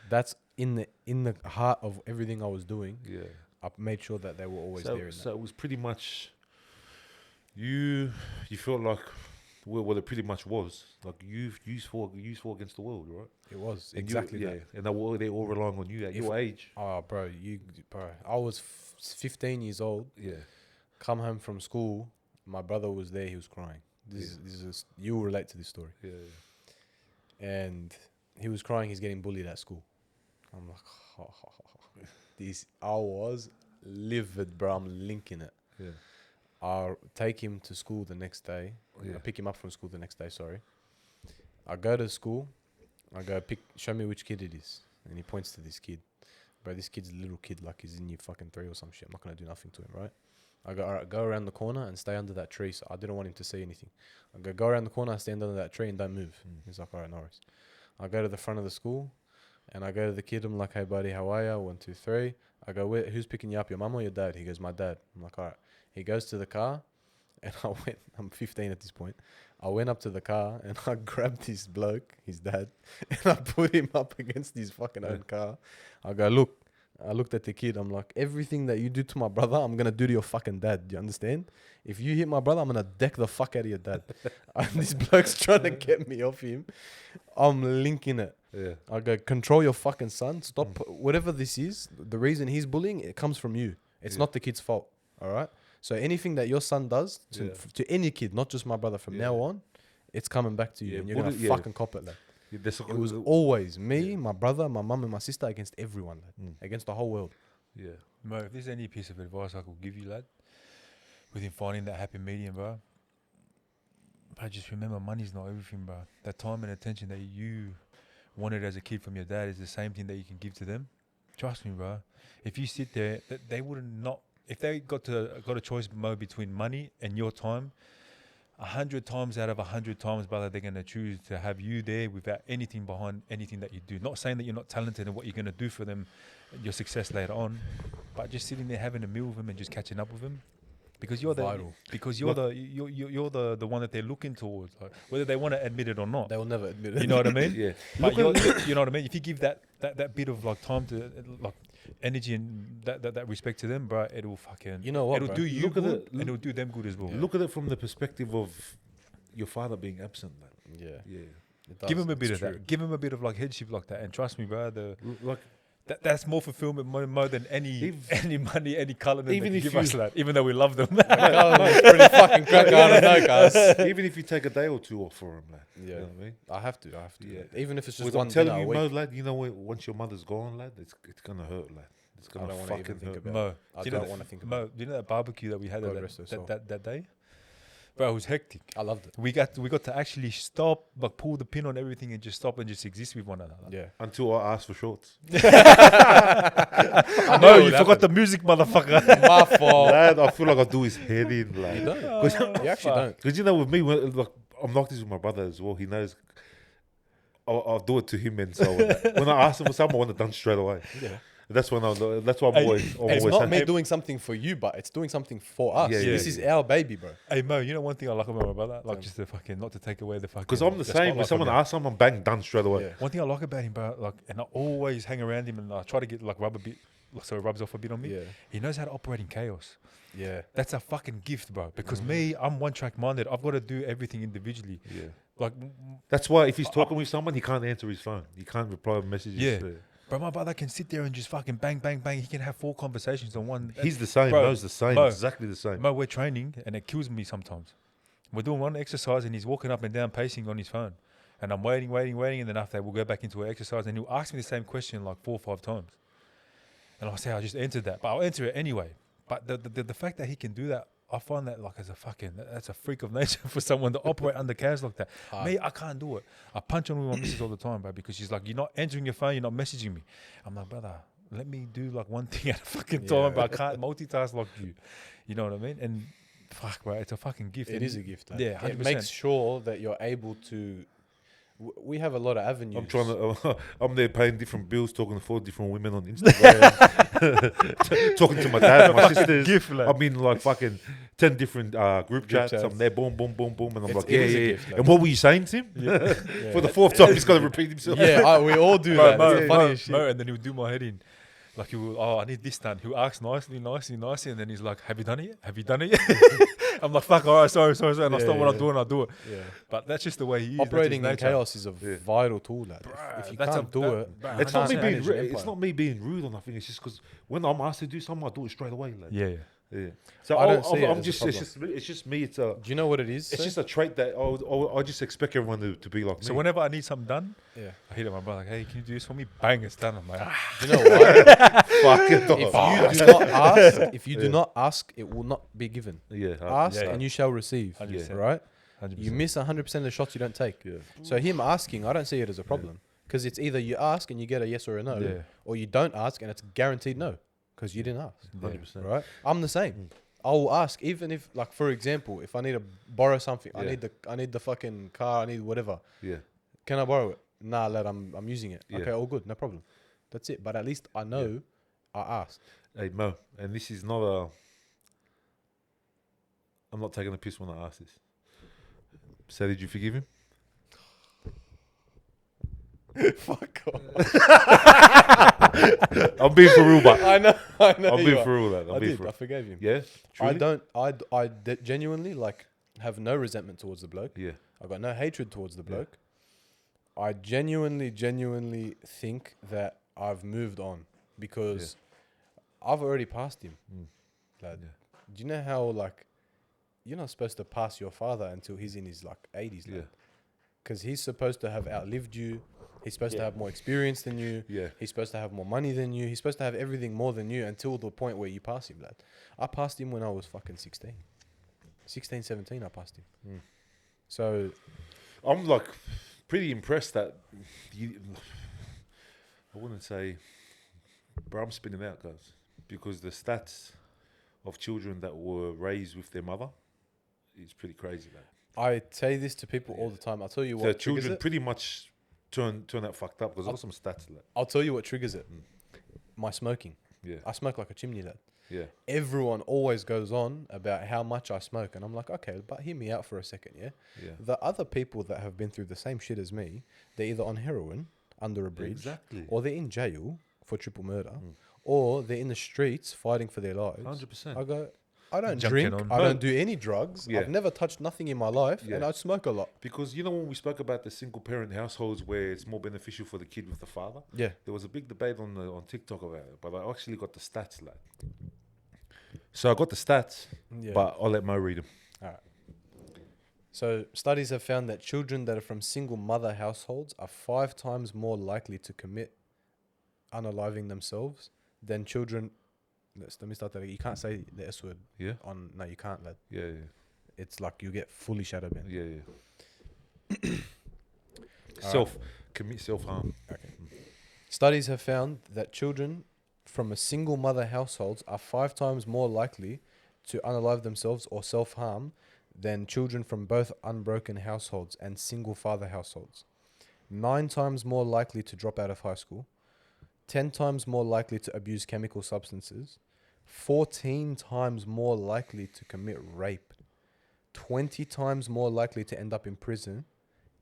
That's in the heart of everything I was doing. Yeah. I made sure that they were always So, there. In so it was pretty much you felt like well it pretty much was like you fought against the world, right? that. It was And exactly that. and they all relying on you at If- your age. Oh, bro, I was 15 years old. Yeah. Come home from school, my brother was there. He was crying. This is you will relate to this story. Yeah. And he was crying. He's getting bullied at school. I'm like, I was livid, bro. I'm linking it. Yeah. I'll take him to school the next day. Yeah. I pick him up from school the next day. Sorry. I go to school. I go show me which kid it is, and he points to this kid. Bro, this kid's a little kid, like he's in year fucking 3 or some shit. I'm not gonna do nothing to him, right? I go, all right, go around the corner and stay under that tree. So I didn't want him to see anything. I go around the corner, stand under that tree and don't move. He's like, all right, no worries. I go to the front of the school, and I go to the kid. I'm like, hey buddy, how are you? 1, 2, 3. I go, who's picking you up? Your mum or your dad? He goes, my dad. I'm like, all right. He goes to the car, and I'm 15 at this point. I went up to the car and I grabbed this bloke, his dad, and I put him up against his fucking own car. I go, look. I looked at the kid. I'm like, everything that you do to my brother, I'm gonna do to your fucking dad. Do you understand? If you hit my brother, I'm gonna deck the fuck out of your dad. And this bloke's trying to get me off him. I'm linking it. Yeah. I go, control your fucking son. Stop whatever this is. The reason he's bullying, it comes from you. It's Yeah. not the kid's fault. All right. So anything that your son does Yeah. to any kid, not just my brother, from now Yeah. on, it's coming back to you, Yeah, and you're gonna bully- yeah. fucking cop it, lad. Yeah, that's It was always me, my brother, my mum, and my sister against everyone, lad. Mm. Against the whole world. yeah. Mo, if there's any piece of advice I could give you, lad, within finding that happy medium, bro, just remember money's not everything, bro. That time and attention that you wanted as a kid from your dad is the same thing that you can give to them. Trust me, bro. If you sit there, they wouldn't not. If they got a choice, Mo, between money and your time, 100 times out of 100 times, brother, they're gonna choose to have you there without anything behind anything that you do. Not saying that you're not talented and what you're gonna do for them, your success later on, but just sitting there having a meal with them and just catching up with them, because you're Vital. you're the one that they're looking towards, like, whether they want to admit it or not. They will never admit it. You know what I mean? Yeah. But you know what I mean. If you give that bit of like time to like energy and that respect to them, bro, it'll fucking You know what, it'll bro? do you Look at good it, and it'll do them good as well. Look at it from the perspective of your father being absent, man. Yeah. Yeah. It does. Give him a bit It's of true. that. Give him a bit of like headship like that, and trust me, bro. Like That's more fulfillment more than any money, any color that Even they if give you- us, lad. Even though we love them. It's pretty fucking crack. I don't know, guys. even if you take a day or two off for him, lad. Yeah. You know what I mean? I have to. Yeah. Even if it's just Because one I'm telling dinner a you, week. Mo, lad, you know what? Once your mother's gone, lad, it's gonna hurt, lad. It's I gonna don't want to even fucking think hurt. about Mo, it. I do you know don't want to think about Mo, do you know that barbecue that we had God rest her soul. that day? Bro, it was hectic. it. I loved it. We got to actually stop, like pull the pin on everything and just stop and just exist with one another. Yeah. Until I asked for shorts. No, you forgot the music, motherfucker. My fault. Lad, I feel like I do his head in, You like. don't. You actually don't. Because you know, with me, like, I'm like this with my brother as well. He knows I'll do it to him and so on. When I ask him for something, I want it done straight away. Yeah. That's why I'm Hey, always It's not happy. me doing something for you, but it's doing something for us. Yeah, This yeah. is our baby, bro. Hey Mo, you know one thing I like about my brother, like Tell just the fucking not to take away the fucking. Because I'm the same. When spotlight from someone you. asks someone, bang, done straight away. Yeah. One thing I like about him, bro, like, and I always hang around him and I try to get like rub a bit, like, so it rubs off a bit on me. Yeah. He knows how to operate in chaos. Yeah. That's a fucking gift, bro. Because me, I'm one track minded. I've got to do everything individually. Yeah. Like, That's why if he's talking with someone, he can't answer his phone. He can't reply to messages. Yeah. bro, my brother can sit there and just fucking bang, bang, bang. He can have 4 conversations on one. He's the same. Bro, Mo's the same. Mo, Exactly the same. Mo, we're training and it kills me sometimes. We're doing one exercise and he's walking up and down pacing on his phone. And I'm waiting. And then after that, we'll go back into an exercise and he'll ask me the same question like 4 or 5 times. And I'll say, I just answered that. But I'll answer it anyway. But the fact that he can do that, I find that like as a fucking, that's a freak of nature for someone to operate under chaos like that. Me, I can't do it. I punch on with my missus all the time, bro, because she's like, you're not answering your phone, you're not messaging me. I'm like, brother, let me do like one thing at a fucking time, but I can't multitask like you. You know what I mean? And fuck, bro, it's a fucking gift. It is a gift. Like, Yeah, 100%. it makes sure that you're able to. We have a lot of avenues. I'm trying to. I'm there paying different bills, talking to 4 different women on Instagram, talking to my dad, my sisters. gift, like. I'm in like fucking 10 different group chats. chats. I'm there, boom, boom, boom, boom, and I'm like, It is a yeah. gift, like. And what were you saying to him? Yeah. For the 4th time, he's got to repeat himself. Yeah, we all do that. It's the funniest shit. Mo, and then he'll do my head in. Like he will, I need this done. He'll ask nicely, and then he's like, have you done it yet? Have you done it yet? I'm like, fuck, all right, sorry. And I'll stop what I'm doing, I'll do it. Yeah. But that's just the way he is. Operating in that's his nature. chaos is a vital tool. Lad. Bruh, If you that's can't do that- it, bruh, you It's not me can't being manage an it's empire. not me being rude or nothing. It's just because when I'm asked to do something, I do it straight away. Like. Yeah. Yeah. So I don't see it I'm as a just it's just me. It's a Do you know what it is? it's sir? just a trait that I just expect everyone to be like me. So whenever I need something done, Yeah. I hit my brother like, hey, can you do this for me? Bang, it's done. I'm like, Do you know why? Fuck it. If you do not ask, it will not be given. Yeah. Ask Yeah. and you shall receive. 100%. Right? 100%. You miss 100% of the shots you don't take. Yeah. So him asking, I don't see it as a problem because it's either you ask and you get a yes or a no, Yeah. or you don't ask and it's guaranteed no because you didn't ask. 100%. Right? I'm the same. I will ask even if, like, for example, if I need to borrow something, Yeah. I need the fucking car, I need whatever. Yeah. Can I borrow it? Nah, lad, I'm using it. Yeah. Okay, all good, no problem. That's it. But at least I know I asked. Hey Mo, and this is not a. I'm not taking a piss when I ask this. So did you forgive him? Fuck off. I'm being for real, but I know. I'm you being are. for real. Lad. I I'm being did. for I real. forgave him. Yeah. Truly? I genuinely like have no resentment towards the bloke. Yeah. I got no hatred towards the bloke. I genuinely think that I've moved on because I've already passed him. Lad. Yeah. Do you know how like you're not supposed to pass your father until he's in his like 80s? Yeah. Because he's supposed to have outlived you. He's supposed to have more experience than you. Yeah. He's supposed to have more money than you. He's supposed to have everything more than you until the point where you pass him, lad. I passed him when I was fucking 16. 16, 17, I passed him. So, I'm like pretty impressed that you. I wouldn't say, but I'm spinning out, guys, because the stats of children that were raised with their mother is pretty crazy, man. I say this to people all the time. I'll tell you The what triggers children it. pretty much turn out fucked up because I've got some stats. Like, I'll tell you what triggers it. My smoking. yeah, I smoke like a chimney, lad. yeah, Everyone always goes on about how much I smoke. And I'm like, okay, but hear me out for a second, yeah? yeah. The other people that have been through the same shit as me, they're either on heroin, under a bridge, Exactly. or they're in jail for triple murder, or they're in the streets fighting for their lives. 100%. I go, I don't Junking drink, on. I No. don't do any drugs, Yeah. I've never touched nothing in my life, and Yeah. I smoke a lot. Because you know when we spoke about the single parent households where it's more beneficial for the kid with the father, Yeah. there was a big debate on TikTok about it, but I actually got the stats, like. So I got the stats, Yeah. but I'll let Mo read them. Alright. So studies have found that children that are from single mother households are 5 times more likely to commit unaliving themselves than children. Let me start that again. You can't say the S word Yeah, on. No, you can't, lad. yeah, yeah, It's like you get fully shadow banned. yeah, yeah. Commit self harm. Okay. Studies have found that children from a single mother households are 5 times more likely to unalive themselves or self-harm than children from both unbroken households and single father households. 9 times more likely to drop out of high school. 10 times more likely to abuse chemical substances, 14 times more likely to commit rape, 20 times more likely to end up in prison,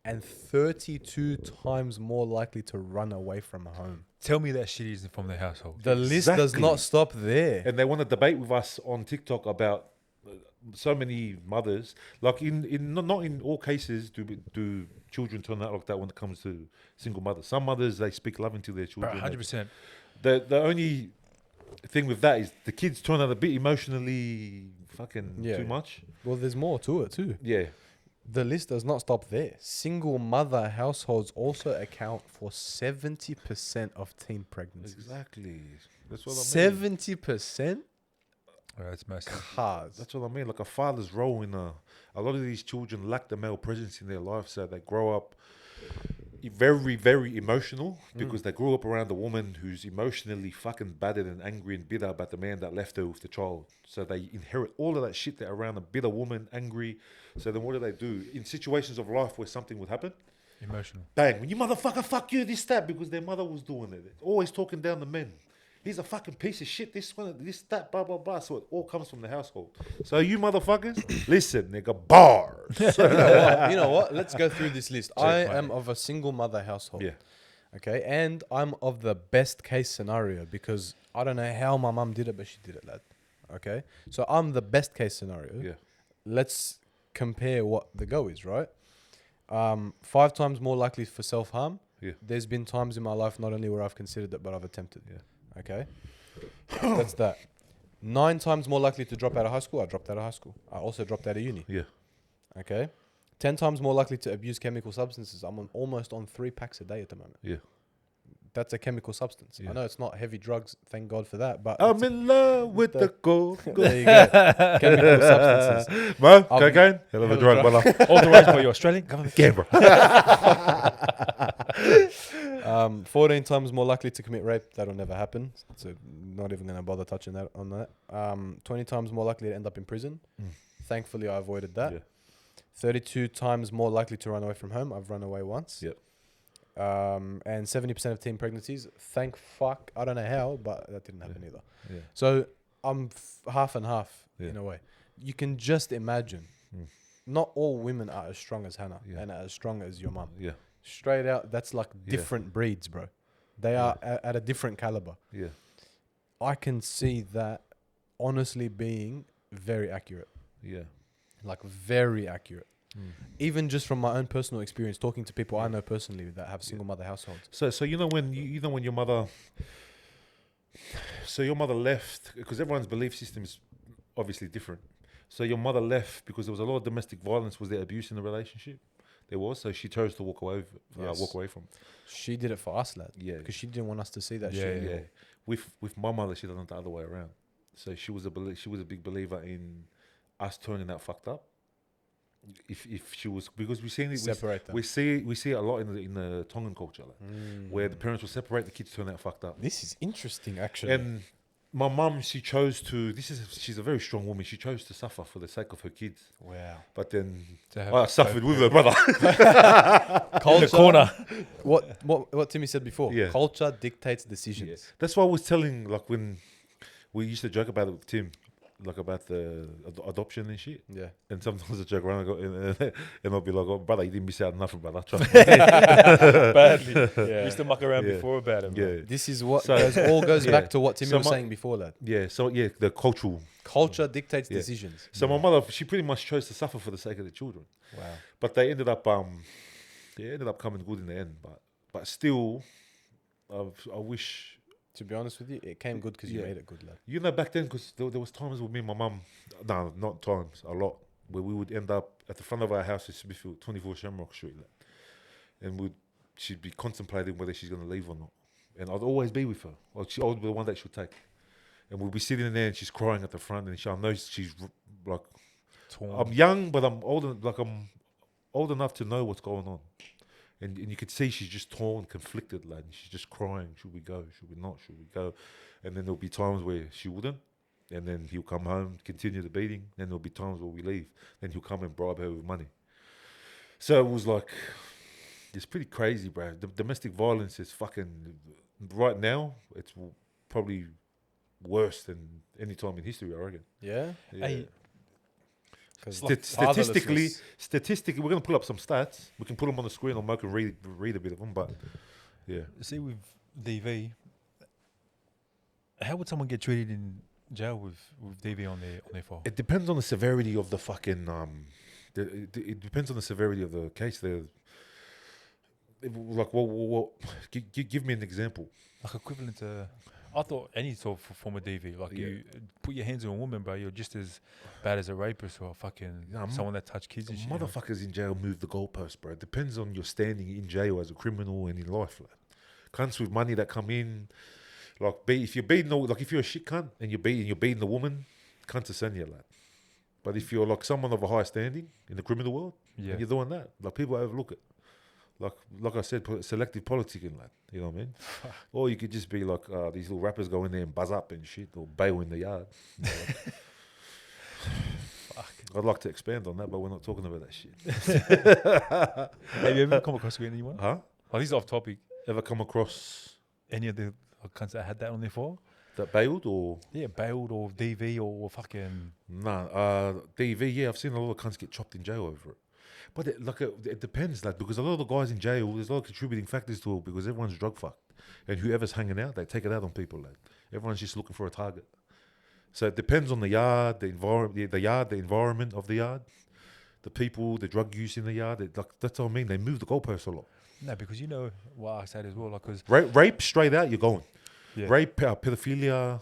and 32 times more likely to run away from home. Tell me that shit isn't from the household. The list does Exactly. not stop there. And they want to debate with us on TikTok about so many mothers. Like not in all cases do children turn out like that when it comes to single mothers. Some mothers, they speak love into their children. 100%. The only thing with that is the kids turn out a bit emotionally fucking Yeah. too much. Well, there's more to it too. Yeah. The list does not stop there. Single mother households also account for 70% of teen pregnancies. Exactly. That's what I mean. 70%? That's massive. Cars. That's what I mean. Like a father's role in a lot of these children lack the male presence in their life, so they grow up very, very emotional because they grew up around a woman who's emotionally fucking battered and angry and bitter about the man that left her with the child. So they inherit all of that shit that around a bitter woman, angry. So then what do? In situations of life where something would happen, Emotional. bang, when you motherfucker, fuck you, this, that, because their mother was doing it. Always talking down the men. He's a fucking piece of shit. This one, this, that, blah, blah, blah. So it all comes from the household. So you motherfuckers, listen, nigga, bars. You know what? Let's go through this list. I am of a single mother household. Yeah. Okay. And I'm of the best case scenario because I don't know how my mum did it, but she did it, lad. Okay. So I'm the best case scenario. Yeah. Let's compare what the go is, right? 5 times more likely for self-harm. Yeah. There's been times in my life not only where I've considered it, but I've attempted. Yeah. Okay. That's that. 9 times more likely to drop out of high school. I dropped out of high school. I also dropped out of uni. Yeah. Okay. 10 times more likely to abuse chemical substances. I'm almost on 3 packs a day at the moment. Yeah. That's a chemical substance. Yeah. I know it's not heavy drugs. Thank God for that. But I'm in love with the gold. there you go. Chemical substances. Bro, I'll- cocaine? Hell of a drug, brother. Authorized by your Australian government. Yeah, bro. 14 times more likely to commit rape. That'll never happen. So not even going to bother touching that on that. 20 times more likely to end up in prison. Thankfully, I avoided that. Yeah. 32 times more likely to run away from home. I've run away once. Yep. And 70% of teen pregnancies. Thank fuck. I don't know how, but that didn't happen either. Yeah. So I'm half and half Yeah. in a way. You can just imagine. Not all women are as strong as Hannah and as strong as your mum. Yeah. Straight out, that's like Yeah. different breeds, bro. They are at a different caliber. Yeah. I can see that honestly being very accurate. Yeah. Like very accurate. Even just from my own personal experience, talking to people I know personally that have single mother households. So you know when your mother, so your mother left because everyone's belief system is obviously different. So your mother left because there was a lot of domestic violence. Was there abuse in the relationship? There was. So she chose to walk away. Yes. Walk away from. She did it for us, lad. Yeah. Because she didn't want us to see that Yeah. shit. Yeah. With my mother, she done it the other way around. So she was a big believer in us turning out fucked up. If she was, because we seen it, Separate them. we see it a lot in the Tongan culture, where the parents will separate, the kids turn out fucked up. This is interesting, actually. And my mum, she chose to. She's a very strong woman. She chose to suffer for the sake of her kids. Wow. But then To have I suffered with her brother. in the corner. What Timmy said before. Yeah. Culture dictates decisions. That's why I was telling, like when we used to joke about it with Tim, like about the adoption and shit. Yeah. And sometimes I joke around and I'll be like, "Oh, brother, you didn't miss out on nothing, brother." Trust me. Badly. We Yeah. used to muck around Yeah. before about it. Yeah. This is what So- all goes Yeah. back to what Timmy So was my- saying before, lad. Yeah. So yeah, the cultural. Culture dictates Yeah. decisions. So my mother, she pretty much chose to suffer for the sake of the children. Wow. But they ended up coming good in the end. But still, I wish. To be honest with you, it came good because you Yeah. made it good, lad. You know, back then, because there was times with me and my mum, no, not times, a lot, where we would end up at the front of our house in Smithfield, 24 Shamrock Street, like, and she'd be contemplating whether she's going to leave or not. And I'd always be with her. Or I would be the one that she'd take. And we'd be sitting in there and she's crying at the front, and I know she's like, Torn. I'm young, but I'm old enough to know what's going on. And you could see she's just torn, conflicted, lad. And she's just crying. Should we go? Should we not? Should we go? And then there'll be times where she wouldn't. And then he'll come home, continue the beating. Then there'll be times where we leave. Then he'll come and bribe her with money. So it was like, it's pretty crazy, bro. The domestic violence is fucking, right now, it's probably worse than any time in history, I reckon. Yeah. Yeah. Hey, Because Statistically, we're gonna pull up some stats. We can put them on the screen, or Mo can read a bit of them. But yeah, see with DV, how would someone get treated in jail with DV on their file? it depends on the severity of the fucking it depends on the severity of the case. Like what give me an example. Like equivalent to, I thought any sort of form of DV, like Yeah. you put your hands on a woman, bro, you're just as bad as a rapist or a fucking Nah, someone that touched kids and shit. Motherfuckers in jail move the goalpost, bro. It depends on your standing in jail as a criminal and in life. Like. Cunts with money that come in, like if you're beating if you're a shit cunt and you're beating the woman, cunts are sending you, like. But if you're like someone of a high standing in the criminal world, Yeah. and you're doing that, like people overlook it. Like I said, selective politicking, like, you know what I mean? Or you could just be like these little rappers go in there and buzz up and shit, or bail in the yard. You know, like. I'd like to expand on that, but we're not talking about that shit. Have you ever come across anyone? Huh? Well, this is off topic. Ever come across Any of the cunts that had that on their file? that bailed or? Yeah, bailed or DV or fucking. Nah, DV, yeah, I've seen a lot of cunts get chopped in jail over it. But it depends, like, because a lot of the guys in jail, there's a lot of contributing factors to it because everyone's drug fucked. And whoever's hanging out, they take it out on people. Like, everyone's just looking for a target. So it depends on the yard, the environment of the yard, the people, the drug use in the yard. That's what I mean. They move the goalposts a lot. No, because you know what I said as well, like, because Rape, straight out, you're going. yeah. Rape, pedophilia,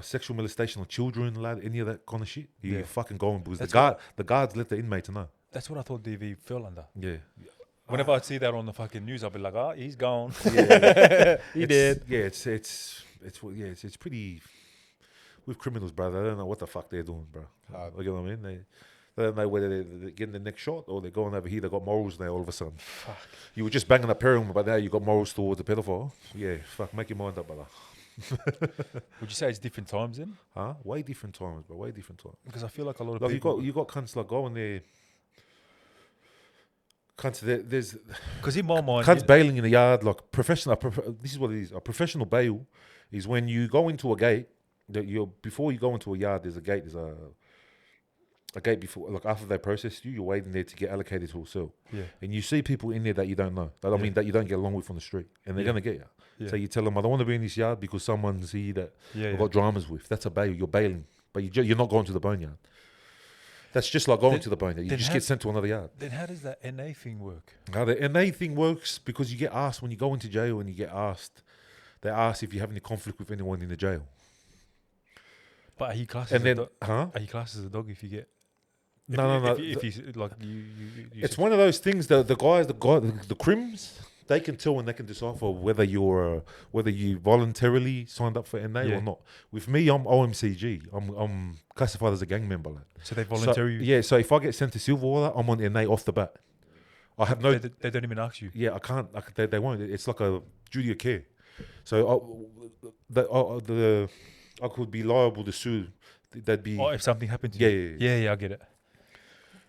sexual molestation of children, lad, any of that kind of shit, you're fucking going because the guards let the inmates know. That's what I thought DV fell under. Yeah. Whenever I see that on the fucking news, I'll be like, oh, he's gone. Yeah. He did. Yeah, it's pretty with criminals, bro. They don't know what the fuck they're doing, bro. You know what I mean? They don't know whether they're getting the next shot or they're going over here. They got morals now. All of a sudden, Fuck. You were just banging up heroin, but now you got morals towards the pedophile. Yeah, fuck, make your mind up, brother. Would you say it's different times then? Huh? Way different times, bro. Way different times. Because I feel like a lot of Like people. you got cunts like going there. Cunts there's Because in my mind, cunts bailing in the yard like professional. This is what it is. A professional bail is when you go into a gate. Before you go into a yard, there's a gate. There's a gate before, like after they process you, you're waiting there to get allocated to a cell. yeah, And you see people in there that you don't know. That I mean that you don't get along with on the street, and they're Yeah. gonna get you. yeah, So you tell them, I don't want to be in this yard because someone's here that yeah, I've got dramas with. That's a bail. You're bailing, but you're not going to the boneyard. That's just like going to the boneyard. You then just how- get sent to another yard. Then how does that NA thing work? Now the NA thing works because you get asked when you go into jail and you get asked. They ask if you have any conflict with anyone in the jail. But are you classed And as then, a dog? huh? Are you classed as a dog if you get? No. If you like you It's one of those things that the crims, they can tell and they can decipher whether you voluntarily signed up for NA Yeah. or not. With me, I'm OMCG. I'm classified as a gang member. Like. So they voluntarily. Yeah, so if I get sent to Silverwater, I'm on NA off the bat. I have no. They don't even ask you. Yeah, I can't. They won't. It's like a duty of care. So I could be liable to sue. That'd be. Oh, if something happened to you. Yeah, I get it.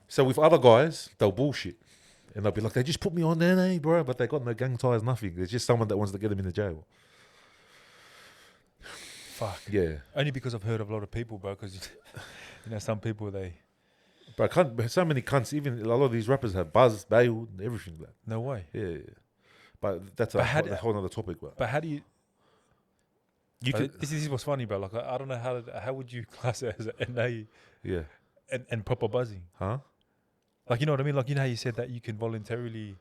So with other guys, they'll bullshit. And they'll be like, they just put me on NA, bro, but they got no gang ties, nothing. There's just someone that wants to get them in the jail. Fuck. Yeah. Only because I've heard of a lot of people, bro. Because some people But so many cunts, even a lot of these rappers have buzzed, bailed, and everything. Like. no way. Yeah. But that's But a how whole other topic. But how do you? You could, This is what's funny, bro. Like I don't know how would you class it as an NA yeah. and proper buzzing? Huh? Like, you know what I mean? Like, you know how you said that you can voluntarily.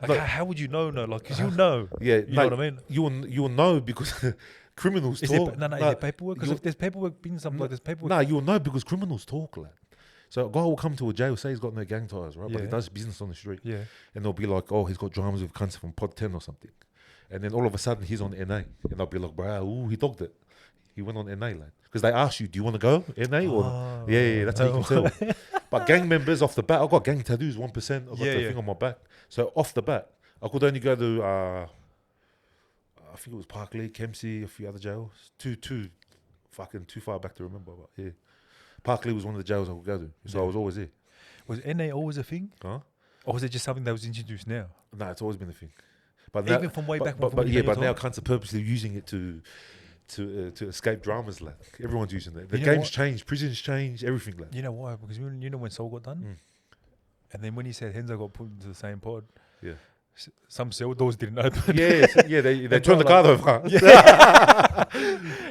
Like, Look- how would you know? No, like, because you know. Yeah. You know what I mean? You'll know because criminals Is talk. there, is there paperwork? Because you- if there's paperwork being something like there's paperwork. No, you'll know because criminals talk, like. So a guy will come to a jail, say he's got no gang ties, right? But he Yeah. does business on the street. Yeah. And they'll be like, oh, he's got dramas with cunts from Pod 10 or something. And then all of a sudden he's on NA. And they'll be like, bro, ooh, he dogged it. He went on NA, like. Because they ask you, do you want to go NA or not? Yeah, that's how you can tell. But gang members off the bat, I've got gang tattoos, 1%. I've got the thing on my back. So off the bat, I could only go to, I think it was Parkley, Kempsey, a few other jails. Too far back to remember. But yeah. Parkley was one of the jails I could go to. So I was always there. Was NA always a thing? Huh? Or was it just something that was introduced now? No, it's always been a thing. But Even from way back when but yeah, you but were now talking. cunts are purposely using it to escape dramas, lad. Everyone's using it. The You know game's what? changed, prisons changed, everything, lad. You know why? Because you know when Soul got done, and then when he said Henzo got put into the same pod, Yeah. some cell doors didn't open. Yeah, they And turned the bro, card over.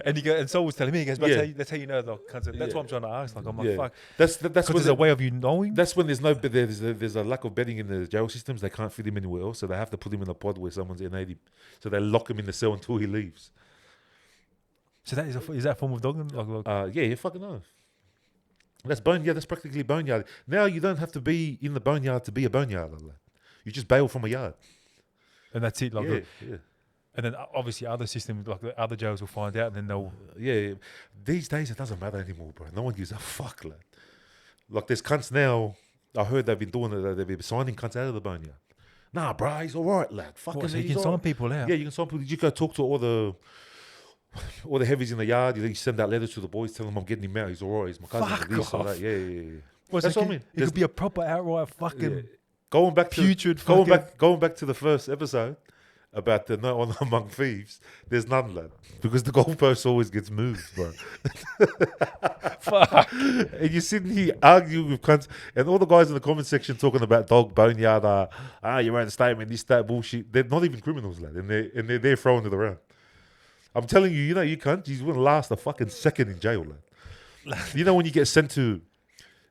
And Soul was telling me, he goes, Yeah. that's how you know the concept. That's Yeah. what I'm trying to ask. Like, I'm like, Yeah. fuck. That's Because when there's a way of you knowing. That's when there's a lack of bedding in the jail systems. They can't fit him anywhere else, so they have to put him in a pod where someone's innate him. So they lock him in the cell until he leaves. So that is that a form of dogging? Like, Yeah, you fucking know. That's boneyard. That's practically boneyard. Now you don't have to be in the boneyard to be a boneyard. Like. You just bail from a yard. and that's it. Like, Yeah. and then obviously other systems, like the other jails will find out, and then they'll. Yeah. These days it doesn't matter anymore, bro. No one gives a fuck, lad. Like there's cunts now. I heard they've been doing it. They've been signing cunts out of the boneyard. Nah, bro, he's all right, lad. Fucking. What, so you he's can all sign right. people out. Yeah, you can sign people. You go talk to all the heavies in the yard. You send out letters to the boys, tell them I'm getting him out. He's all right. He's my cousin. Fuck this or off. that. Yeah. Well, That's so what I mean. It could be a proper outright fucking Yeah. Going back putrid. to the first episode about the no honor among thieves. There's none, lad, because the goalpost always gets moved, bro. Fuck. And you're sitting here arguing with cunts, and all the guys in the comment section talking about dog boneyard, your own statement, this, that bullshit. They're not even criminals, lad, and they're there throwing it around. I'm telling you, you cunt, you wouldn't last a fucking second in jail, lad. You know when you get sent to,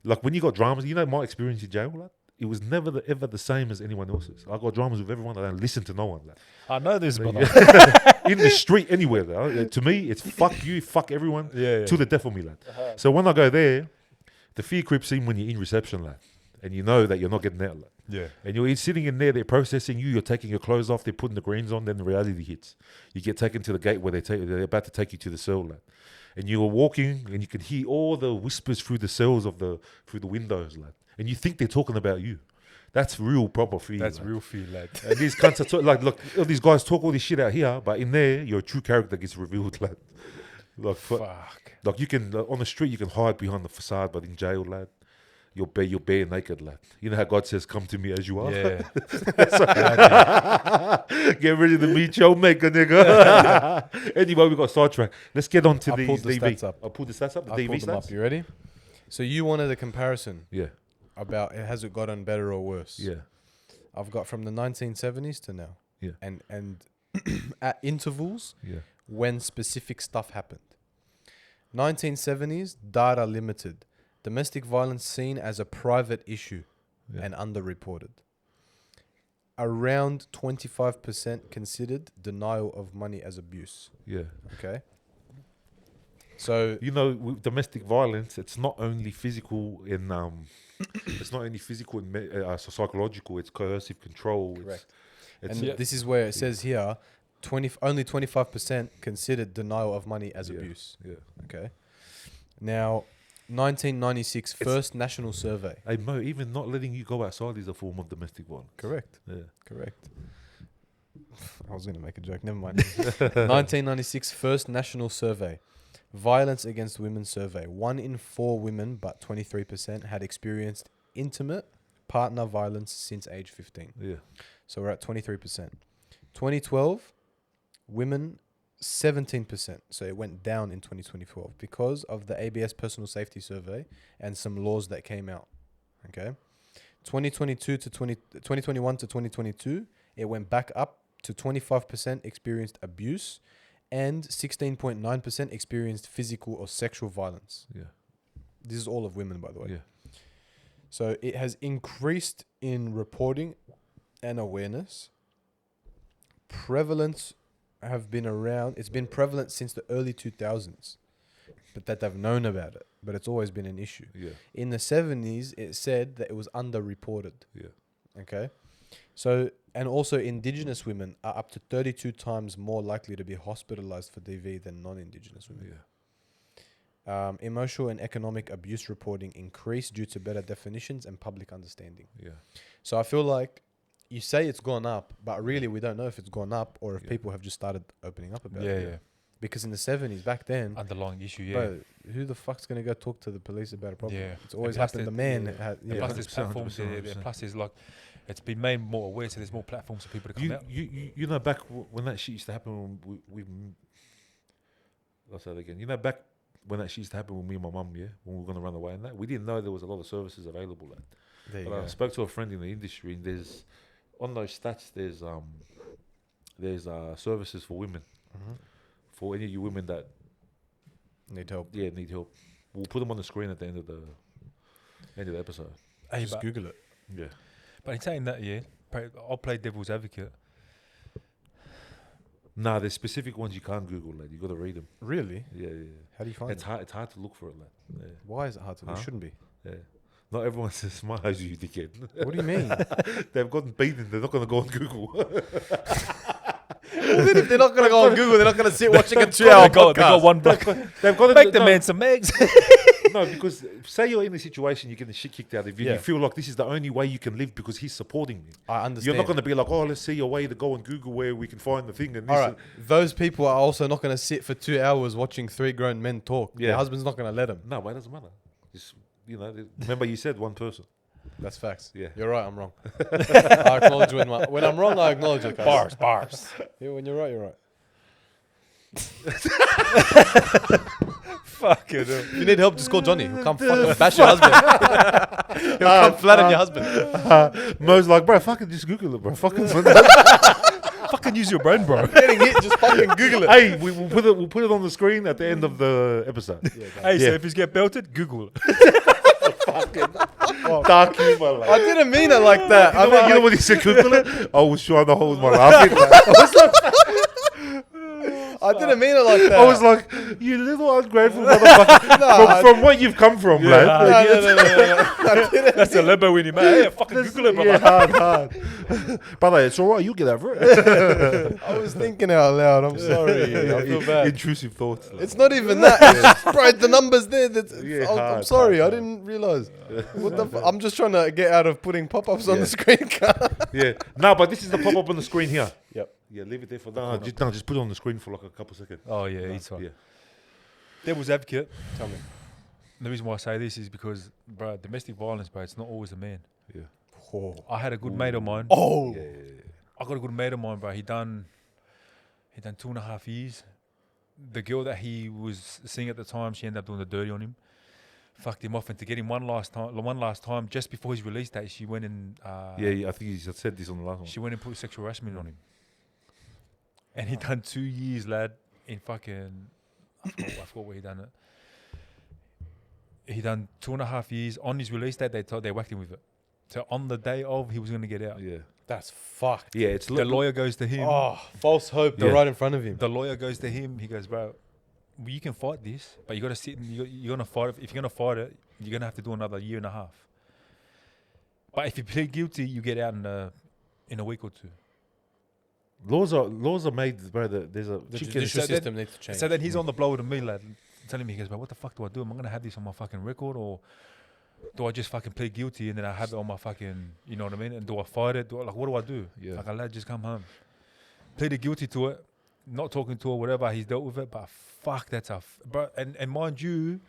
like when you got dramas, my experience in jail, lad. It was never ever the same as anyone else's. I got dramas with everyone. I don't listen to no one. Lad. I know this, brother. In the street, anywhere. Though. To me, it's fuck you, fuck everyone, to the death of me, lad. So when I go there, the fear creeps in when you're in reception, lad, and you know that you're not getting out, lad. Yeah. And you're sitting in there, they're processing you, you're taking your clothes off, they're putting the greens on, then the reality hits. You get taken to the gate where they're about to take you to the cell, lad. And you're walking, and you can hear all the whispers through the cells through the windows, lad. And you think they're talking about you. That's real proper fear. That's lad. real fear, lad. And these cunts are like, look, all these guys talk all this shit out here, but in there, your true character gets revealed, lad. Like, Fuck. like you can on the street, you can hide behind the facade, but in jail, lad, you're bare naked, lad. You know how God says, "Come to me as you are." Yeah. Get ready to meet your maker, nigga. Anyway, we got sidetracked. Let's get on to I'll these pull the DV. stats up. I'll pull the stats up. The I'll DV pull them up. stats. You ready? So you wanted a comparison Yeah, about has it gotten better or worse? yeah, I've got from the 1970s to now. Yeah. And at intervals yeah, when specific stuff happened. 1970s, data limited. Domestic violence seen as a private issue yeah. and underreported. Around 25% considered denial of money as abuse. yeah. Okay. So With domestic violence, it's not only physical and psychological. It's coercive control. correct. It's And this is where it says here, only 25% considered denial of money as Yeah. abuse. Yeah. Okay. Now, 1996 first national survey. Hey Mo, even not letting you go outside is a form of domestic violence. Correct. Yeah. Correct. I was going to make a joke. Never mind. 1996 first national survey. Violence against women survey. 1 in 4 women, but 23% had experienced intimate partner violence since age 15. Yeah. So we're at 23%. 2012, women 17%. So it went down in 2012 because of the ABS personal safety survey and some laws that came out. Okay. 2021 to 2022, it went back up to 25% experienced abuse and 16.9% experienced physical or sexual violence. Yeah. This is all of women, by the way. Yeah. So it has increased in reporting and awareness. Prevalence have been around. It's been prevalent since the early 2000s, but that they've known about it. But it's always been an issue. Yeah. In the 70s, it said that it was underreported. Yeah. Okay. So, and also indigenous women are up to 32 times more likely to be hospitalized for DV than non-indigenous women. Yeah. Emotional and economic abuse reporting increased due to better definitions and public understanding. Yeah. So I feel like you say it's gone up, but really we don't know if it's gone up or if Yeah. people have just started opening up about Yeah, it. yeah. Because in the 70s, back then, Underlying issue, yeah. bro, who the fuck's going to go talk to the police about a problem? Yeah. It's always And plus happened. the- The man yeah. had, And yeah. plus there's 100%, platforms there. 100%. Plus there's like, it's been made more aware, so there's more platforms for people to come out. You know, back when that shit used to happen, I'll say that again. You know, back when that shit used to happen with me and my mum, yeah, when we were gonna run away and that, we didn't know there was a lot of services available. Like, There you but I go. spoke to a friend in the industry, and there's on those stats, there's services for women, for any of you women that Need help. need help. We'll put them on the screen at the end of the episode. Hey, Just but, Google it. Yeah. but in saying that, yeah, I'll play devil's advocate. Nah, there's specific ones you can't Google, lad. You got to read them. Really? Yeah. How do you find It's it? hard. It's hard to look for it, lad. Yeah. Why is it hard to? Huh? It shouldn't be. Yeah. Not everyone's as smart as you, dickhead. What do you mean? They've gotten beaten. They're not going to go on Google. Then if they're not going to go on Google, they're not going to sit watching a They 2-hour got podcast. one black. They've got to Make the man some eggs. No, because say you're in a situation, you're getting the shit kicked out of you. Yeah. You feel like this is the only way you can live because he's supporting me. I understand. You're not going to be like, oh, let's see a way to go on Google where we can find the thing. And this All right, those people are also not going to sit for 2 hours watching 3 grown men talk. Yeah. Their husband's not going to let them. No, but it doesn't matter. Just, remember you said one person. That's facts. Yeah. You're right, I'm wrong. I acknowledge when I'm wrong, I acknowledge it. guys. Bars. Yeah, when you're right, you're right. Fucking hell. If you need help, just call Johnny. He'll come fucking bash your husband. He'll come flatten your husband. Mo's like, bro, fucking just Google it, bro. Fucking Fucking use your brain, bro. Getting hit, just fucking Google it. Hey, we'll put it on the screen at the end of the episode. Hey, so Yeah. if you get belted, Google it. Dark humor, like. I didn't mean it like that. You know what he said, Google it? I was trying to hold my laughing. I didn't mean it like that. I was like, you little ungrateful motherfucker. from what you've come from, lad. No. That's a limbo in your man. Hey, fucking Google it, bro. Yeah, hard. Brother, it's all right. You get over it. I was thinking out loud. I'm sorry. I feel bad. Intrusive thoughts. It's not even that. It's just, bro, the numbers there. Yeah, I'm hard, sorry. hard. I didn't realize. What the? I'm just trying to get out of putting pop-ups on the screen. Yeah. No, but this is the pop-up on the screen here. Yep. Yeah, leave it there for the just put it on the screen for like a couple seconds. Oh, yeah, he's fine. Yeah. Devil's advocate. Tell me. The reason why I say this is because, bro, domestic violence, bro, it's not always a man. Yeah. Oh. I had a good mate of mine. Oh. Yeah. I got a good mate of mine, bro. He done 2.5 years. The girl that he was seeing at the time, she ended up doing the dirty on him. Fucked him off, and to get him one last time, just before his release date, she went and Yeah, I think you said this on the last one. she went and put sexual harassment on him. And he done 2 years, lad, in fucking I forgot where he done it. He done 2.5 years. On his release date, they whacked him with it. So on the day of, he was gonna get out. Yeah. That's fucked. Yeah, it's The lawyer goes to him. Oh, false hope. They're Yeah. right in front of him. The lawyer goes to him. He goes, bro, well, you can fight this, but you got to sit and you're gonna fight it. If you're gonna fight it, you're gonna have to do another 1.5 years. But if you plead guilty, you get out in a week or two. Laws are made, bro. There's a The chicken. judicial so system needs to change. So then he's on the blow with me, lad, telling me, he goes, bro, what the fuck do I do? Am I gonna have this on my fucking record, or do I just fucking plead guilty and then I have it on my fucking, you know what I mean? And do I fight it? What do I do? Yeah. Like, a lad, just come home. Pleaded guilty to it, not talking to her, whatever. He's dealt with it, but fuck, that's bro. And mind you,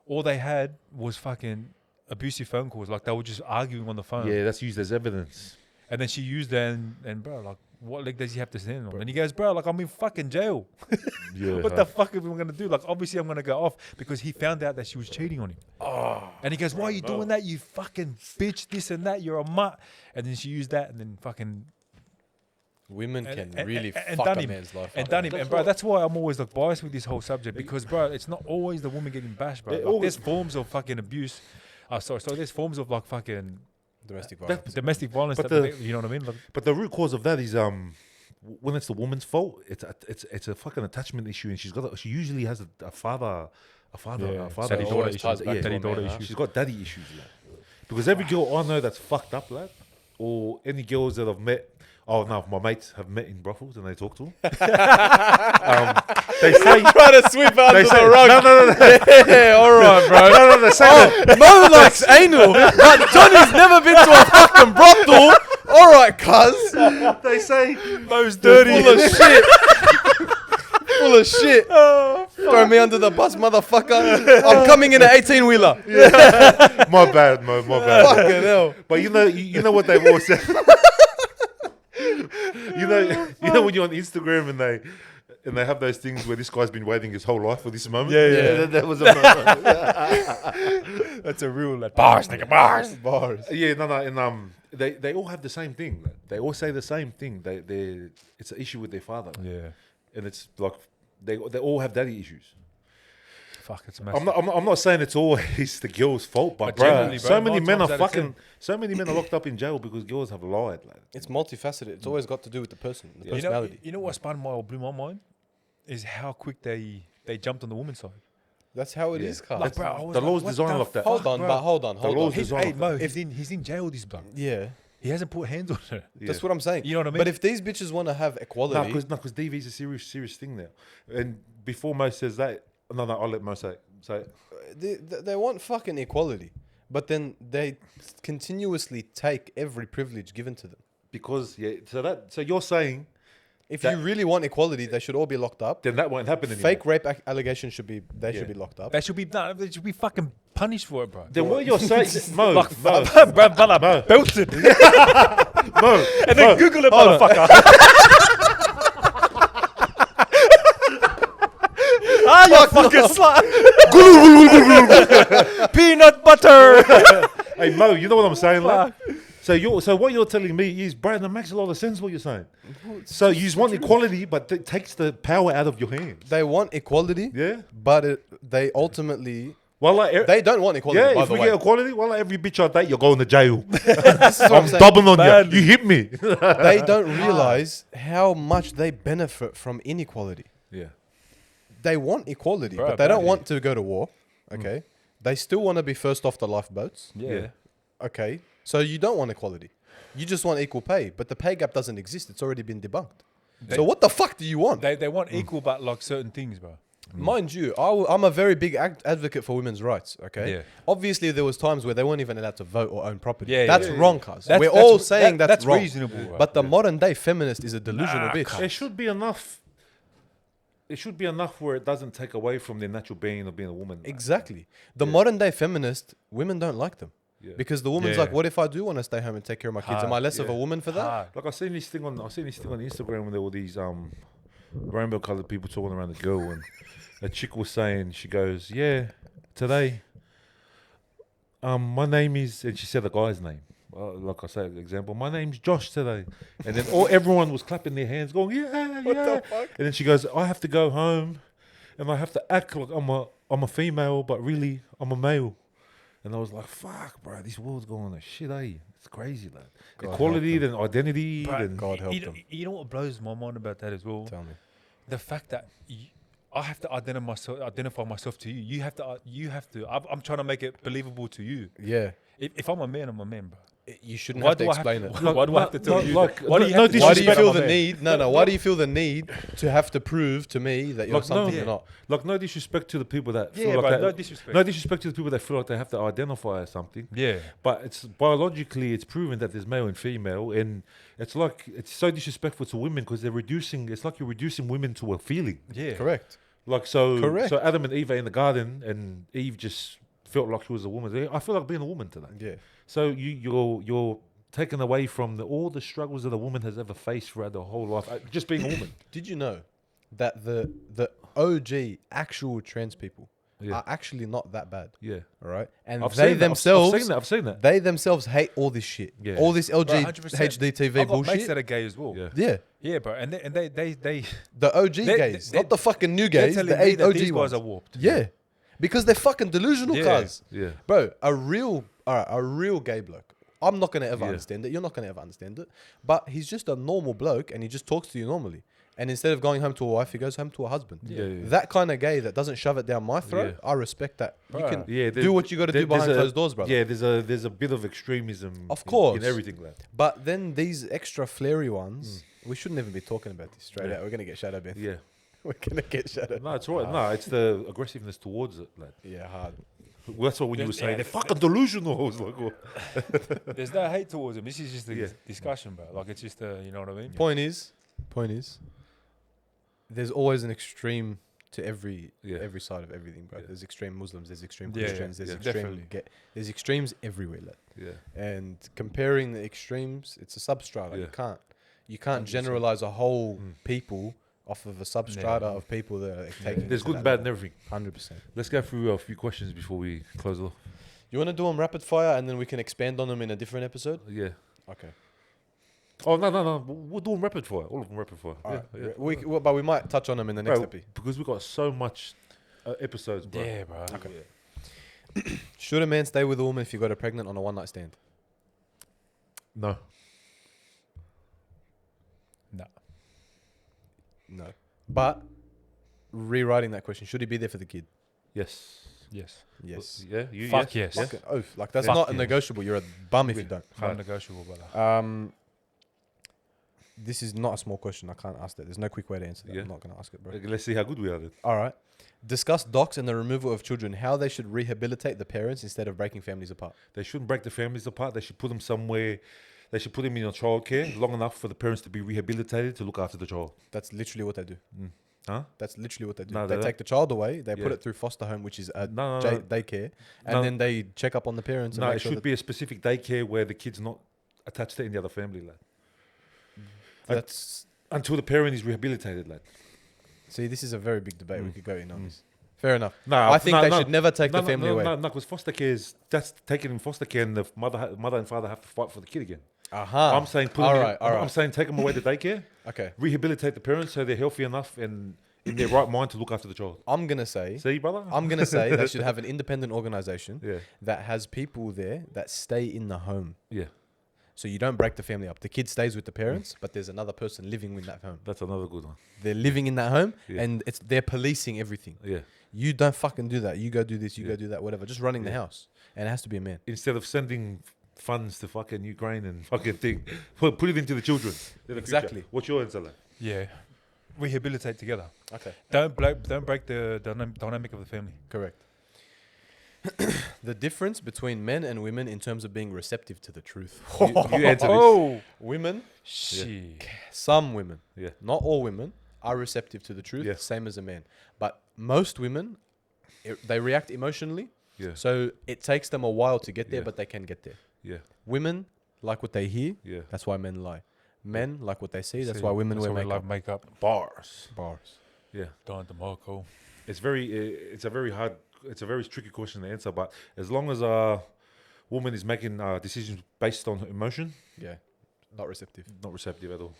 all they had was fucking abusive phone calls. Like, they were just arguing on the phone. Yeah, that's used as evidence. And then she used that, and bro, like, what leg does he have to stand on? And he goes, bro, like, I'm in fucking jail. Yeah. What the fuck are we gonna do? Like, obviously I'm gonna go off because he found out that she was cheating on him. Oh. And he goes, why are you doing that? You fucking bitch, this and that. You're a mutt. And then she used that, and then fucking Women can and really done fuck a him. man's life and up. done him. That's And bro, what- that's why I'm always like biased with this whole subject, because bro, it's not always the woman getting bashed, bro. It Like, always- there's forms of fucking abuse. So there's forms of like fucking Domestic violence. domestic violence. But That you know what I mean? Like, But the root cause of that is when it's the woman's fault, it's a fucking attachment issue, and she usually has a father Yeah, father daddy issue. daughter ties back to Yeah, a daughter man, huh? issues. she's got daddy issues, lad. Because every girl I know that's fucked up, lad, or any girls that I've met. Oh no, my mates have met in brothels and they talk to them. They say Trying to sweep under they say the rug. no. Yeah, all right, bro. No, they say that. Mo likes anal, but Johnny's never been to a fucking brothel. All right, cuz. They say Mo's dirty. Full of shit. Full of shit. Throw me under the bus, motherfucker. I'm coming in an 18-wheeler. My bad, Mo. My bad. Fucking hell. But you know what they've all said. you know when you're on Instagram and they have those things where this guy's been waiting his whole life for this moment. Yeah. That was a moment. That's a real like bars, nigga, bars. Bars. Yeah, no, and they all have the same thing. They all say the same thing. It's an issue with their father. Yeah. And it's like they all have daddy issues. Fuck, it's massive. I'm not saying it's always the girl's fault, but generally, bro, bro, so many nine men are times out of 10. so many men are locked up in jail because girls have lied. Like. It's multifaceted. It's always got to do with the person, the You know, personality. you know what blew my mind is how quick they jumped on the woman's side. That's how it is, Yeah. Carl. Like, bro, I was The like, law's what designed the like that. Hold on, bro? but hold on. law's He's, designed hey, like that. Mo, he's in jail, this bloke. Yeah, He hasn't put hands on her. that's what I'm saying. You know what I mean? But if these bitches want to have equality, Because DV is a serious thing now. And before Mo says that, no, I'll let Mo say it. So they want fucking equality, but then they continuously take every privilege given to them. because so you're saying If That- you really want equality, they should all be locked up. then that won't happen anymore. Fake rape allegations should be locked up. They should be fucking punished for it, bro. Then what you're saying, Mo, Like, bro, belted. Mo, And then Google it, motherfucker. You fucking slut. Peanut butter. hey Mo, you know what I'm saying, like? So what you're telling me is, bro, that makes a lot of sense. What you're saying. So you just want equality, but it takes the power out of your hands. They want equality, Yeah. but they ultimately Well, like, they don't want equality. yeah, by if the we way. get equality, well, like every bitch I date, you're going to jail. This is what I'm saying. Doubling on Badly. you. You hit me. They don't realize how much they benefit from inequality. yeah. They want equality, Bro, but they don't badly. want to go to war. Okay, they still want to be first off the lifeboats. Yeah. Okay, so you don't want equality. You just want equal pay, but the pay gap doesn't exist. It's already been debunked. So what the fuck do you want? They want equal, but like certain things, bro. Mind you, I'm a very big advocate for women's rights. Okay, Yeah. Obviously there was times where they weren't even allowed to vote or own property. Yeah, That's yeah. wrong, cuz. That's- We're that's- all saying that's wrong. reasonable, bro. But the modern day feminist is a delusional bitch. There should be enough. It should be enough where it doesn't take away from their natural being of being a woman. Exactly. The modern day feminist, women don't like them. Yeah. Because the woman's Yeah. like, what if I do want to stay home and take care of my kids? Am I less of a yeah. woman for that? Hard. Like I seen this thing on Instagram when there were these rainbow coloured people talking around the girl, and a chick was saying, she goes, yeah, today, my name is, and she said the guy's name. Like I say, example, my name's Josh today, and then everyone was clapping their hands, going, yeah, yeah. And then she goes, I have to go home, and I have to act like I'm a female, but really I'm a male. And I was like, fuck, bro, this world's going to shit, eh? It's crazy, lad. God Equality, help then identity, Bro, then God help you, them. you know what blows my mind about that as well? Tell me. The fact that I have to identify myself to you. You have to. I'm trying to make it believable to you. Yeah. If I'm a man, I'm a man, bro. You shouldn't Why have to do I have explain to? it. Why do I have to tell you? like, that? Why do you no have to? Why do you disrespect feel my the man? need? No. Why do you feel the need to have to prove to me that you're Like, something no. you're not? like no disrespect to the people that Yeah, feel like bro, that. no disrespect. No disrespect to the people that feel like they have to identify as something. Yeah. But it's biologically, it's proven that there's male and female, and it's like it's so disrespectful to women because they're reducing. It's like you're reducing women to a feeling. Yeah. Correct. Like so, Correct. so Adam and Eve are in the garden, and Eve just felt like she was a woman. I feel like being a woman today. Yeah. So you're taken away from all the struggles that a woman has ever faced throughout their whole life, just being a woman. Did you know that the OG actual trans people Yeah. are actually not that bad? Yeah, All right, and I've they seen that. themselves, I've seen that. they themselves hate all this shit. Yeah. All this Bro, 100%. LGHDTV I've got mates bullshit. that are gay as well. Yeah. Yeah. Yeah, bro. And they The OG They- gays, they- not the fucking new they're gays. telling The me that OG these ones. guys are warped. Yeah, because they're fucking delusional, Yeah. cuz. Yeah. Bro, a real gay bloke. I'm not gonna ever Yeah. understand it. You're not gonna ever understand it. But he's just a normal bloke, and he just talks to you normally. And instead of going home to a wife, he goes home to a husband. Yeah, yeah. That kind of gay that doesn't shove it down my throat, Yeah. I respect that. You Bruh. can Yeah, do what you got to do behind closed doors, brother. Yeah, there's a bit of extremism. Of course. in everything, lad. But then these extra flary ones, we shouldn't even be talking about this straight Yeah. out. We're gonna get shadow banned. Yeah, We're gonna get shadow. no, it's right. No, it's the aggressiveness towards it, lad. Yeah, hard. Well, that's what when you were There's- saying yeah, they're fucking delusional. I was like, oh. There's no hate towards them. This is just a Yeah. discussion, bro. Like it's just you know what I mean? Point is, there's always an extreme to every Yeah. side of everything, bro. Yeah. There's extreme Muslims, there's extreme Yeah, Christians, there's yeah. extreme Definitely. there's extremes everywhere, lad. Yeah. And comparing the extremes, it's a substrata. Yeah. You can't 100%. generalize a whole Mm. people off of a substrata of people that are taking. There's it to good that and bad level. and everything. 100%. Let's go through a few questions before we close it off. You want to do them rapid fire and then we can expand on them in a different episode? Yeah. Okay. Oh no! We'll do them rapid fire. All of them rapid fire. All right. Yeah. But we might touch on them in the next Bro, epi. because we got so much episodes, bro. Yeah, bro. Okay. Yeah. Should a man stay with a woman if you got her pregnant on a one night stand? No. No. No. But rewriting that question, should he be there for the kid? Yes. Yes. Yes. Yeah. You. Fuck yes. yes. Fucking oath. Like that's Fuck not yes. negotiable. You're a bum if you don't. Non-negotiable, brother. This is not a small question. I can't ask that. There's no quick way to answer that. Yeah. I'm not going to ask it, bro. Okay, let's see how good we are then. All right. Discuss docs and the removal of children, how they should rehabilitate the parents instead of breaking families apart. They shouldn't break the families apart. They should put them somewhere. They should put them in a childcare long enough for the parents to be rehabilitated to look after the child. That's literally what they do. Huh? That's literally what they do. No, they they take the child away, they Yeah. put it through foster home, which is a No. daycare, and No. then they check up on the parents. And No, make it sure should that be a specific daycare where the kid's not attached to any other family, lad. that's. Until the parent is rehabilitated, lad. See, this is a very big debate. We could go in on this. Fair enough. No, I think they should never take the family away. No, because foster care is that's taken in foster care, and the mother and father have to fight for the kid again. Aha. I'm saying put All them right, all I'm right. saying take them away to daycare, Okay. rehabilitate the parents so they're healthy enough and in their right mind to look after the child. I'm gonna say. See, brother? I'm gonna say they should have an independent organization Yeah, that has people there that stay in the home. yeah. So you don't break the family up. The kid stays with the parents, but there's another person living in that home. That's another good one. They're living in that home, Yeah. and they're policing everything. Yeah. You don't fucking do that. You go do this. You Yeah. go do that. Whatever. Just running the Yeah. house, and it has to be a man. Instead of sending funds to fucking Ukraine and fucking thing, put it into the children. They're the Exactly. future. What's your answer, lad? Yeah. Rehabilitate together. Okay. Don't break the dynamic of the family. Correct. The difference between men and women in terms of being receptive to the truth. You answer this. Oh, Women, shit. some women, Yeah. not all women, are receptive to the truth, Yeah. same as a man. But most women, they react emotionally, Yeah. so it takes them a while to get there, Yeah. but they can get there. Yeah. Women like what they hear, Yeah. that's why men lie. Men like what they see, that's See, why women that's wear why we makeup. love makeup. Bars. Bars. Yeah. Don DeMarco. It's a very tricky question to answer, but as long as a woman is making decisions based on emotion, Yeah, not receptive. not receptive at all.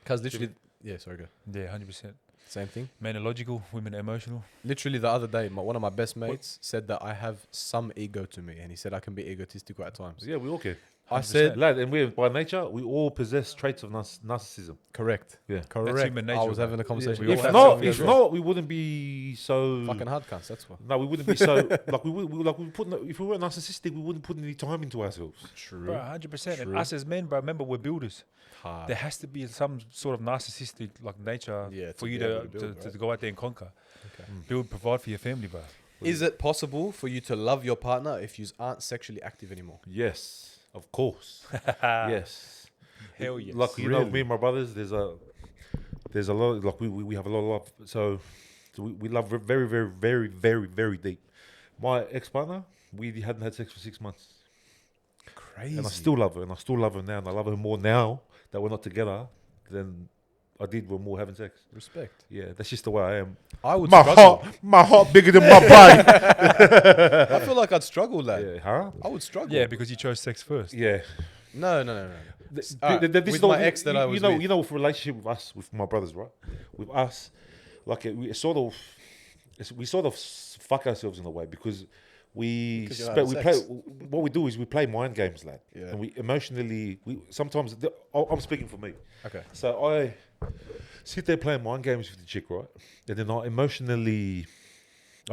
Because literally, yeah, sorry, go. Yeah, 100%. Same thing. Men are logical, women are emotional. Literally the other day, one of my best mates said that I have some ego to me, and he said I can be egotistical at times. Yeah, we all can. I said, Lad, and we by nature, we all possess traits of narcissism. correct. Yeah. Correct. human I nature, was bro. having a conversation. we with all If have that. not, something if as well. not, we wouldn't be so Fucking hard cunts, that's why. No, we wouldn't be so like we would like we put if we weren't narcissistic, we wouldn't put any time into ourselves. True. Bro, 100%. And True. us as men, bro, remember we're builders. Hard. There has to be some sort of narcissistic like nature Yeah, for to you be able to, to build, to right? go out there and conquer. Okay. Build, provide for your family, bro. Is it possible for you to love your partner if you aren't sexually active anymore? Yes, of course. Yes. Hell yes. Like you know, Really? me and my brothers, there's a lot. Like we have a lot of love. So we love very, very, very, very, very deep. My ex-partner, we hadn't had sex for 6 months, Crazy. and I still love her, and I still love her now, and I love her more now that we're not together than I did when we were having sex. Respect. Yeah, that's just the way I am. I would My struggle. heart bigger than my brain. I feel like I'd struggle, lad. Yeah, huh? I would struggle. Yeah, because you chose sex first. Yeah. No. This with is my ex that I was with. you know, with relationship with us, with my brothers, right? With us, like we sort of fuck ourselves in a way because Because you're having we sex. play. What we do is we play mind games, lad. Yeah. And we emotionally, sometimes I'm speaking for me. Okay. So I sit there playing mind games with the chick, right? And then I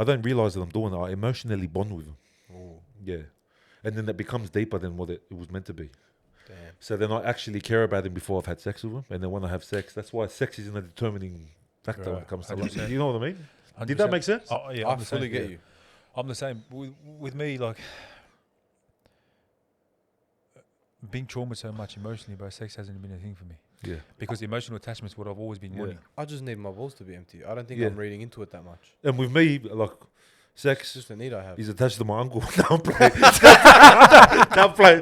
don't realize that I'm doing it. I emotionally bond with them. Ooh, Yeah. And then that becomes deeper than what it was meant to be. damn. So then I actually care about them before I've had sex with them. And then when I have sex, that's why sex isn't a determining factor when it Right, comes to 100%. love. You know what I mean? Did that make sense? Oh, yeah, I I'm the fully same, get yeah. you. I'm the same. With me, like, being traumatized so much emotionally, bro, sex hasn't been a thing for me. Yeah. because emotional attachment's what I've always been Yeah. wanting. I just need my balls to be empty. I don't think Yeah. I'm reading into it that much. And with me, like, It's sex just a need I have. is attached to my uncle. Don't play. Don't play.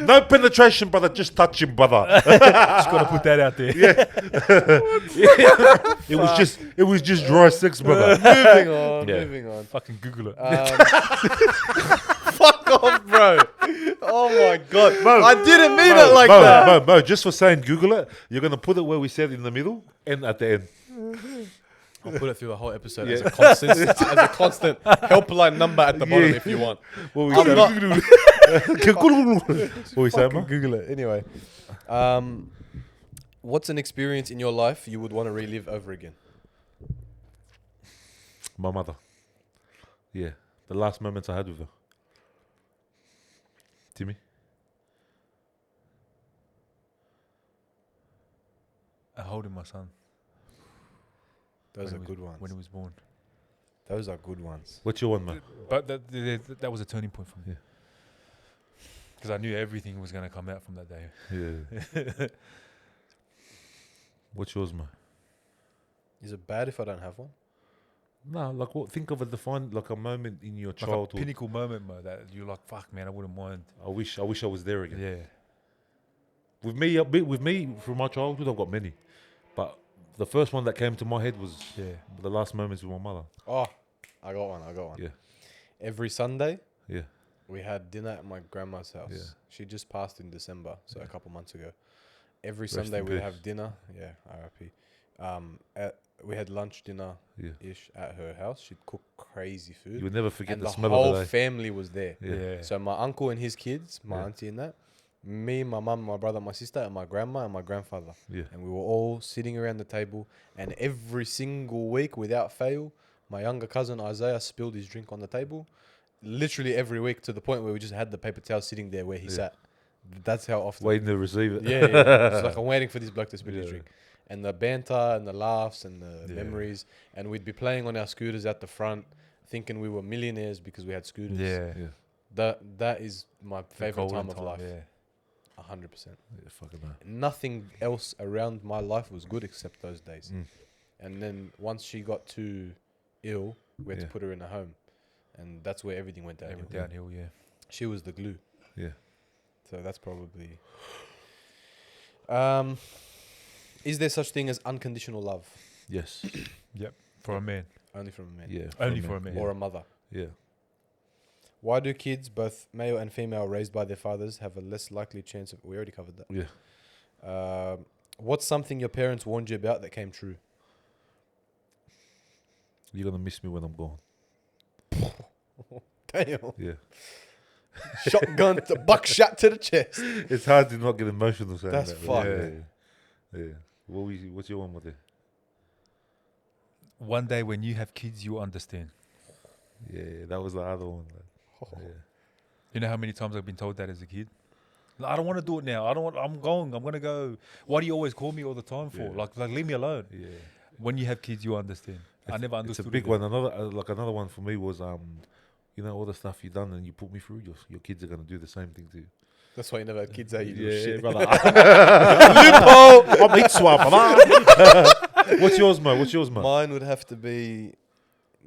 No penetration, brother. Just touching, brother. Just gotta put that out there. It was just dry sex, brother. Moving on, Yeah. moving on. Fucking Google it. Fuck off, bro. Oh my god. Mo, I didn't mean Mo, it like Mo, that. Mo, just for saying Google it, you're gonna put it where we said in the middle and at the end. I'll put it through the whole episode Yeah. as a constant helpline number at the bottom if you want. What we I'm say? not- What we say, Fucking Mo? Google it. Anyway, what's an experience in your life you would want to relive over again? My mother. Yeah, the last moments I had with her. Timmy. Holding my son Those when are he good was- ones. when he was born. Those are good ones. What's your one, man? But that was a turning point for me. Yeah. Because I knew everything was gonna come out from that day. Yeah. What's yours, man? Is it bad if I don't have one? No, like what? Think of a defined like a moment in your Like a childhood. pinnacle moment, Mo, that you're like, fuck, man, I wouldn't mind. I wish I was there again. Yeah. With me, from my childhood, I've got many, but the first one that came to my head was Yeah. the last moments with my mother. Oh, I got one. Yeah, Every Sunday, yeah, we had dinner at my grandma's house. Yeah. She just passed in December, so a couple months ago. Every Rest Sunday in we'd peace. have dinner. Yeah, R.I.P. We had lunch, dinner yeah. ish at her house. She'd cook crazy food, You would never forget and the the smell whole of it. family was there. Yeah. Yeah. So my uncle and his kids, my Yeah. auntie and that, me, my mum, my brother, my sister, and my grandma and my grandfather. Yeah, And we were all sitting around the table. And every single week, without fail, my younger cousin Isaiah spilled his drink on the table. Literally every week, to the point where we just had the paper towel sitting there where he Yeah. sat. That's how often. waiting to receive it. Yeah. It's like I'm waiting for this bloke to spill his Yeah. drink. And the banter and the laughs and the Yeah. memories. And we'd be playing on our scooters at the front, thinking we were millionaires because we had scooters. Yeah. Yeah, That is my The favorite golden time of life. Yeah. 100%. yeah, fucking hell. Nothing else around my life was good except those days. Mm. And then once she got too ill, we had Yeah. to put her in a home. And that's where everything went They downhill. went downhill, yeah. She was the glue. Yeah. So that's probably... Is there such thing as unconditional love? Yes. For a man. Only from a man. Yeah. Only for a man. Or a mother. Yeah. Why do kids, both male and female, raised by their fathers, have a less likely chance of... We already covered that. Yeah. What's something your parents warned you about that came true? You're gonna miss me when I'm gone. Damn. Yeah. Shotgun to buckshot to the chest. It's hard to not get emotional saying That's that. fucked. Yeah. Yeah. What's your one with it? One day when you have kids, you'll understand. Yeah, that was the other one. Yeah. You know how many times I've been told that as a kid? Like, I don't want to do it now. I'm going to go. Why do you always call me all the time for? Yeah. Like leave me alone. Yeah. When you have kids, you understand. I never It's understood a big it. one. Another one for me was you know, all the stuff you done and you put me through. Your kids are gonna do the same thing to you. That's why you never had kids. How you do Yeah, shit. brother. Loophole. I'm eat swap. What's yours, man? What's yours, man? Mine would have to be.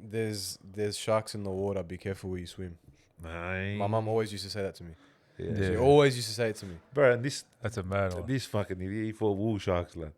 There's sharks in the water. Be careful where you swim. My mum always used to say that to me. Yeah. She Yeah. always used to say it to me, Bro, and That's a mad one. this fucking idiot, he fought wool sharks, lad.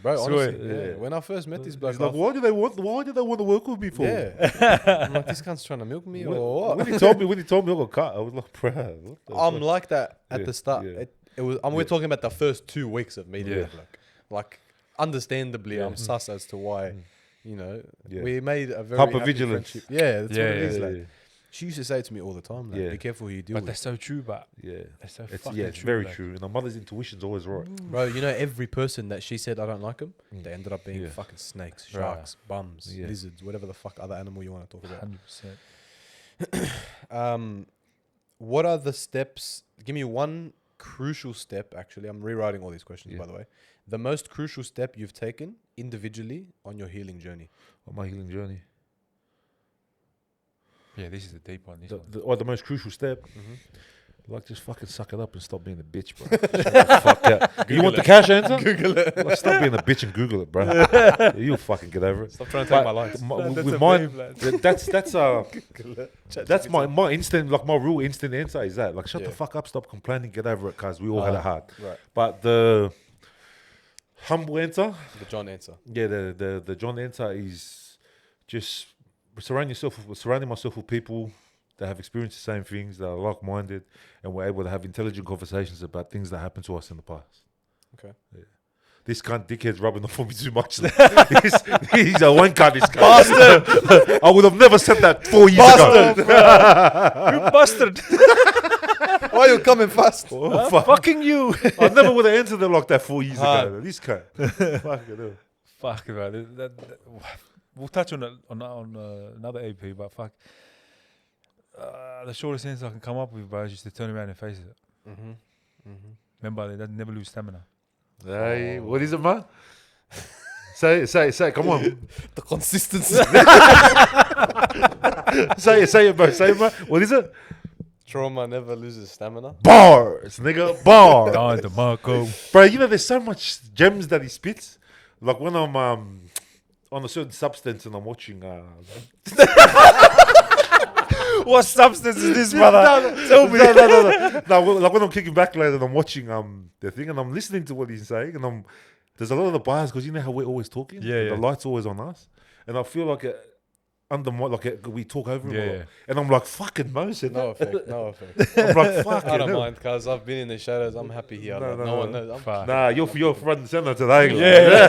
bro. Swear. Honestly, yeah. Yeah. When I first met this bloke, He's like, why do they want to work with me for? yeah, I'm like, this cunt's trying to milk me or what? When he told me I got cut, I was like, bro, what the I'm fuck? like that at Yeah, the start. yeah. It was. We're Yeah. talking about the first 2 weeks of meeting Yeah. the bloke. Like, understandably, Yeah. I'm sus as to why. Mm. You know, Yeah. we made a very Hyper happy vigilance. friendship. Yeah, that's Yeah, what it is. yeah, Like. She used to say it to me all the time. Like, Yeah. be careful who you deal But with. that's so true, but Yeah. that's so It's, fucking yeah, it's true. very like. true. And a mother's intuition's always right. Bro, you know, every person that she said I don't like them, Mm. they ended up being Yeah. fucking snakes, Bruh. sharks, bums, Yeah. lizards, whatever the fuck other animal you want to talk about. 100%. What are the steps? Give me one crucial step. Actually, I'm rewriting all these questions, Yeah. by the way. The most crucial step you've taken individually on your healing journey. On my healing journey. Yeah, this is a deep one. This one. The most crucial step. Like, just fucking suck it up and stop being a bitch, bro. Fuck that. You want the cash answer? Google it. Like, stop being a bitch and Google it, bro. You'll fucking get over it. Stop trying to take But my lines. with mine, that's my instant, like my real instant answer is that, like, shut the fuck up, stop complaining, get over it, cause we all had it hard. Right. But the humble answer, The John answer. yeah, the John answer is just surrounding myself with people that have experienced the same things, that are like-minded, and we're able to have intelligent conversations about things that happened to us in the past. Okay. Yeah. This cunt dickhead's rubbing off on me too much. He's a wanker, this guy. Bastard! I would have never said that 4 years ago. You bastard! Why are you coming fast? Oh, fuck. Fucking you! I never would have answered it like that 4 years Hard. ago. This cunt. Fucking hell. Fuck, man. We'll touch on it on another AP, but fuck. The shortest answer I can come up with, bro, is just to turn around and face it. Remember, they never lose stamina. Hey, what is it, man? Say it, come on. The consistency. say it, bro. Say it, man. What is it? Trauma never loses stamina. Bars, nigga. Bars. Don DeMarco. Bro, you know, there's so much gems that he spits. Like when I'm on a certain substance and I'm watching. What substance is this, brother? Tell me. No, like when I'm kicking back later and I'm watching the thing and I'm listening to what he's saying and there's a lot of the bars because you know how we're always talking. Yeah, The light's always on us, and I feel like we talk over him a lot. Yeah. And I'm like, fucking Mo said No that. effect. No effect. I'm like, fuck I don't it. mind, cause I've been in the shadows. I'm happy here. No one knows. Fuck. Nah, you're front and center today. Yeah.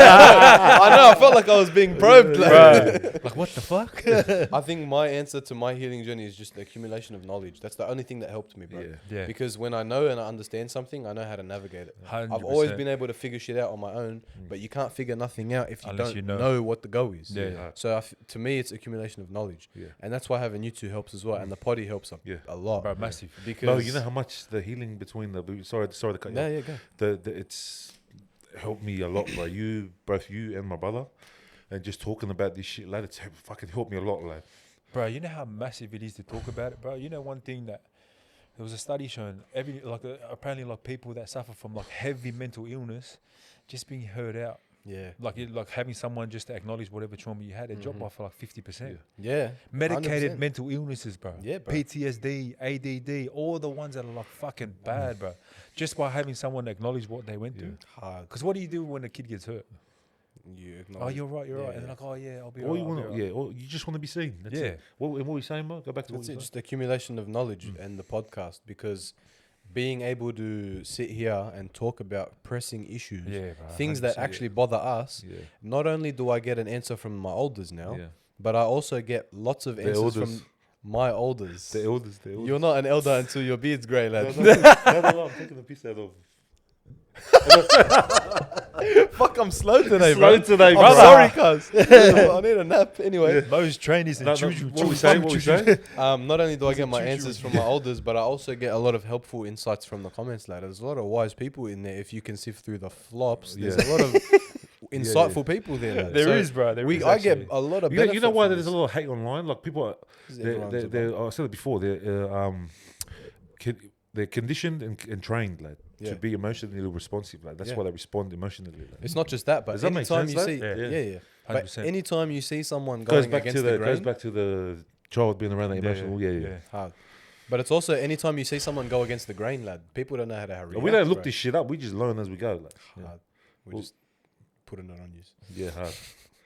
I know. I felt like I was being probed. Like. Like, what the fuck? I think my answer to my healing journey is just the accumulation of knowledge. That's the only thing that helped me, bro. Yeah. Yeah. Because when I know and I understand something, I know how to navigate it. 100%. I've always been able to figure shit out on my own, but you can't figure nothing out if you Unless don't you know. know what the go is. Yeah. So to me, it's accumulation of knowledge, Yeah. and that's why having you two helps as well, and the potty helps a lot. Bro, massive. Because No, you know how much the healing between sorry to cut you. yeah, off. yeah, go. It's helped me a lot, bro. Both you and my brother, and just talking about this shit, like, it's fucking helped me a lot, like. Bro, you know how massive it is to talk about it, bro? You know one thing that there was a study showing apparently like people that suffer from like heavy mental illness just being heard out. Yeah, Like having someone just to acknowlge whatever trauma you had, it dropped by for like 50%. yeah. Medicated 100%. mental illnesses, bro. Yeah, bro. PTSD, ADD, all the ones that are like fucking bad, bro. Just by having someone acknowledge what they went through. Hard. Because what do you do when a kid gets hurt? You Oh, acknowledge. you're right. Yeah, And yeah. they're like, oh yeah, I'll be All you alright. want, or you just want to be seen. That's Yeah. it. What were you saying, Mo? Go back to That's what it, you just the accumulation of knowledge and the podcast, because being able to sit here and talk about pressing issues, Yeah, bro. things that 100%. actually bother us, Yeah. not only do I get an answer from my elders now, Yeah. but I also get lots of answers elders. from my elders. The elders. You're not an elder until your beard's grey, lad. No, I'm taking the piss out of. Fuck, I'm slow today, Slow bro. today, I'm brother. sorry, cuz. I need a nap. Anyway, Mo's trainees and No, choo-choo. what we saying? What we saying? not only do I get my answers from my elders, but I also get a lot of helpful insights from the comments, lad. There's a lot of wise people in there. If you can sift through the flops, there's a lot of insightful people there, lad. There So is, bro. I get a lot of You know benefit why from there's a this. lot of hate online? Like people, I said it before. They're conditioned and trained, lad, Yeah. to be emotionally responsive. Like that's Yeah. why they respond emotionally. Lad. It's not just that, but Does that make anytime sense, you see, lad? yeah. But 100%. anytime you see someone Goes going back against to the grain, goes back to the child being around that emotional. Yeah. hard. But it's also anytime you see someone go against the grain, lad. People don't know how to react. We don't look bro. this shit up. We just learn as we go. Like, Hard. We Well- just putting it on you. yeah, hard.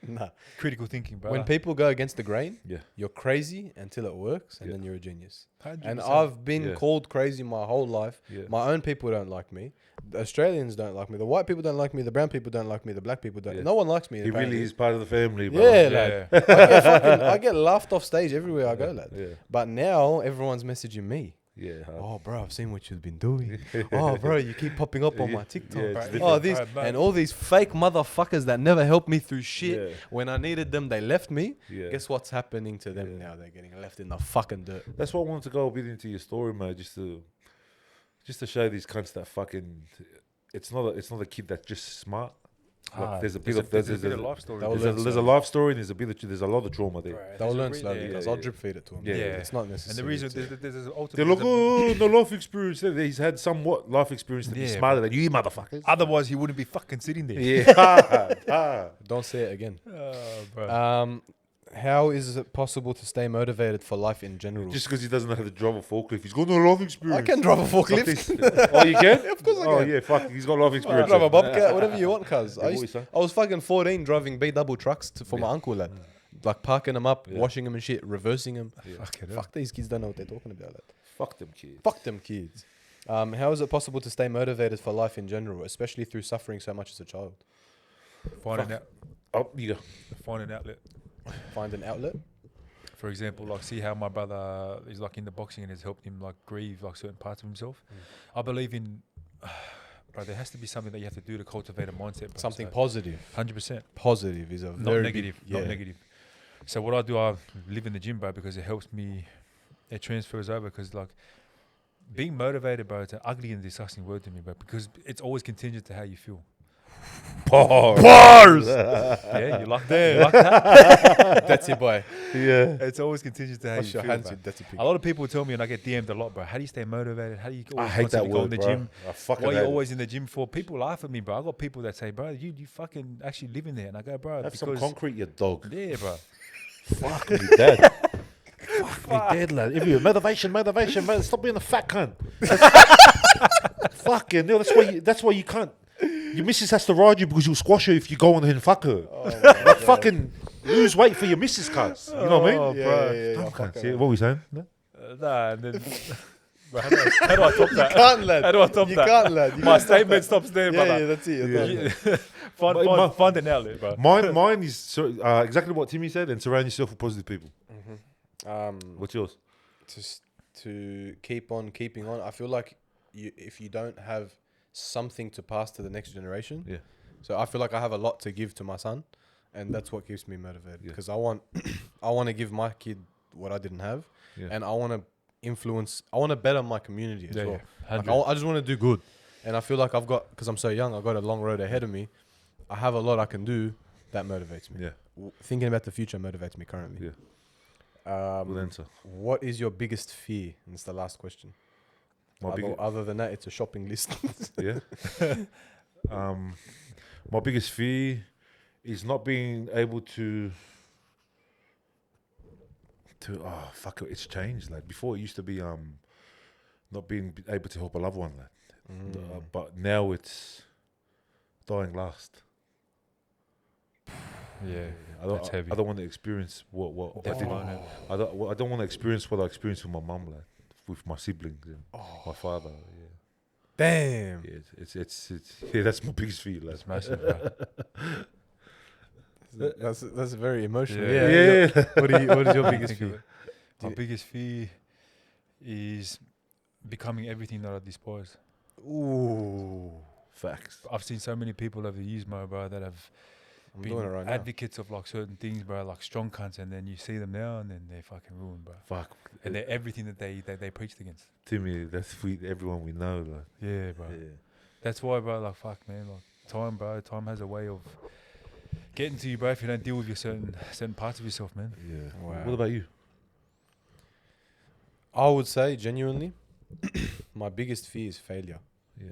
Nah. Critical thinking, bro. When people go against the grain, Yeah. you're crazy until it works, and Yeah. then you're a genius. 100%. And I've been Yeah. called crazy my whole life. Yeah. My own people don't like me. The Australians don't like me. The white people don't like me. The brown people don't like me. The black people don't. Yeah. No one likes me. He apparently. really is part of the family. Bro. Yeah, Yeah. lad. I get laughed off stage everywhere I go, lad. Yeah. But now everyone's messaging me. Yeah. Hard. Oh, bro, I've seen what you've been doing. Oh, bro, you keep popping up on Yeah. my TikTok. Yeah, it's bro. different. Oh, this Right, and all these fake motherfuckers that never helped me through shit. Yeah. When I needed them, they left me. Yeah. Guess what's happening to them now? They're getting left in the fucking dirt. That's why I wanted to go a bit into your story, mate, just to show these cunts that fucking it's not a kid that's just smart. Like, there's a bit There's of there's, a bit of a, life story. That will there's, a, learn there's a slowly. life story and there's a lot of trauma there. Right, They'll there's a learn re- slowly, yeah, guys. yeah, I'll yeah. drip feed it to them. Yeah, It's not And necessary. the reason to- there's They're ultimately like, oh, no life experience. He's had somewhat life experience to be Yeah, smarter than you motherfuckers. otherwise he wouldn't be fucking sitting there. Yeah. Don't say it again. Bro. How is it possible to stay motivated for life in general? Just because he doesn't know how to drive a forklift, he's got no life experience. I can drive a Fuck forklift. this. Oh, you can? Of course I Oh can. yeah, fuck. He's got life I experience. drive a bobcat, whatever you want, cuz. Yeah, what you say? I was fucking 14 driving B double trucks for my Yeah. uncle, lad. Like parking them up, Yeah. washing them and shit, reversing them. Yeah. Fucking hell. Fuck, these kids don't know what they're talking about, lad. Fuck them kids. Fuck them kids. How is it possible to stay motivated for life in general, especially through suffering so much as a child? Find an Oh, you go. find an outlet. Find an outlet. For example, like see how my brother is like into boxing and has helped him like grieve like certain parts of himself. I believe in, bro. There has to be something that you have to do to cultivate a mindset. Bro. Something positive. 100%. Positive is a Not very negative. big, Not yeah. negative. So what I do, I live in the gym, bro, because it helps me. It transfers over because like being motivated, bro. It's an ugly and disgusting word to me, bro, because it's always contingent to how you feel. Bars. Yeah, you like that? You like that? That's it, boy. Yeah. It's always contingent to how Wash you your feel, hands bro. with dirty pig. A lot of people tell me, and I get DM'd a lot, bro. How do you stay motivated? How do you I always hate that constantly go in word, the bro. gym? I fucking Why are you hate it. always in the gym for? People laugh at me, bro. I got people that say, bro, you fucking actually live in there. And I go, bro, Have some because concrete, you dog. yeah, bro. Fuck me dead. Fuck me dead, lad. If you motivation, man. Stop being a fat cunt. Fucking hell. That's why you can't. Your missus has to ride you because you'll squash her if you go on her and fuck her. Like fucking lose weight for your missus, cuz. You know what I mean? Yeah, bro. yeah, yeah, Dumb fuck cunts, it, yeah. man. What were we saying? No? Nah, and then, bro, how do I top that? Can't, lad. How do I top You that? can't, lad. You My can't stop statement that. stops there, Yeah, brother. yeah, that's it. You're Yeah. done. Find an outlet, bro. Mine is exactly what Timmy said, and surround yourself with positive people. What's yours? Just to keep on keeping on. I feel like if you don't have something to pass to the next generation, Yeah. so I feel like I have a lot to give to my son, and that's what keeps me motivated. Yeah. Because I want to give my kid what I didn't have, Yeah. and I want to influence. I want to better my community as Yeah, well. yeah. Like 100. I just want to do good, and I feel like because I'm so young, I've got a long road ahead of me. I have a lot I can do. That motivates me. Yeah. Thinking about the future motivates me currently. Yeah. Um, Good answer. What is your biggest fear? And it's the last question. My Other than that, it's a shopping list. Yeah. My biggest fear is not being able to oh fuck it, it's changed. Like before, it used to be not being able to help a loved one, like. But now it's dying last. Yeah, I that's heavy. don't want to experience what I did. Definitely. I don't want to experience what I experienced with my mum, like with my siblings, and my father. Yeah. Damn. Yeah, it's yeah. That's my biggest fear. Like. It's massive, bro. That's very emotional. Yeah. Yeah. What is your biggest Think of fear? it. My biggest fear is becoming everything that I despise. Ooh. Facts. I've seen so many people over the years, bro, that have I'm been doing it right now. advocates of like certain things, bro, like strong cunts, and then you see them now, and then they're fucking ruined, bro. Fuck. And they're everything that they preached against. Timmy, that's everyone we know. Like. Yeah, bro. Yeah. That's why, bro. Like, fuck, man. Like, time, bro. Time has a way of getting to you, bro. If you don't deal with your certain parts of yourself, man. Yeah. Wow. What about you? I would say genuinely, my biggest fear is failure. Yeah.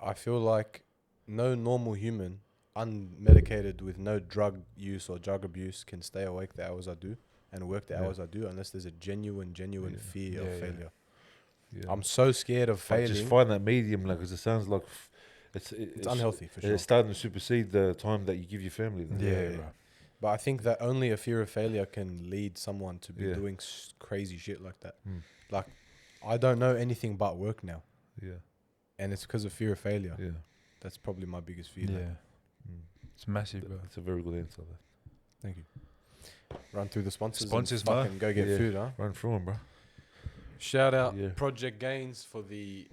I feel like no normal human, unmedicated with no drug use or drug abuse, can stay awake the hours I do and work the Yeah. hours I do unless there's a genuine Yeah. fear of Yeah, yeah. failure. Yeah. I'm so scared of But failing. just find that medium, like, because it sounds like It's unhealthy for sure. It's starting to supersede the time that you give your family. Then. Yeah, Yeah. bro. But I think that only a fear of failure can lead someone to be Yeah. doing crazy shit like that. Mm. Like, I don't know anything but work now, Yeah. and it's because of fear of failure. Yeah. That's probably my biggest fear. Yeah. like. Mm. It's massive, bro. That's a very good answer. That. Thank you. Run through the sponsors. Sponsors, and fucking man. go get Yeah. food, huh? Run through them, bro. Shout out Yeah. Project Gains for the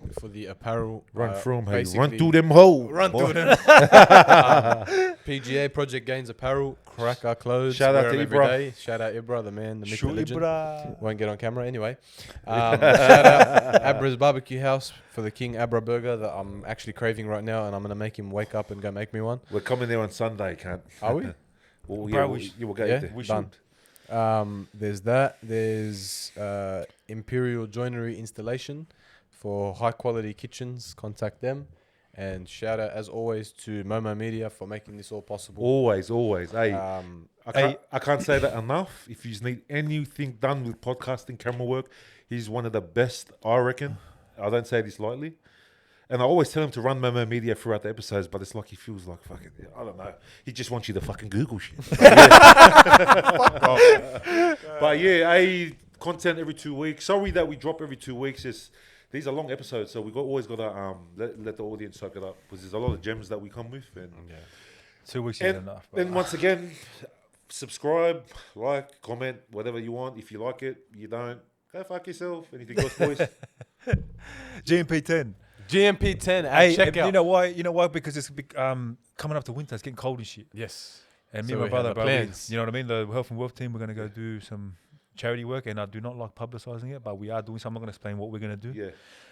apparel. Run through 'em, hey. Run basically- through them hoes. Run boy. through them. PGA Project Gains apparel. Crack our clothes. Shout out wear to 'em every Ibra. day. Shout out Ibra, the man, the myth, the Shoot, legend. Ibra. Won't get on camera anyway. Shout out Abra's Barbecue House for the King Abra Burger that I'm actually craving right now, and I'm gonna make him wake up and go make me one. We're coming there on Sunday, cunt. Are we? Well, Bro, we'll go yeah, there. We done. There's that. There's Imperial Joinery Installation for high quality kitchens. Contact them. And shout out as always to Momo Media for making this all possible. Always. Hey, Um, I can't say that enough. If you need anything done with podcasting, camera work, he's one of the best, I reckon. I don't say this lightly. And I always tell him to run Momo Media throughout the episodes, but it's like he feels like fucking, I don't know. He just wants you to fucking Google shit. But yeah, content every 2 weeks. Sorry that we drop every 2 weeks. These are long episodes, so always got to let the audience soak it up, because there's a lot of gems that we come with. And 2 weeks is enough. then once again, subscribe, like, comment, whatever you want. If you like it, you don't, go fuck yourself. Anything else, boys? GMP 10. GMP 10 at Hey, checkout. you know why? You know why? Because it's coming up to winter. It's getting cold and shit. Yes. And me So and my we brother, have bro, plans. you know what I mean? The Health and Wealth team, we're going to go do some charity work, and I do not like publicizing it, but we are doing something. I'm not going to explain what we're going to do. Yeah.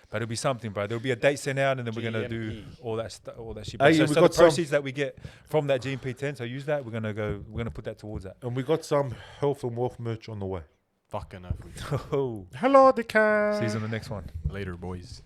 But it'll be something, bro. There'll be a date sent out, and then we're going to do GMP. all that shit. Hey, So, we so the got some- proceeds that we get from that GMP 10, so use that. We're going to put that towards that. And we got some health and wealth merch on the way. Fucking hell. Oh, Hello, the cat. see you on the next one. Later, boys.